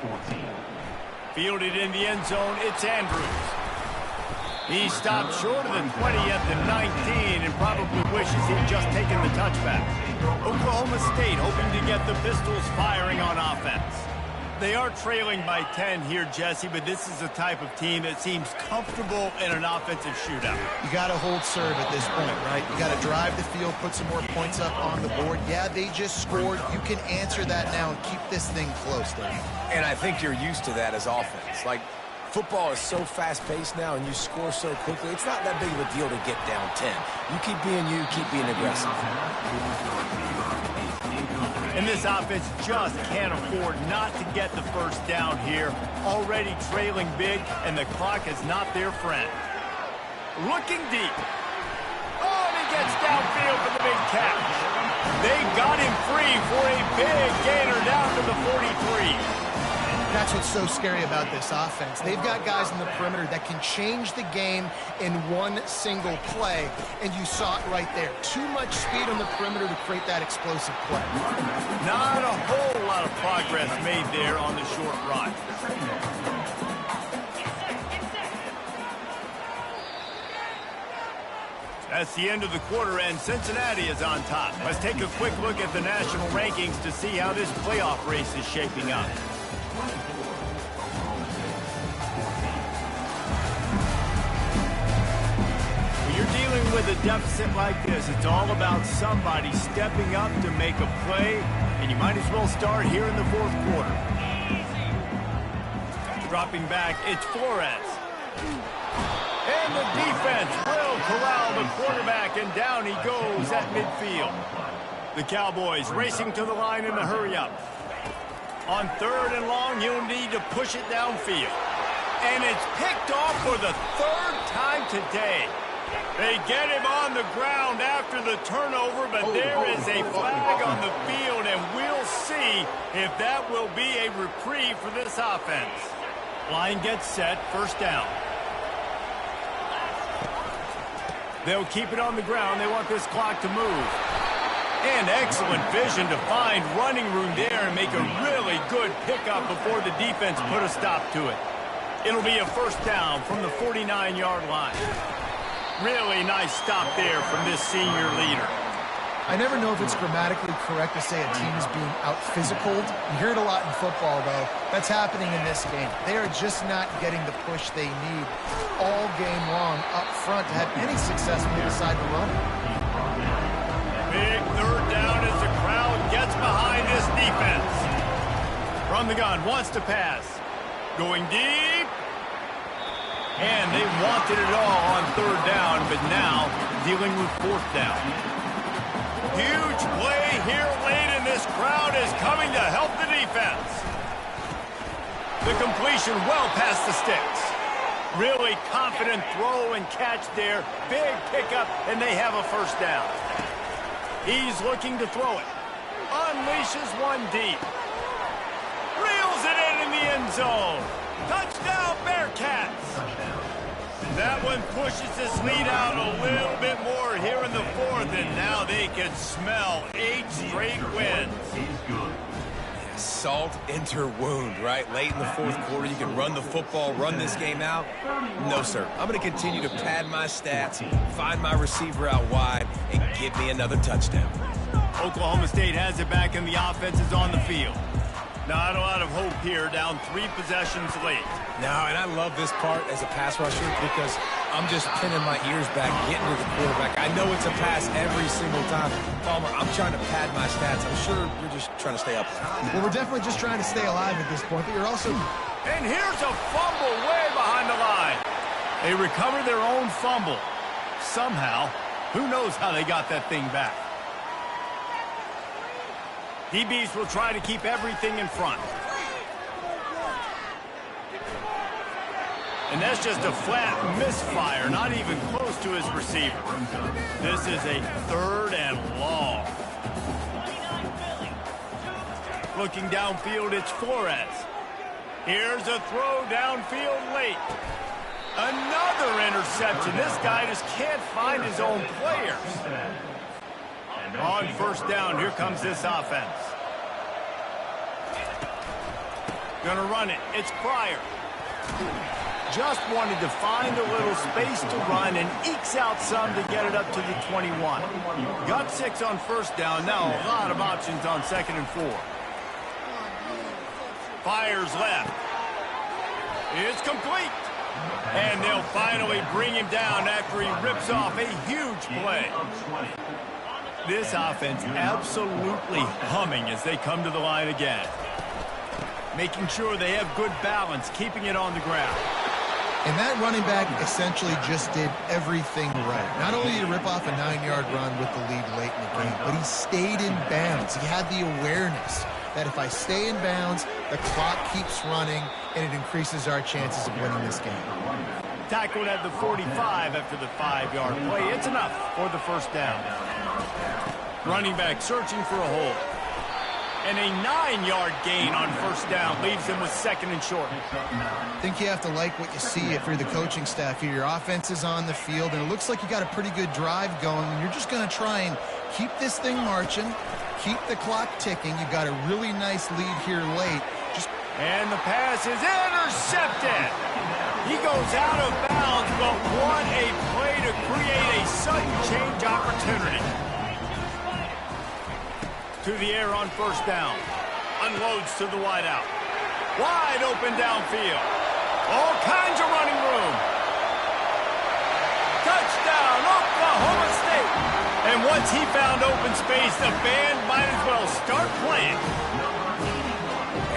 [SPEAKER 1] Fielded in the end zone, it's Andrews. He stopped short of the 20 at the 19 and probably wishes he'd just taken the touchback. Oklahoma State hoping to get the Pistols firing on offense. They are trailing by 10 here, Jesse, but this is the type of team that seems comfortable in an offensive shootout.
[SPEAKER 2] You got to hold serve at this point, right? You got to drive the field, put some more points up on the board. Yeah, they just scored. You can answer that now and keep this thing close, though.
[SPEAKER 4] And I think you're used to that as offense. Like, football is so fast-paced now, and you score so quickly. It's not that big of a deal to get down 10. You keep being you, keep being aggressive.
[SPEAKER 1] And this offense just can't afford not to get the 1st down here. Already trailing big, and the clock is not their friend. Looking deep. Oh, and he gets downfield for the big catch. They got him free for a big gainer down to the 43.
[SPEAKER 2] That's what's so scary about this offense. They've got guys in the perimeter that can change the game in one single play, and you saw it right there. Too much speed on the perimeter to create that explosive play.
[SPEAKER 1] Not a whole lot of progress made there on the short run. That's the end of the quarter, and Cincinnati is on top. Let's take a quick look at the national rankings to see how this playoff race is shaping up. With a deficit like this, it's all about somebody stepping up to make a play, and you might as well start here in the 4th quarter. Dropping back, it's Flores. And the defense will corral the quarterback, and down he goes at midfield. The Cowboys racing to the line in the hurry-up. On 3rd and long, you'll need to push it downfield. And it's picked off for the 3rd time today. They get him on the ground after the turnover, but there is a flag on the field, and we'll see if that will be a reprieve for this offense. Line gets set, 1st down. They'll keep it on the ground. They want this clock to move. And excellent vision to find running room there and make a really good pickup before the defense put a stop to it. It'll be a 1st down from the 49-yard line. Really nice stop there from this senior leader.
[SPEAKER 2] I never know if it's grammatically correct to say a team is being out-physicaled. You hear it a lot in football, though. That's happening in this game. They are just not getting the push they need all game long up front to have any success when they decide to run.
[SPEAKER 1] Big third down as the crowd gets behind this defense. From the gun, wants to pass. Going deep. And they wanted it all on third down, but now dealing with fourth down. Huge play here late, and this crowd is coming to help the defense. The completion well past the sticks. Really confident throw and catch there. Big pickup, and they have a first down. He's looking to throw it. Unleashes one deep. Reels it in the end zone. Touchdown, Bearcats. That one pushes this lead out a little bit more here in the fourth, and now they can smell 8 straight wins.
[SPEAKER 4] Salt enter wound, right? Late in the fourth quarter, you can run the football, run this game out. No, sir. I'm going to continue to pad my stats, find my receiver out wide, and give me another touchdown.
[SPEAKER 1] Oklahoma State has it back, and the offense is on the field. Not a lot of hope here, down 3 possessions late.
[SPEAKER 4] No, and I love this part as a pass rusher because I'm just pinning my ears back, getting to the quarterback. I know it's a pass every single time. Palmer, I'm trying to pad my stats. I'm sure you're just trying to stay up.
[SPEAKER 2] Well, we're definitely just trying to stay alive at this point, but you're also...
[SPEAKER 1] And here's a fumble way behind the line. They recover their own fumble. Somehow, who knows how they got that thing back. DBs will try to keep everything in front. And that's just a flat misfire, not even close to his receiver. This is a third and long. Looking downfield, it's Flores. Here's a throw downfield late. Another interception. This guy just can't find his own players. On first down, here comes this offense. Gonna run it. It's Pryor. Just wanted to find a little space to run and ekes out some to get it up to the 21. Got 6 on first down. Now a lot of options on 2nd and 4. Fires left. It's complete. And they'll finally bring him down after he rips off a huge play. This offense absolutely humming as they come to the line again. Making sure they have good balance, keeping it on the ground.
[SPEAKER 2] And that running back essentially just did everything right. Not only did he rip off a 9-yard run with the lead late in the game, but he stayed in bounds. He had the awareness that if I stay in bounds, the clock keeps running, and it increases our chances of winning this game.
[SPEAKER 1] Tackled at the 45 after the 5-yard play. It's enough for the first down. Running back searching for a hole. And a 9-yard gain on first down leaves him with 2nd and short.
[SPEAKER 2] I think you have to like what you see if you're the coaching staff here. Your offense is on the field, and it looks like you got a pretty good drive going, and you're just going to try and keep this thing marching, keep the clock ticking. You've got a really nice lead here late.
[SPEAKER 1] And the pass is intercepted. He goes out of bounds, but what a play to create a sudden change opportunity. To the air on first down. Unloads to the wideout. Wide open downfield. All kinds of running room. Touchdown, Oklahoma State. And once he found open space, the band might as well start playing.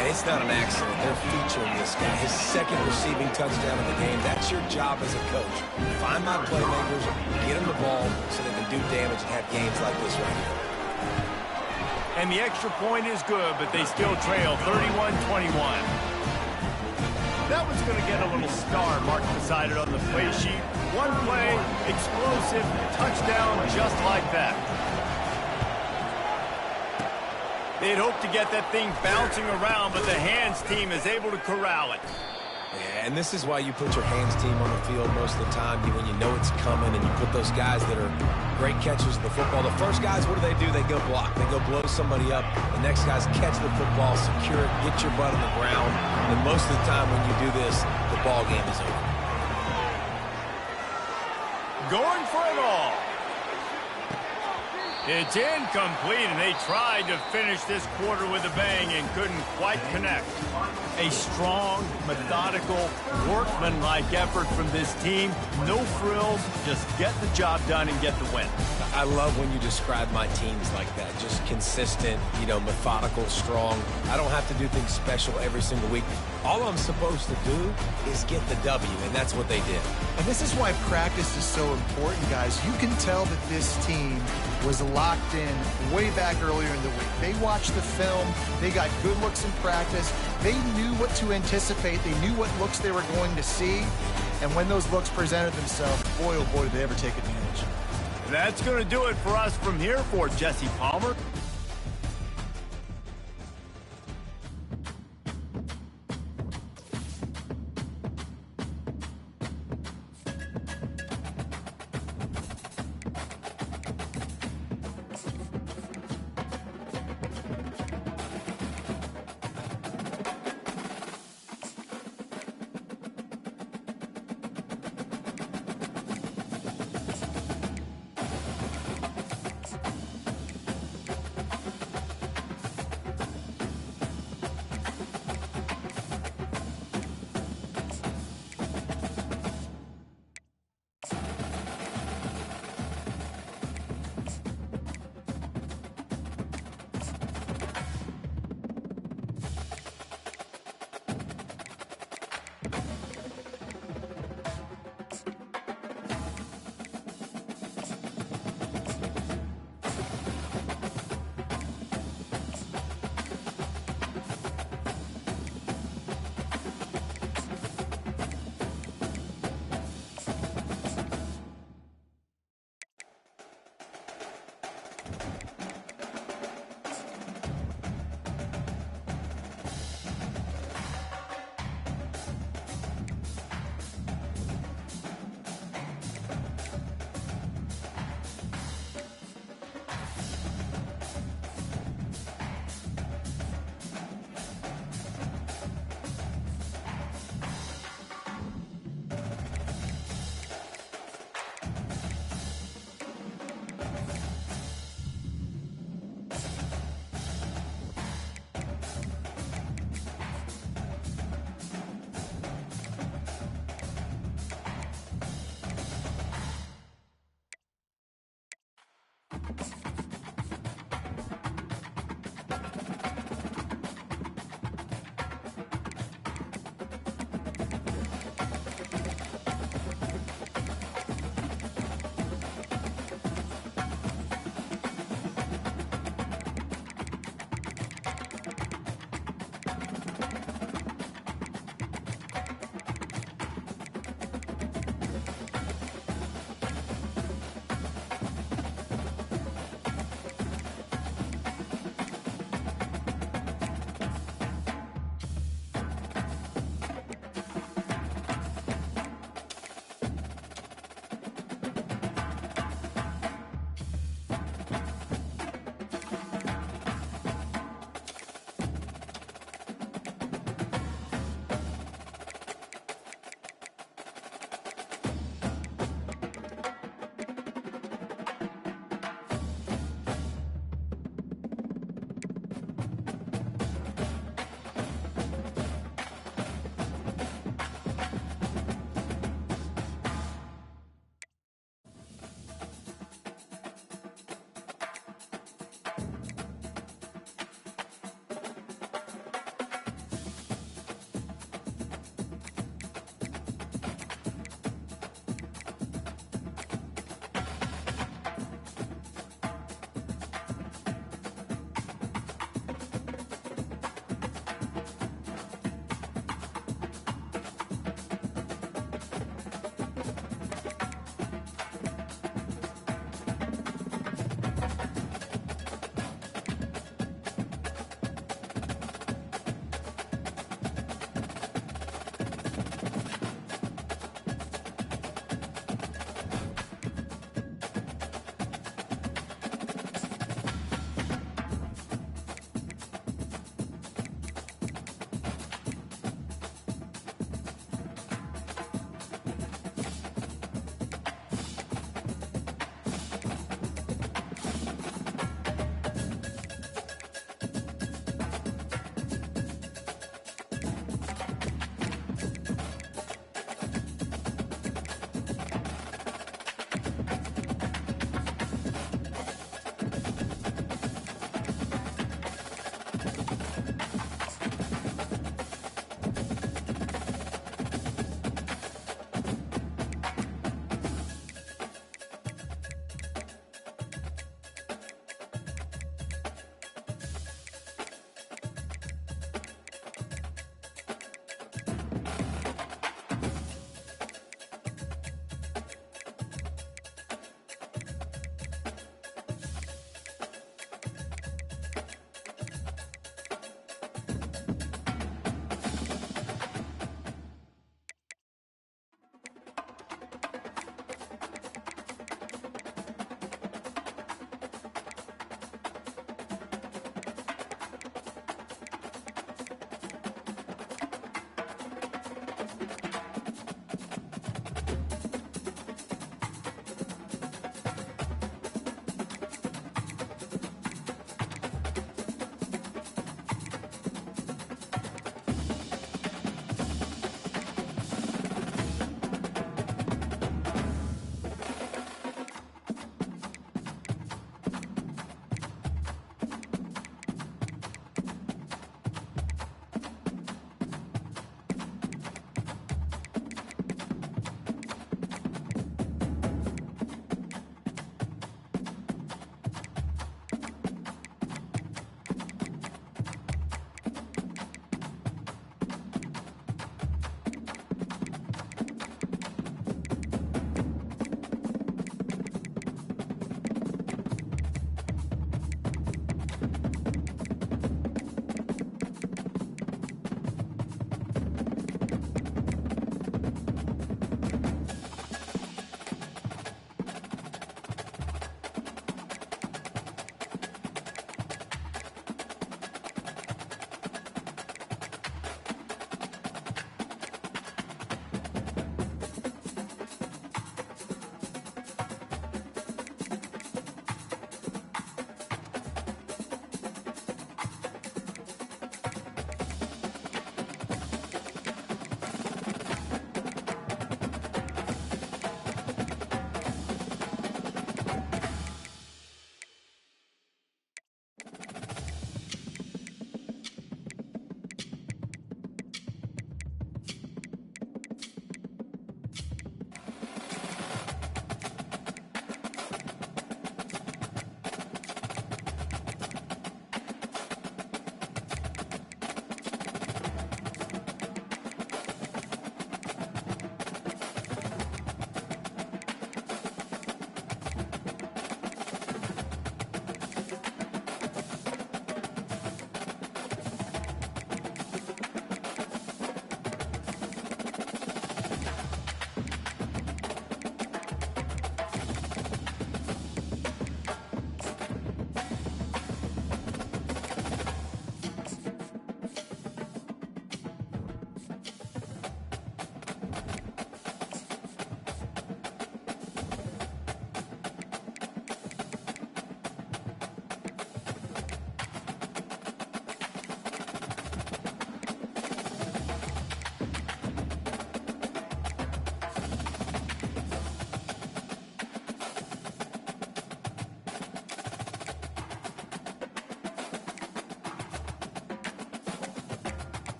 [SPEAKER 4] And it's not an accident. They're featuring this guy. His 2nd receiving touchdown of the game. That's your job as a coach. Find my playmakers, get them the ball so they can do damage and have games like this right here.
[SPEAKER 1] And the extra point is good, but they still trail 31-21. That one's going to get a little star marked beside it on the play sheet. One play, explosive, touchdown, just like that. They'd hoped to get that thing bouncing around, but the hands team is able to corral it.
[SPEAKER 4] Yeah, and this is why you put your hands team on the field most of the time when you know it's coming, and you put those guys that are great catchers of the football. The first guys, what do? They go block. They go blow somebody up. The next guys catch the football, secure it, get your butt on the ground. And most of the time when you do this, the ball game is over.
[SPEAKER 1] going for it all. It's incomplete, and they tried to finish this quarter with a bang and couldn't quite connect. A strong, methodical, workmanlike effort from this team. No frills, just get the job done and get the win.
[SPEAKER 4] I love when you describe my teams like that. Just consistent, methodical, strong. I don't have to do things special every single week. All I'm supposed to do is get the W, and that's what they did.
[SPEAKER 2] And this is why practice is so important, guys. You can tell that this team was locked in way back earlier in the week. They watched the film. They got good looks in practice. They knew what to anticipate. They knew what looks they were going to see. And when those looks presented themselves, boy, oh boy, did they ever take advantage.
[SPEAKER 1] That's going to do it for us from here for Jesse Palmer.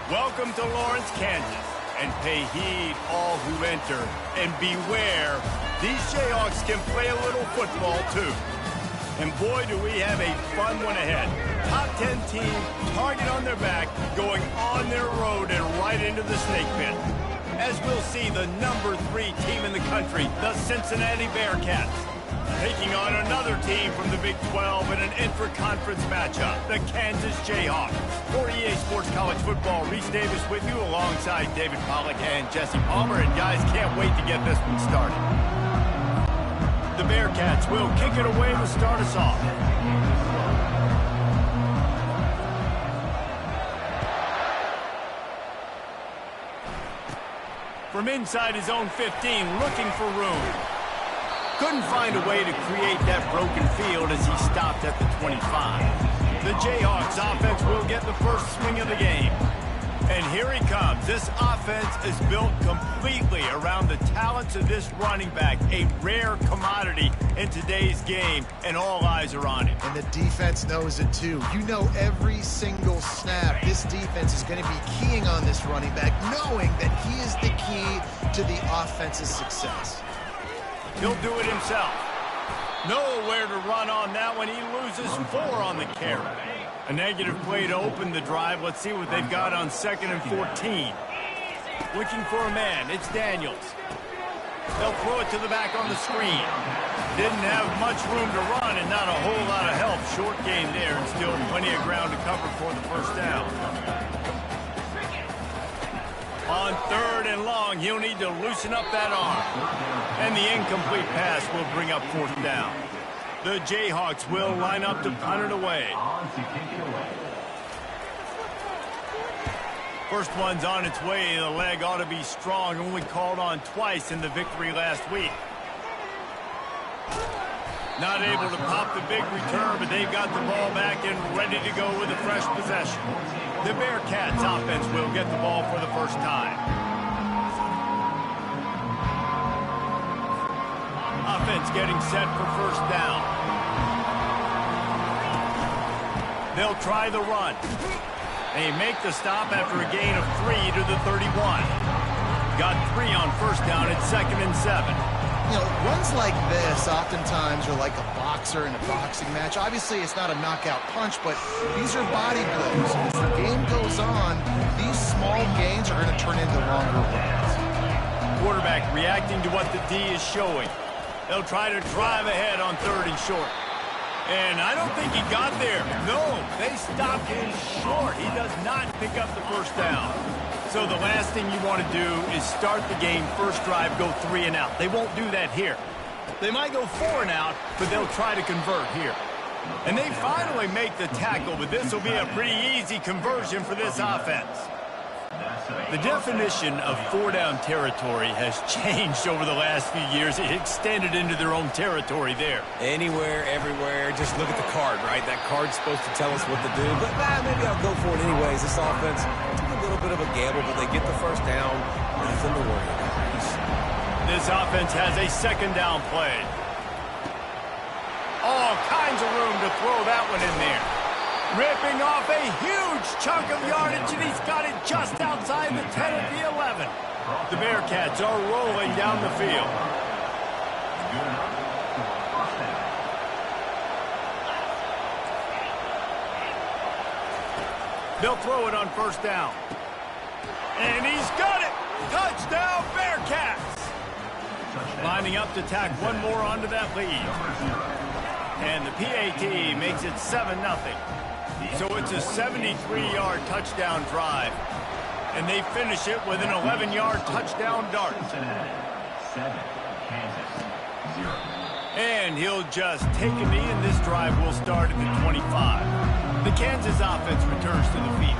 [SPEAKER 1] Welcome to Lawrence, Kansas, and pay heed all who enter, and beware, these Jayhawks can play a little football too. And boy, do we have a fun one ahead. Top 10 team, target on their back, going on their road and right into the snake pit. As we'll see, the number 3 team in the country, the Cincinnati Bearcats, taking on another team from the Big 12 in an intra-conference matchup, the Kansas Jayhawks. For EA Sports College Football, Reese Davis with you alongside David Pollack and Jesse Palmer. And guys, can't wait to get this one started. The Bearcats will kick it away to start us off. From inside his own 15, looking for room. Couldn't find a way to create that broken field as he stopped at the 25. The Jayhawks offense will get the first swing of the game. And here he comes. This offense is built completely around the talents of this running back, a rare commodity in today's game, and all eyes are on him.
[SPEAKER 2] And the defense knows it too. You know every single snap, this defense is going to be keying on this running back, knowing that he is the key to the offense's success.
[SPEAKER 1] He'll do it himself. Nowhere to run on that one. He loses 4 on the carry. A negative play to open the drive. Let's see what they've got on 2nd and 14. Looking for a man. It's Daniels. They'll throw it to the back on the screen. Didn't have much room to run and not a whole lot of help. Short game there and still plenty of ground to cover for the first down. On 3rd and long, he'll need to loosen up that arm. And the incomplete pass will bring up 4th down. The Jayhawks will line up to punt it away. First one's on its way. The leg ought to be strong. Only called on twice in the victory last week. Not able to pop the big return, but they've got the ball back and ready to go with a fresh possession. The Bearcats offense will get the ball for the first time. Offense getting set for first down. They'll try the run. They make the stop after a gain of 3 to the 31. Got 3 on first down at 2nd and 7.
[SPEAKER 2] You know, runs like this oftentimes are like a boxer in a boxing match. Obviously, it's not a knockout punch, but these are body blows. As the game goes on, these small gains are going to turn into longer runs.
[SPEAKER 1] Quarterback reacting to what the D is showing. They'll try to drive ahead on 3rd and short. And I don't think he got there. No, they stopped him short. He does not pick up the first down. So the last thing you want to do is start the game, first drive, go 3 and out. They won't do that here. They might go 4 and out, but they'll try to convert here. And they finally make the tackle, but this will be a pretty easy conversion for this offense. The definition of 4-down territory has changed over the last few years. It extended into their own territory there.
[SPEAKER 4] Anywhere, everywhere, just look at the card, right? That card's supposed to tell us what to do, but maybe I'll go for it anyways. This offense took a little bit of a gamble, but they get the first down. Nothing to worry about.
[SPEAKER 1] This offense has a 2nd down play. All kinds of room to throw that one in there. Ripping off a huge chunk of yardage, and he's got it just outside the 10 at the 11. The Bearcats are rolling down the field. They'll throw it on first down. And he's got it! Touchdown, Bearcats! Lining up to tack one more onto that lead. And the PAT makes it 7-0. So it's a 73-yard touchdown drive. And they finish it with an 11-yard touchdown dart.
[SPEAKER 6] 7, Kansas, 0.
[SPEAKER 1] And he'll just take a knee, and this drive will start at the 25. The Kansas offense returns to the field.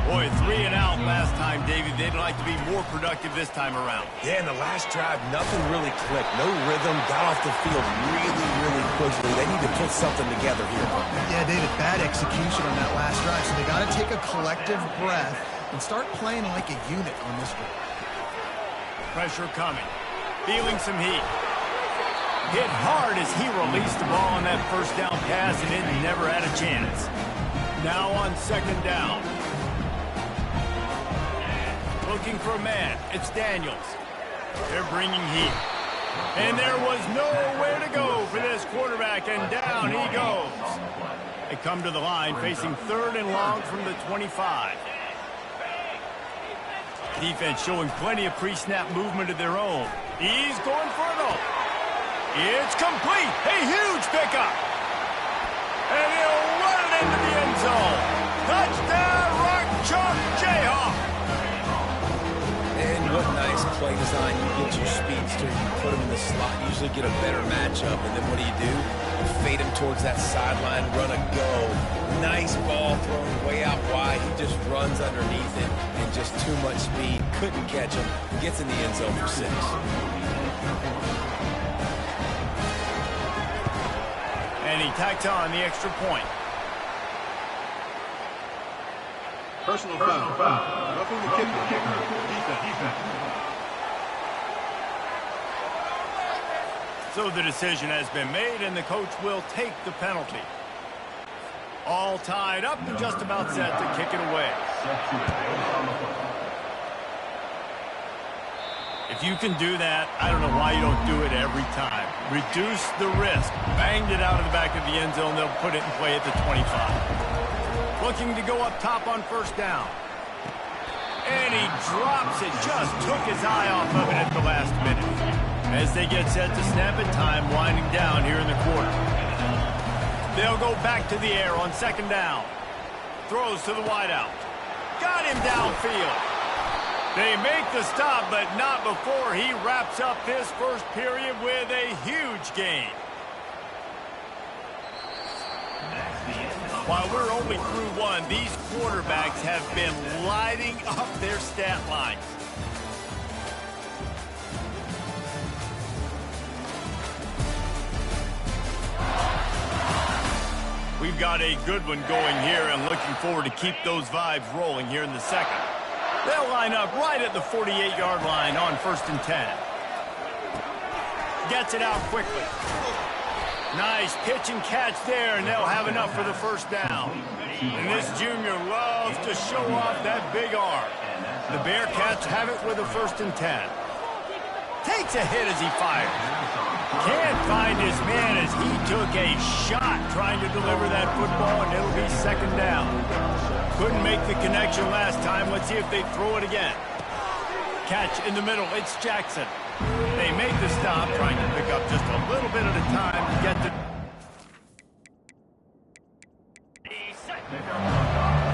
[SPEAKER 1] Boy, 3 and out last time, Davey. They'd like to be more productive this time around.
[SPEAKER 4] Yeah, in the last drive, nothing really clicked. No rhythm, got off the field really quickly. They need to put something together here.
[SPEAKER 2] Yeah, David, bad execution on that last drive, so they got to take a collective breath and start playing like a unit on this one.
[SPEAKER 1] Pressure coming. Feeling some heat. Hit hard as he released the ball on that first down pass, and it never had a chance. Now on 2nd down. looking for a man. It's Daniels. They're bringing heat. And there was nowhere to go for this quarterback, and down he goes. They come to the line facing 3rd and long from the 25. Defense showing plenty of pre-snap movement of their own. He's going for it all. It's complete. A huge pickup. And he'll run it into the end zone. Touchdown, Rock Chalk Jayhawk.
[SPEAKER 4] And what nice play design. You get your speedster, you put him in the slot, usually get a better matchup, and then what do? You fade him towards that sideline, run a go. Nice ball thrown way out wide. He just runs underneath it, and just too much speed. Couldn't catch him. Gets in the end zone for 6.
[SPEAKER 1] And he tacks on the extra point.
[SPEAKER 5] Personal foul. Roughing the kicker. Defense.
[SPEAKER 1] So the decision has been made, and the coach will take the penalty. All tied up and just about set to kick it away. If you can do that, I don't know why you don't do it every time. Reduce the risk. Banged it out of the back of the end zone. They'll put it in play at the 25. Looking to go up top on 1st down. And he drops it. Just took his eye off of it at the last minute. As they get set to snap it, time winding down here in the quarter. They'll go back to the air on 2nd down. Throws to the wideout. Got him downfield. They make the stop, but not before he wraps up this first period with a huge gain. While we're only through one, these quarterbacks have been lighting up their stat lines. We've got a good one going here and looking forward to keep those vibes rolling here in the second. They'll line up right at the 48-yard line on 1st and 10. Gets it out quickly. Nice pitch and catch there, and they'll have enough for the 1st down. And this junior loves to show off that big arm. The Bearcats have it with a 1st and 10. Takes a hit as he fires. Can't find his man as he took a shot trying to deliver that football, and it'll be 2nd down. Couldn't make the connection last time. Let's see if they throw it again. Catch in the middle. It's Jackson. They make the stop, trying to pick up just a little bit at a time to get the...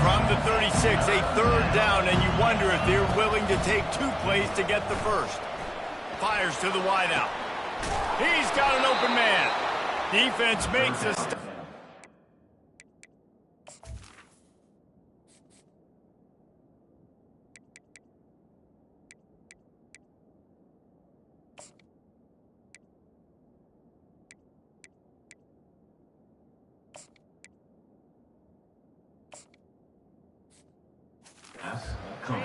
[SPEAKER 1] From the 36, a 3rd down, and you wonder if they're willing to take 2 plays to get the 1st. Fires to the wideout. He's got an open man. Defense makes a stop.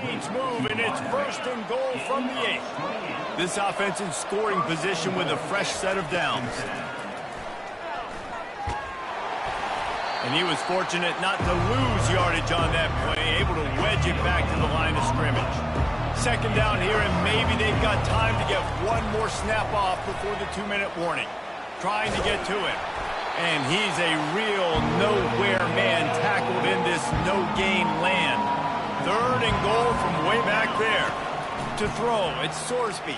[SPEAKER 1] Change move, and it's 1st and goal from the 8. This offense in scoring position with a fresh set of downs. And he was fortunate not to lose yardage on that play, able to wedge it back to the line of scrimmage. 2nd down here, and maybe they've got time to get one more snap off before the 2-minute warning. Trying to get to him. And he's a real nowhere man tackled in this no-gain land. 3rd and goal from way back there. To throw, it's Sorsby.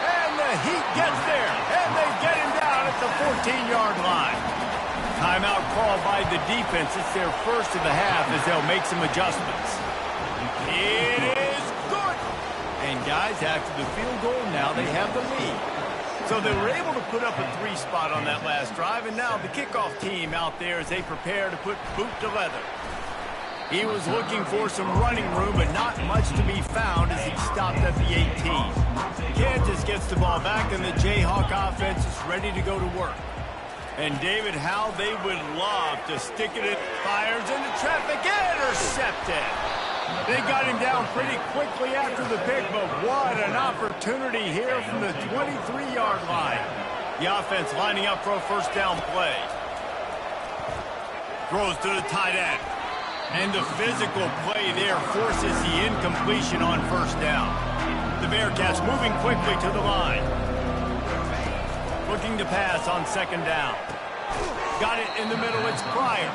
[SPEAKER 1] And the Heat gets there, and they get him down at the 14-yard line. Timeout called by the defense. It's their 1st of the half as they'll make some adjustments. It is good. And guys, after the field goal, now they have the lead. So they were able to put up a 3 spot on that last drive, and now the kickoff team out there as they prepare to put boot to leather. He was looking for some running room, but not much to be found as he stopped at the 18. Kansas gets the ball back, and the Jayhawk offense is ready to go to work. And David, how they would love to stick it at fires into traffic. Intercepted. They got him down pretty quickly after the pick, but what an opportunity here from the 23-yard line. The offense lining up for a 1st down play. Throws to the tight end. And the physical play there forces the incompletion on first down. The Bearcats moving quickly to the line. Looking to pass on second down. Got it in the middle, it's Pryor.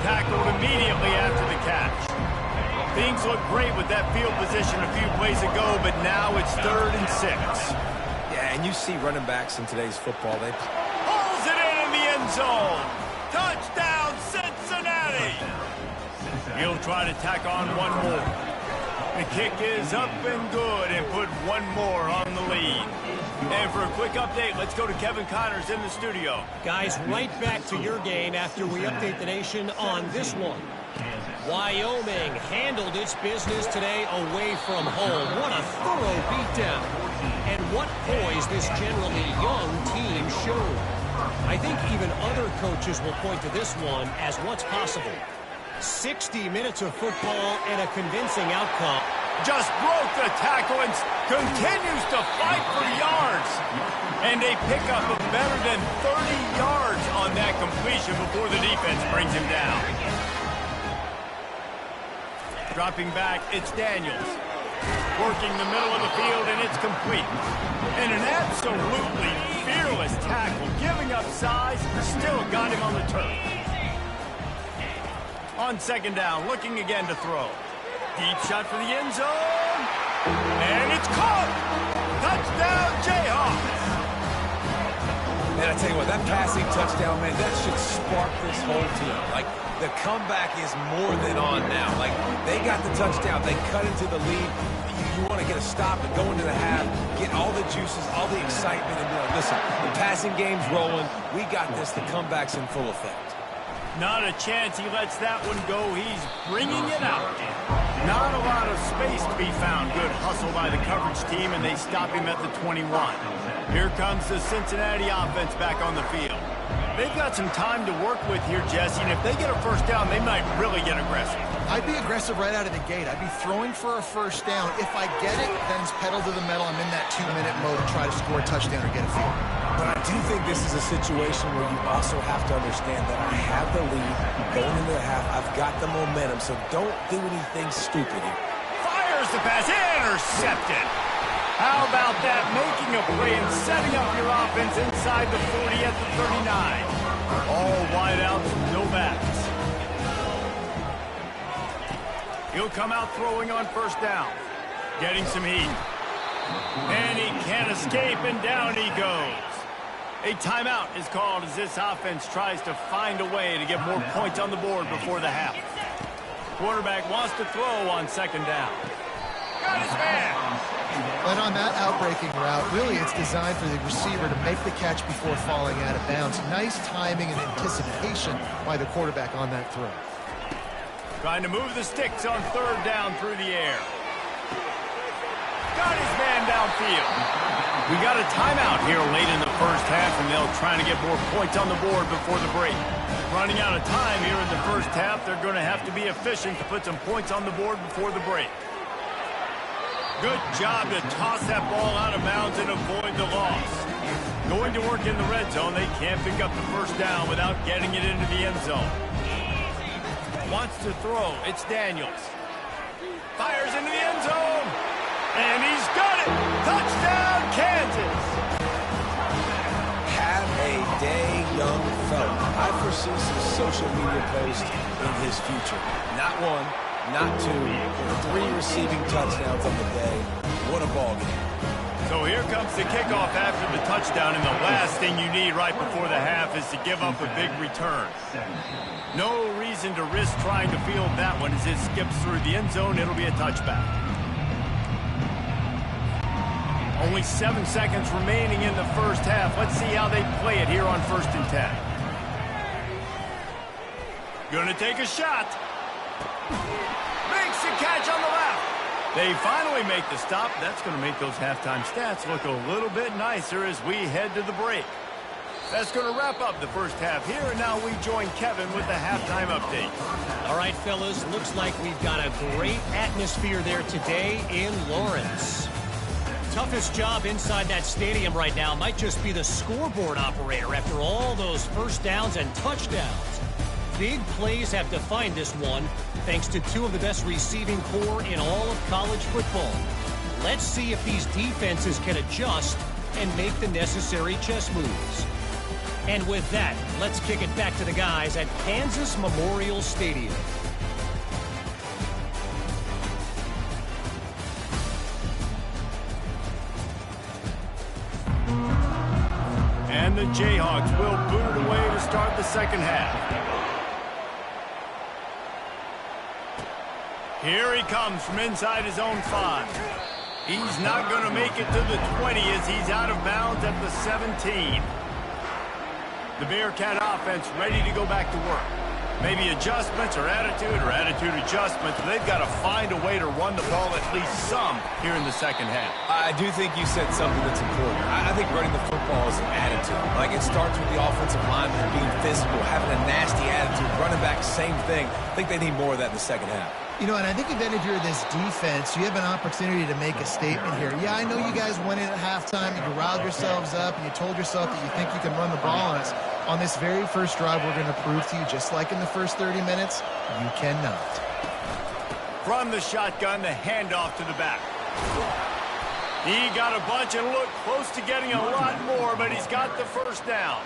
[SPEAKER 1] Tackled immediately after the catch. Things look great with that field position a few plays ago, but now it's 3rd and 6.
[SPEAKER 4] Yeah, and you see running backs in today's football, they
[SPEAKER 1] Pulls it in the end zone. Touchdown, Cincinnati. He'll try to tack on one more. The kick is up and good and put one more on the lead. And for a quick update, let's go to Kevin Connors in the studio.
[SPEAKER 3] Guys, right back to your game after we update the nation on this one. Wyoming handled its business today away from home. What a thorough beatdown. And what poise this generally young team showed. I think even other coaches will point to this one as what's possible. 60 minutes of football and a convincing outcome.
[SPEAKER 1] Just broke the tackle and continues to fight for yards. And a pickup of better than 30 yards on that completion before the defense brings him down. Dropping back, it's Daniels. Working the middle of the field, and it's complete. And an absolutely fearless tackle, giving up size, still got him on the turf. On second down, looking again to throw. Deep shot for the end zone. And it's caught! Touchdown, Jayhawks!
[SPEAKER 4] And I tell you what, that passing touchdown, man, that should spark this whole team. Like, the comeback is more than on now. Like, they got the touchdown. They cut into the lead. You want to get a stop and go into the half, get all the juices, all the excitement, and be like, listen, the passing game's rolling. We got this. The comeback's in full effect.
[SPEAKER 1] Not a chance he lets that one go. He's bringing it out. Not a lot of space to be found. Good hustle by the coverage team, and they stop him at the 21. Here comes the Cincinnati offense back on the field. They've got some time to work with here, Jesse, and if they get a first down, they might really get aggressive.
[SPEAKER 2] I'd be aggressive right out of the gate. I'd be throwing for a first down. If I get it, then it's pedal to the metal. I'm in that 2-minute mode to try to score a touchdown or get a field.
[SPEAKER 4] But I do think this is a situation where you also have to understand that I have the lead going into the half. I've got the momentum, so don't do anything stupid here.
[SPEAKER 1] Fires the pass, intercepted. How about that? Making a play and setting up your offense inside the 40 at the 39. All wideouts, no backs. He'll come out throwing on first down. Getting some heat. And he can't escape, and down he goes. A timeout is called as this offense tries to find a way to get more points on the board before the half. Quarterback wants to throw on second down. Got his man.
[SPEAKER 2] But on that outbreaking route, really it's designed for the receiver to make the catch before falling out of bounds. Nice timing and anticipation by the quarterback on that throw.
[SPEAKER 1] Trying to move the sticks on third down through the air. Got his man downfield. We got a timeout here late in the first half, and they'll try to get more points on the board before the break. Running out of time here in the first half, they're going to have to be efficient to put some points on the board before the break. Good job to toss that ball out of bounds and avoid the loss. Going to work in the red zone, they can't pick up the first down without getting it into the end zone. Wants to throw, it's Daniels. Fires into the end zone, and he's got it! Touchdown, Kansas!
[SPEAKER 4] Have a day, young fella. I foresee some social media posts in his future. Not one, not two, but 3 receiving touchdowns on the day. What a ball game.
[SPEAKER 1] So here comes the kickoff after the touchdown, and the last thing you need right before the half is to give up a big return. No reason to risk trying to field that one as it skips through the end zone. It'll be a touchback. Only 7 seconds remaining in the first half. Let's see how they play it here on 1st and 10. Gonna take a shot. Makes the catch on the left. They finally make the stop. That's going to make those halftime stats look a little bit nicer as we head to the break. That's going to wrap up the first half here, and now we join Kevin with the halftime update.
[SPEAKER 3] All right, fellas, looks like we've got a great atmosphere there today in Lawrence. Toughest job inside that stadium right now might just be the scoreboard operator after all those first downs and touchdowns. Big plays have defined this one, thanks to two of the best receiving corps in all of college football. Let's see if these defenses can adjust and make the necessary chess moves. And with that, let's kick it back to the guys at Kansas Memorial Stadium.
[SPEAKER 1] And the Jayhawks will boot it away to start the second half. Here he comes from inside his own 5. He's not going to make it to the 20 as he's out of bounds at the 17. The Bearcat offense ready to go back to work. Maybe adjustments or attitude adjustments. They've got to find a way to run the ball at least some here in the second half.
[SPEAKER 4] I do think you said something that's important. I think running the football is an attitude. Like, it starts with the offensive lineman being physical, having a nasty attitude. Running back, same thing. I think they need more of that in the second half.
[SPEAKER 2] You know, and I think if any of you are this defense, you have an opportunity to make a statement here. Yeah, I know you guys went in at halftime and you riled yourselves up and you told yourself that you think you can run the ball on us. On this very first drive, we're going to prove to you, just like in the first 30 minutes, you cannot.
[SPEAKER 1] From the shotgun, the handoff to the back. He got a bunch and looked close to getting a lot more, but he's got the first down.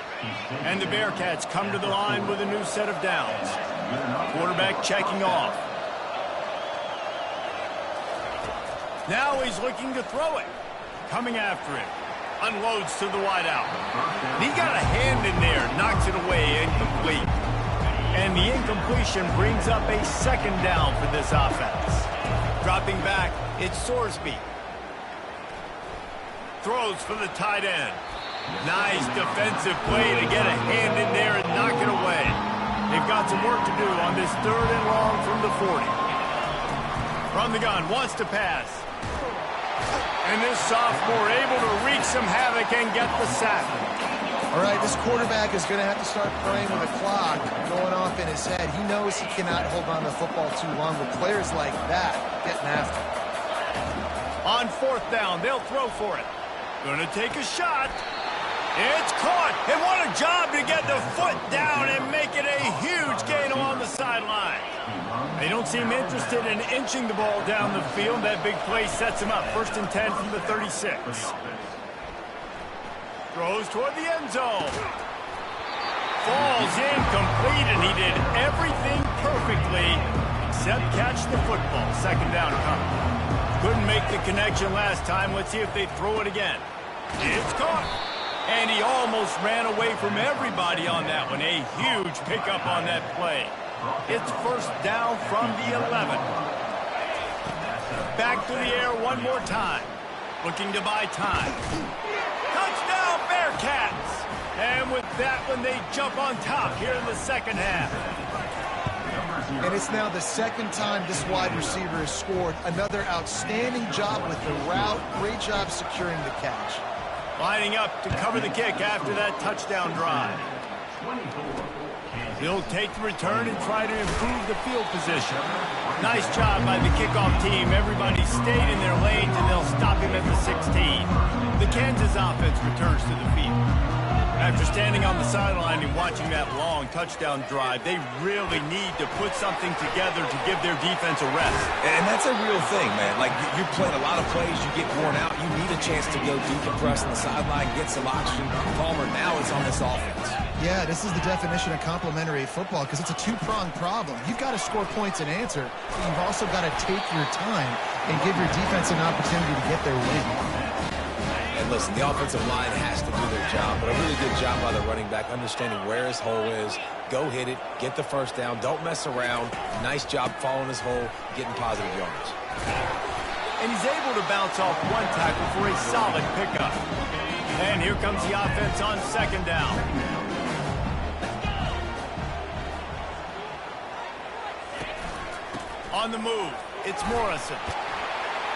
[SPEAKER 1] And the Bearcats come to the line with a new set of downs. Quarterback checking off. Now he's looking to throw it. Coming after him. Unloads to the wideout. He got a hand in there. Knocks it away. Incomplete. And the incompletion brings up a second down for this offense. Dropping back, it's Sorsby. Throws for the tight end. Nice defensive play to get a hand in there and knock it away. They've got some work to do on this 3rd and long from the 40. From the gun, wants to pass. And this sophomore able to wreak some havoc and get the sack.
[SPEAKER 2] All right, this quarterback is going to have to start playing with a clock going off in his head. He knows he cannot hold on to the football too long with players like that getting after him.
[SPEAKER 1] On 4th down, they'll throw for it. Going to take a shot. It's caught. And what a job to get the foot down and make it a huge gain along the sideline. They don't seem interested in inching the ball down the field. That big play sets him up. 1st and 10 from the 36. Throws toward the end zone. Falls incomplete, and he did everything perfectly except catch the football. 2nd down coming. Couldn't make the connection last time. Let's see if they throw it again. It's caught. And he almost ran away from everybody on that one. A huge pickup on that play. It's 1st down from the 11. Back to the air one more time. Looking to buy time. Touchdown, Bearcats! And with that one, they jump on top here in the second half.
[SPEAKER 2] And it's now the 2nd time this wide receiver has scored. Another outstanding job with the route. Great job securing the catch.
[SPEAKER 1] Lining up to cover the kick after that touchdown drive. He'll take the return and try to improve the field position. Nice job by the kickoff team. Everybody stayed in their lanes, and they'll stop him at the 16. The Kansas offense returns to the field. After standing on the sideline and watching that long touchdown drive, they really need to put something together to give their defense a rest.
[SPEAKER 4] And that's a real thing, man. Like, you're playing a lot of plays, you get worn out, you need a chance to go deep and press on the sideline, get some oxygen. Palmer now is on this offense.
[SPEAKER 2] Yeah, this is the definition of complementary football because it's a two-pronged problem. You've got to score points and answer, but you've also got to take your time and give your defense an opportunity to get their win.
[SPEAKER 4] And listen, the offensive line has to do their job, but a really good job by the running back, understanding where his hole is, go hit it, get the first down, don't mess around. Nice job following his hole, getting positive yards.
[SPEAKER 1] And he's able to bounce off one tackle for a solid pickup. And here comes the offense on 2nd down. On the move, it's Morrison.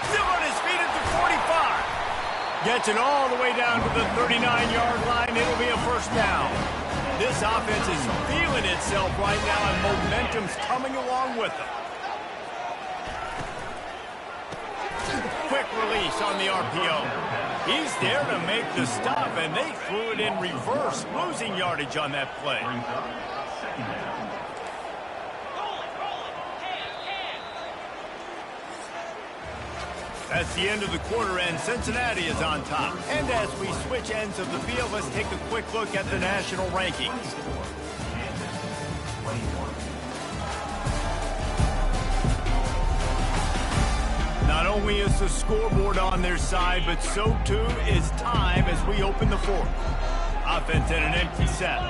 [SPEAKER 1] Still on his feet at the 45. Gets it all the way down to the 39-yard line. It'll be a 1st down. This offense is feeling itself right now, and momentum's coming along with them. Quick release on the RPO. He's there to make the stop, and they threw it in reverse, losing yardage on that play. That's the end of the quarter, and Cincinnati is on top. And as we switch ends of the field, let's take a quick look at the national rankings. Not only is the scoreboard on their side, but so too is time as we open the fourth. Offense in an empty set.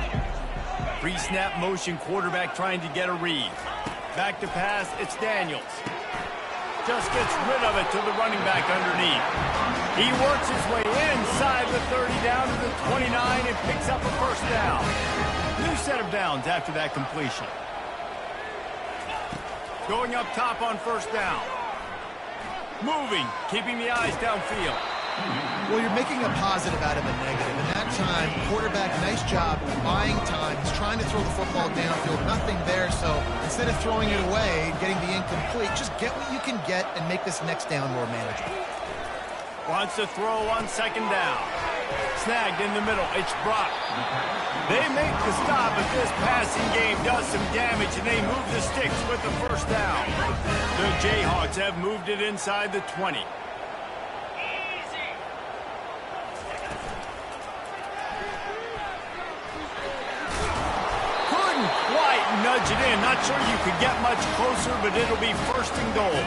[SPEAKER 1] Pre-snap motion, quarterback trying to get a read. Back to pass, it's Daniels. Just gets rid of it to the running back underneath. He works his way inside the 30 down to the 29 and picks up a first down. New set of downs after that completion. Going up top on first down. Moving, keeping the eyes downfield.
[SPEAKER 2] Well, you're making a positive out of a negative. And that time, quarterback, nice job buying time. He's trying to throw the football downfield. Nothing there, so instead of throwing it away, getting the incomplete, just get what you can get and make this next down more manageable.
[SPEAKER 1] Wants to throw on second down. Snagged in the middle. It's Brock. They make the stop, but this passing game does some damage, and they move the sticks with the first down. The Jayhawks have moved it inside the 20. Couldn't quite nudge it in. Not sure you could get much closer, but it'll be first and goal.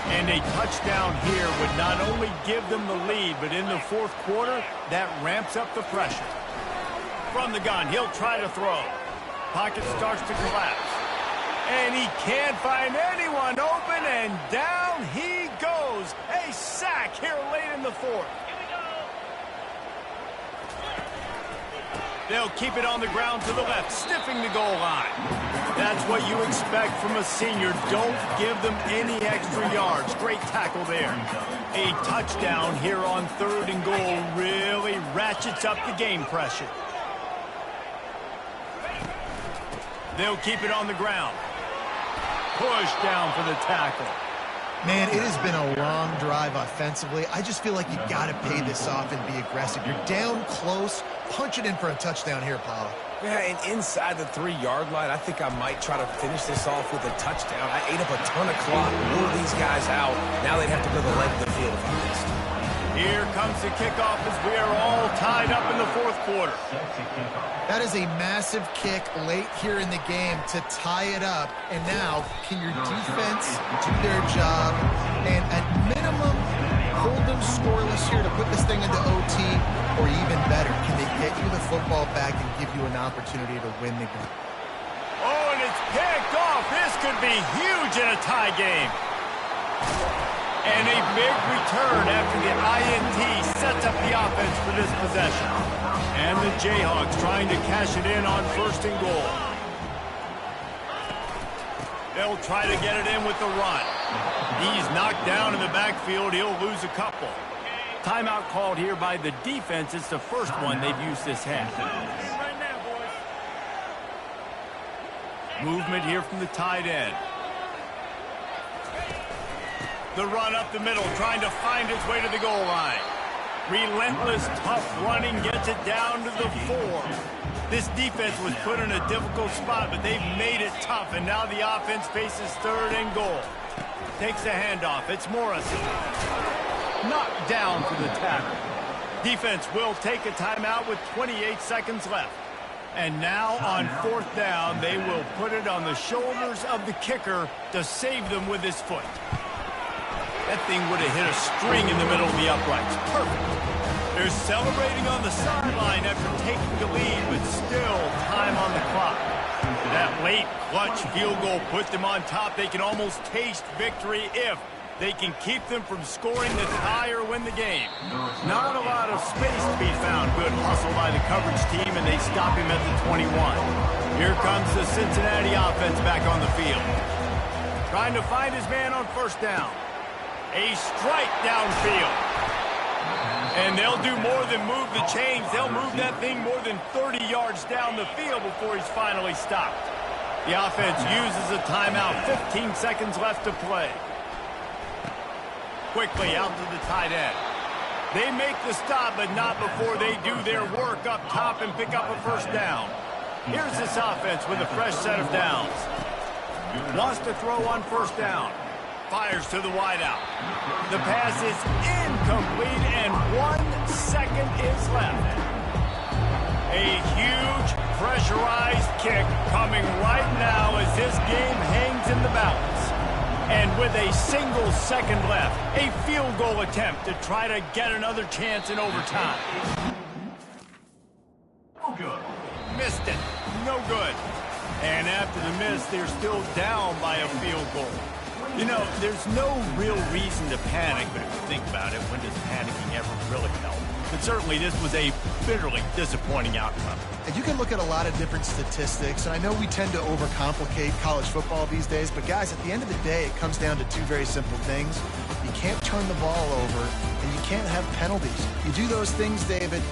[SPEAKER 1] And a touchdown here would not only give them the lead, but in the fourth quarter, that ramps up the pressure. From the gun, he'll try to throw. Pocket starts to collapse. And he can't find anyone open, and down he goes. A sack here late in the fourth. They'll keep it on the ground to the left, sniffing the goal line. That's what you expect from a senior. Don't give them any extra yards. Great tackle there. A touchdown here on third and goal really ratchets up the game pressure. They'll keep it on the ground. Push down for the tackle.
[SPEAKER 2] Man, it has been a long drive offensively. I just feel like you got to pay this off and be aggressive. You're down close. Punch it in for a touchdown here, Paulo.
[SPEAKER 4] Yeah, and inside the 3-yard line, I think I might try to finish this off with a touchdown. I ate up a ton of clock, wore these guys out. Now they'd have to go the length of the field if I missed.
[SPEAKER 1] Here comes the kickoff as we are all tied up in the fourth quarter.
[SPEAKER 2] That is a massive kick late here in the game to tie it up. And now, can your defense do their job and at minimum hold them scoreless here to put this thing into OT? Or even better, can they get you the football back and give you an opportunity to win the game?
[SPEAKER 1] Oh, and it's picked off. This could be huge in a tie game. And a big return after the INT sets up the offense for this possession. And the Jayhawks trying to cash it in on first and goal. They'll try to get it in with the run. He's knocked down in the backfield. He'll lose a couple. Timeout called here by the defense. It's the first one they've used this half. Movement here from the tight end. The run up the middle, trying to find its way to the goal line. Relentless, tough running gets it down to the 4. This defense was put in a difficult spot, but they've made it tough, and now the offense faces third and goal. Takes the handoff. It's Morrison. Knocked down for the tackle. Defense will take a timeout with 28 seconds left. And now on fourth down, they will put it on the shoulders of the kicker to save them with his foot. That thing would have hit a string in the middle of the uprights. Perfect. They're celebrating on the sideline after taking the lead, but still time on the clock. That late clutch field goal put them on top. They can almost taste victory if they can keep them from scoring the tie or win the game. Not a lot of space to be found. Good hustle by the coverage team, and they stop him at the 21. Here comes the Cincinnati offense back on the field. Trying to find his man on first down. A strike downfield. And they'll do more than move the chains. They'll move that thing more than 30 yards down the field before he's finally stopped. The offense uses a timeout. 15 seconds left to play. Quickly out to the tight end. They make the stop, but not before they do their work up top and pick up a first down. Here's this offense with a fresh set of downs. Wants to throw on first down. Fires to the wideout. The pass is incomplete, and 1 second is left. A huge pressurized kick coming right now as this game hangs in the balance. And with a single second left, a field goal attempt to try to get another chance in overtime. No good. Missed it. No good. And after the miss, they're still down by a field goal. You know, there's no real reason to panic, but if you think about it, when does panicking ever really help? But certainly this was a bitterly disappointing outcome.
[SPEAKER 2] And you can look at a lot of different statistics, and I know we tend to overcomplicate college football these days, but guys, at the end of the day, it comes down to two very simple things. You can't turn the ball over, and you can't have penalties. You do those things, David,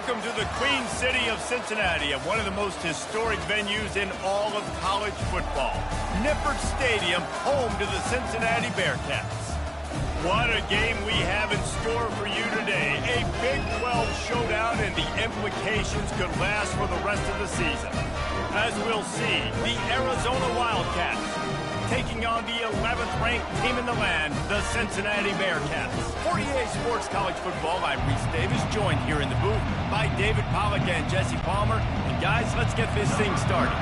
[SPEAKER 1] Welcome to the Queen City of Cincinnati, and one of the most historic venues in all of college football. Nippert Stadium, home to the Cincinnati Bearcats. What a game we have in store for you today. A Big 12 showdown, and the implications could last for the rest of the season. As we'll see, the Arizona Wildcats taking on the 11th-ranked team in the land, the Cincinnati Bearcats. For EA Sports College Football, I'm Reese Davis, joined here in the booth by David Pollack and Jesse Palmer. And guys, let's get this thing started.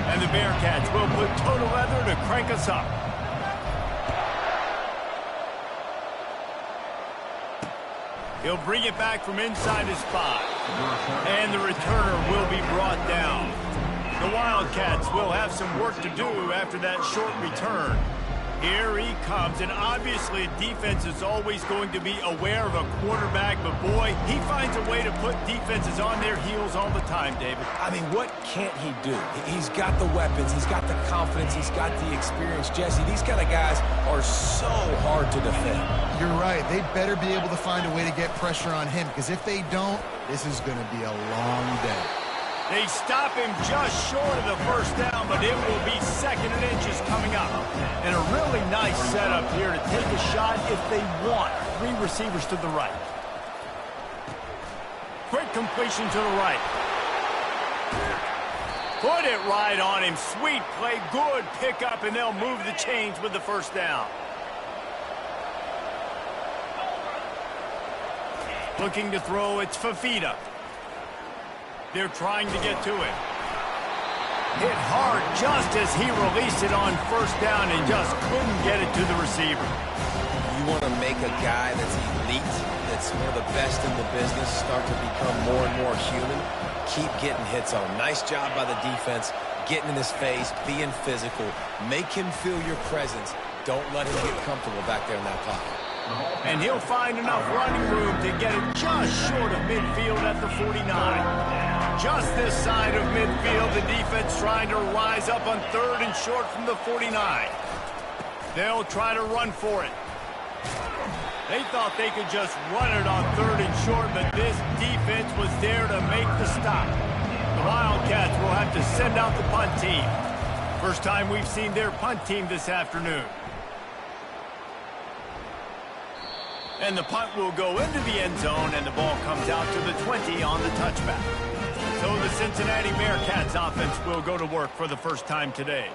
[SPEAKER 1] And the Bearcats will put total leather to crank us up. He'll bring it back from inside his spot. And the returner will be brought down. The Wildcats will have some work to do after that short return. Here he comes, and obviously defense is always going to be aware of a quarterback, but boy, he finds a way to put defenses on their heels all the time, David.
[SPEAKER 4] I mean, what can't he do? He's got the weapons, he's got the confidence, he's got the experience. Jesse, these kind of guys are so hard to defend.
[SPEAKER 2] You're right. They better be able to find a way to get pressure on him, because if they don't, this is going to be a long day.
[SPEAKER 1] They stop him just short of the first down, but it will be 2nd and inches coming up. And a really nice setup here to take a shot if they want. 3 receivers to the right. Quick completion to the right. Put it right on him. Sweet play, good pickup, and they'll move the chains with the first down. Looking to throw, it's Fafita. They're trying to get to it. Hit hard just as he released it on first down and just couldn't get it to the receiver.
[SPEAKER 4] You want to make a guy that's elite, that's one of the best in the business, start to become more and more human. Keep getting hits on him. Nice job by the defense, getting in his face, being physical. Make him feel your presence. Don't let him get comfortable back there in that pocket.
[SPEAKER 1] And he'll find enough running room to get it just short of midfield at the 49. Just this side of midfield, the defense trying to rise up on 3rd and short from the 49. They'll try to run for it. They thought they could just run it on 3rd and short, but this defense was there to make the stop. The Wildcats will have to send out the punt team. First time we've seen their punt team this afternoon. And the punt will go into the end zone, and the ball comes out to the 20 on the touchback. So the Cincinnati Bearcats offense will go to work for the first time today.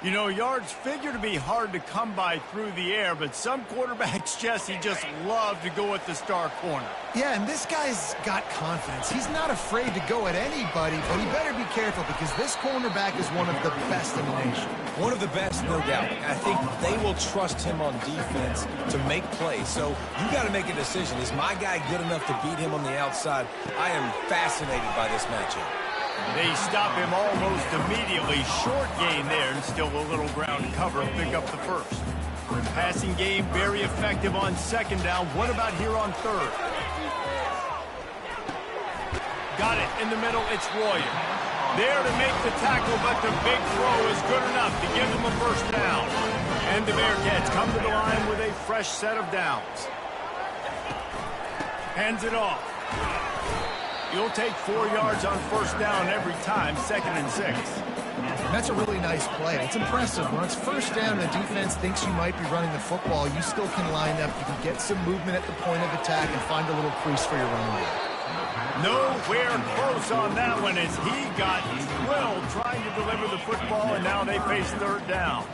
[SPEAKER 1] You know, yards figure to be hard to come by through the air, but some quarterbacks, Jesse, just love to go at the star corner.
[SPEAKER 2] Yeah, and this guy's got confidence. He's not afraid to go at anybody, but he better be careful because this cornerback is one of the best in the nation.
[SPEAKER 4] One of the best, no doubt. I think they will trust him on defense to make plays. So you got to make a decision. Is my guy good enough to beat him on the outside? I am fascinated by this matchup.
[SPEAKER 1] They stop him almost immediately. Short gain there, and still a little ground cover. Pick up the first. Passing game very effective on 2nd down. What about here on 3rd? Got it in the middle. It's Royer. There to make the tackle, but the big throw is good enough to give them a first down. And the Bearcats come to the line with a fresh set of downs. Hands it off. You'll take 4 yards on first down every time, 2nd and 6.
[SPEAKER 2] That's a really nice play. It's impressive. When it's first down and the defense thinks you might be running the football, you still can line up. You can get some movement at the point of attack and find a little crease for your running back.
[SPEAKER 1] Nowhere close on that one as he got drilled trying to deliver the football, and now they face 3rd down.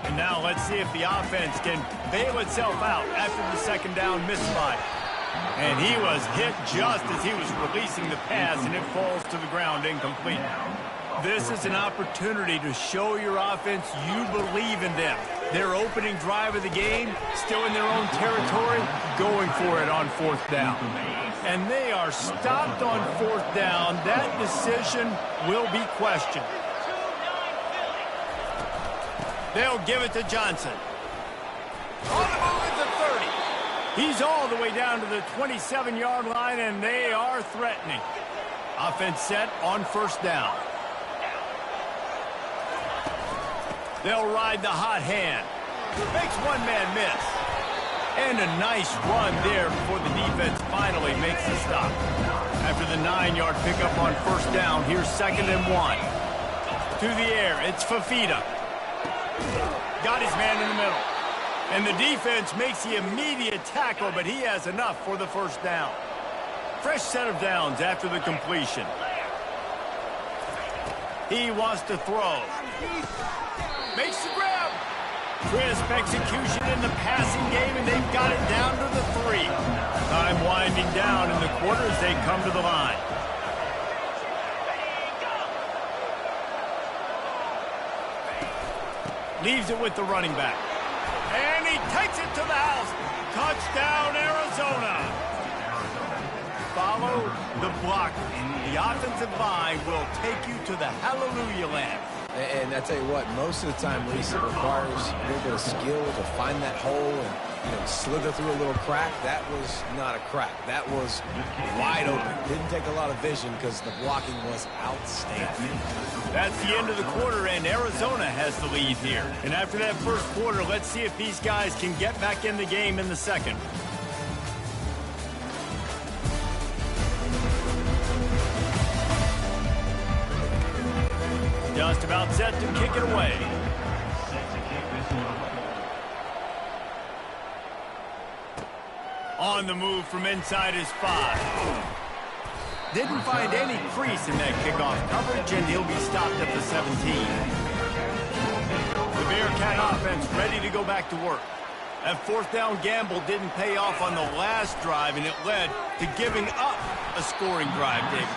[SPEAKER 1] And now let's see if the offense can bail itself out after the 2nd down misfire. And he was hit just as he was releasing the pass, and it falls to the ground incomplete. This is an opportunity to show your offense you believe in them. Their opening drive of the game, still in their own territory, going for it on 4th down. And they are stopped on 4th down. That decision will be questioned. They'll give it to Johnson. On the move at the 30. He's all the way down to the 27-yard line, and they are threatening. Offense set on 1st down. They'll ride the hot hand. Makes one man miss. And a nice run there before the defense finally makes the stop. After the 9-yard pickup on first down, here's 2nd and 1. To the air, it's Fafita. Got his man in the middle. And the defense makes the immediate tackle, but he has enough for the first down. Fresh set of downs after the completion. He wants to throw. Makes the grab. Crisp execution in the passing game, and they've got it down to the 3. Time winding down in the quarter as they come to the line. Leaves it with the running back. And he takes it to the house. Touchdown, Arizona. Follow the block. The offensive line will take you to the hallelujah land.
[SPEAKER 4] And I tell you what, most of the time, Reese, it requires a little bit of skill to find that hole and slither through a little crack. That was not a crack. That was wide open. Didn't take a lot of vision because the blocking was outstanding.
[SPEAKER 1] That's the end of the quarter, and Arizona has the lead here. And after that first quarter, let's see if these guys can get back in the game in the second. Just about set to kick it away. On the move from inside his 5. Didn't find any crease in that kickoff coverage, and he'll be stopped at the 17. The Bearcat offense ready to go back to work. That fourth down gamble didn't pay off on the last drive, and it led to giving up a scoring drive, David.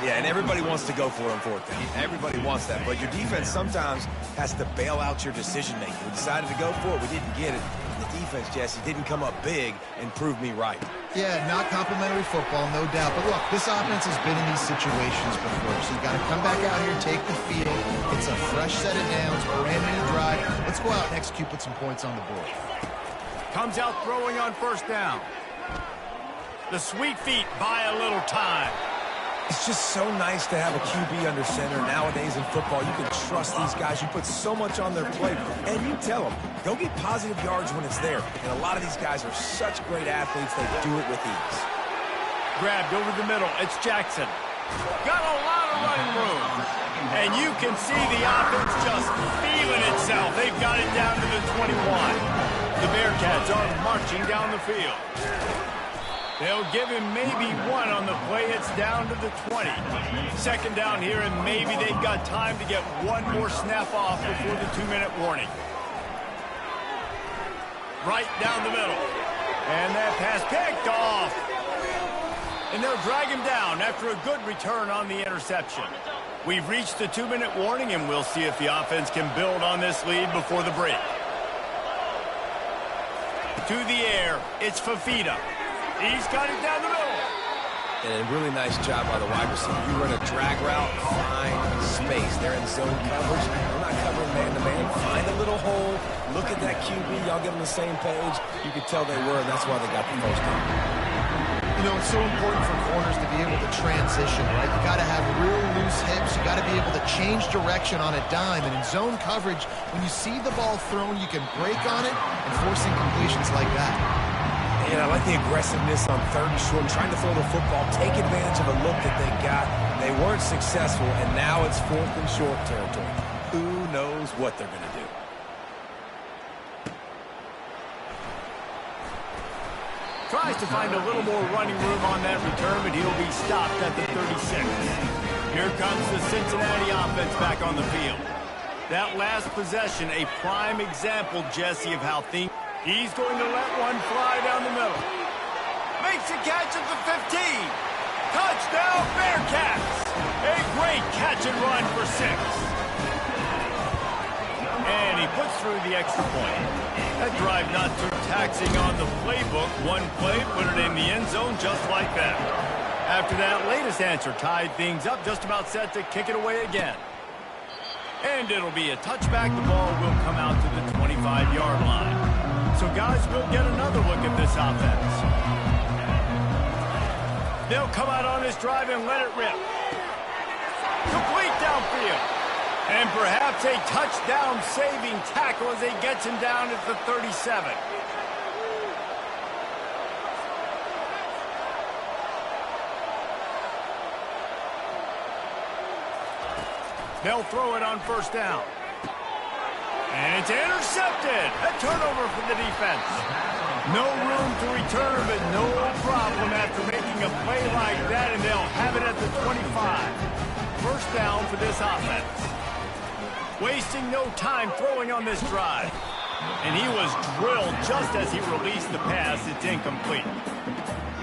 [SPEAKER 4] Yeah, and everybody wants to go for it on fourth down. Everybody wants that, but your defense sometimes has to bail out your decision-making. We decided to go for it. We didn't get it. The defense, Jesse, didn't come up big and prove me right.
[SPEAKER 2] Yeah, not complimentary football, no doubt. But look, this offense has been in these situations before, so you got to come back out here, take the field. It's a fresh set of downs, brand new drive. Let's go out and execute, put some points on the board.
[SPEAKER 1] Comes out throwing on first down. The sweet feet buy a little time.
[SPEAKER 4] It's just so nice to have a QB under center. Nowadays in football, you can trust these guys. You put so much on their plate, and you tell them, go get positive yards when it's there. And a lot of these guys are such great athletes, they do it with ease.
[SPEAKER 1] Grabbed over the middle. It's Jackson. Got a lot of running room. And you can see the offense just feeling itself. They've got it down to the 21. The Bearcats are marching down the field. They'll give him maybe one on the play. It's down to the 20. Second down here, and maybe they've got time to get one more snap off before the 2-minute warning. Right down the middle. And that pass picked off. And they'll drag him down after a good return on the interception. We've reached the 2-minute warning, and we'll see if the offense can build on this lead before the break. To the air, it's Fafita. He's got it down the middle.
[SPEAKER 4] And a really nice job by the wide receiver. You run a drag route, find space. They're in zone coverage. They're not covering man-to-man. Find a little hole. Look at that QB. Y'all get on the same page. You could tell they were, and that's why they got the first down.
[SPEAKER 2] You know, it's so important for corners to be able to transition, right? You got to have real loose hips. You got to be able to change direction on a dime. And in zone coverage, when you see the ball thrown, you can break on it and force incompletions like that.
[SPEAKER 4] And I like the aggressiveness on 3rd and short, trying to throw the football, take advantage of a look that they got. They weren't successful, and now it's 4th and short territory. Who knows what they're going to do?
[SPEAKER 1] Tries to find a little more running room on that return, but he'll be stopped at the 36. Here comes the Cincinnati offense back on the field. That last possession, a prime example, Jesse, of how things... He's going to let one fly down the middle. Makes a catch at the 15. Touchdown, Bearcats. A great catch and run for 6. And he puts through the extra point. That drive not too taxing on the playbook. One play, put it in the end zone just like that. After that latest answer tied things up, just about set to kick it away again. And it'll be a touchback. The ball will come out to the 25-yard line. So, guys, we'll get another look at this offense. They'll come out on this drive and let it rip. Complete downfield. And perhaps a touchdown-saving tackle as he gets him down at the 37. They'll throw it on first down. And it's intercepted. A turnover for the defense. No room to return, but no problem after making a play like that, and they'll have it at the 25. First down for this offense. Wasting no time throwing on this drive. And he was drilled just as he released the pass. It's incomplete.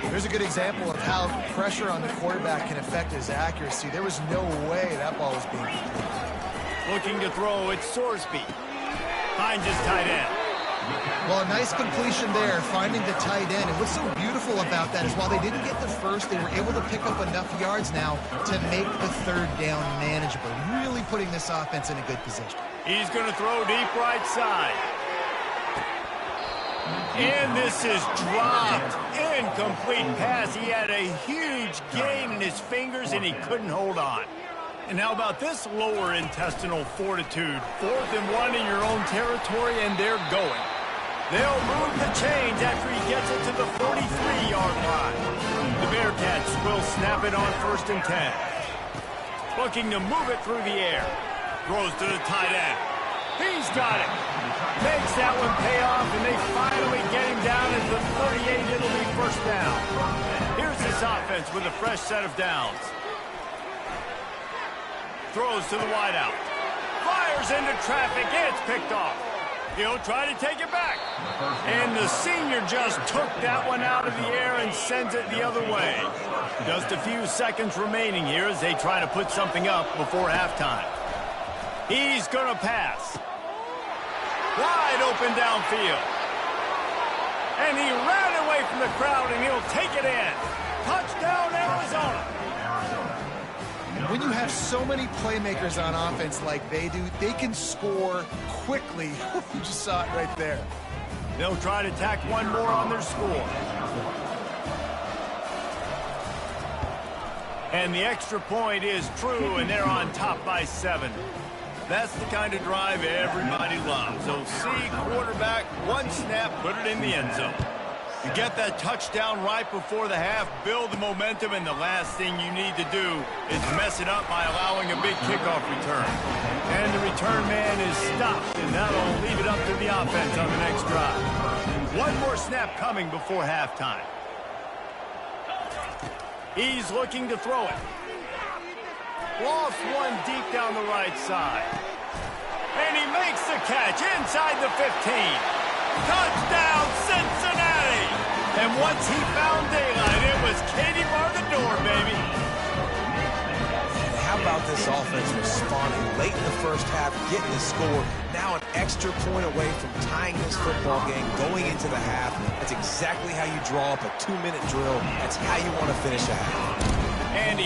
[SPEAKER 2] Here's a good example of how pressure on the quarterback can affect his accuracy. There was no way that ball was being completed.
[SPEAKER 1] Looking to throw, it's Sorsby. Finds his tight end.
[SPEAKER 2] Well, a nice completion there, finding the tight end. And what's so beautiful about that is while they didn't get the first, they were able to pick up enough yards now to make the third down manageable. Really putting this offense in a good position.
[SPEAKER 1] He's going to throw deep right side. And this is dropped. Incomplete pass. He had a huge gain in his fingers, and he couldn't hold on. And how about this lower intestinal fortitude? 4th and 1 in your own territory, and they're going. They'll move the chains after he gets it to the 43-yard line. The Bearcats will snap it on 1st and 10. Looking to move it through the air. Throws to the tight end. He's got it. Makes that one pay off, and they finally get him down at the 38. It'll be first down. Here's this offense with a fresh set of downs. Throws to the wideout. Fires into traffic. It's picked off. He'll try to take it back. And the senior just took that one out of the air and sends it the other way. Just a few seconds remaining here as they try to put something up before halftime. He's going to pass. Wide open downfield. And he ran away from the crowd, and he'll take it in. Touchdown, Arizona.
[SPEAKER 2] When you have so many playmakers on offense like they do, they can score quickly. You just saw it right there.
[SPEAKER 1] They'll try to tack one more on their score. And the extra point is true, and they're on top by 7. That's the kind of drive everybody loves. OC, quarterback, one snap, put it in the end zone. You get that touchdown right before the half, build the momentum, and the last thing you need to do is mess it up by allowing a big kickoff return. And the return man is stopped, and that'll leave it up to the offense on the next drive. One more snap coming before halftime. He's looking to throw it. Lost one deep down the right side. And he makes the catch inside the 15. Touchdown, Cincinnati! And once he found daylight, it was Katie bar the door, baby.
[SPEAKER 4] How about this offense responding late in the first half, getting the score, now an extra point away from tying this football game, going into the half. That's exactly how you draw up a 2-minute drill. That's how you want to finish a half.
[SPEAKER 1] And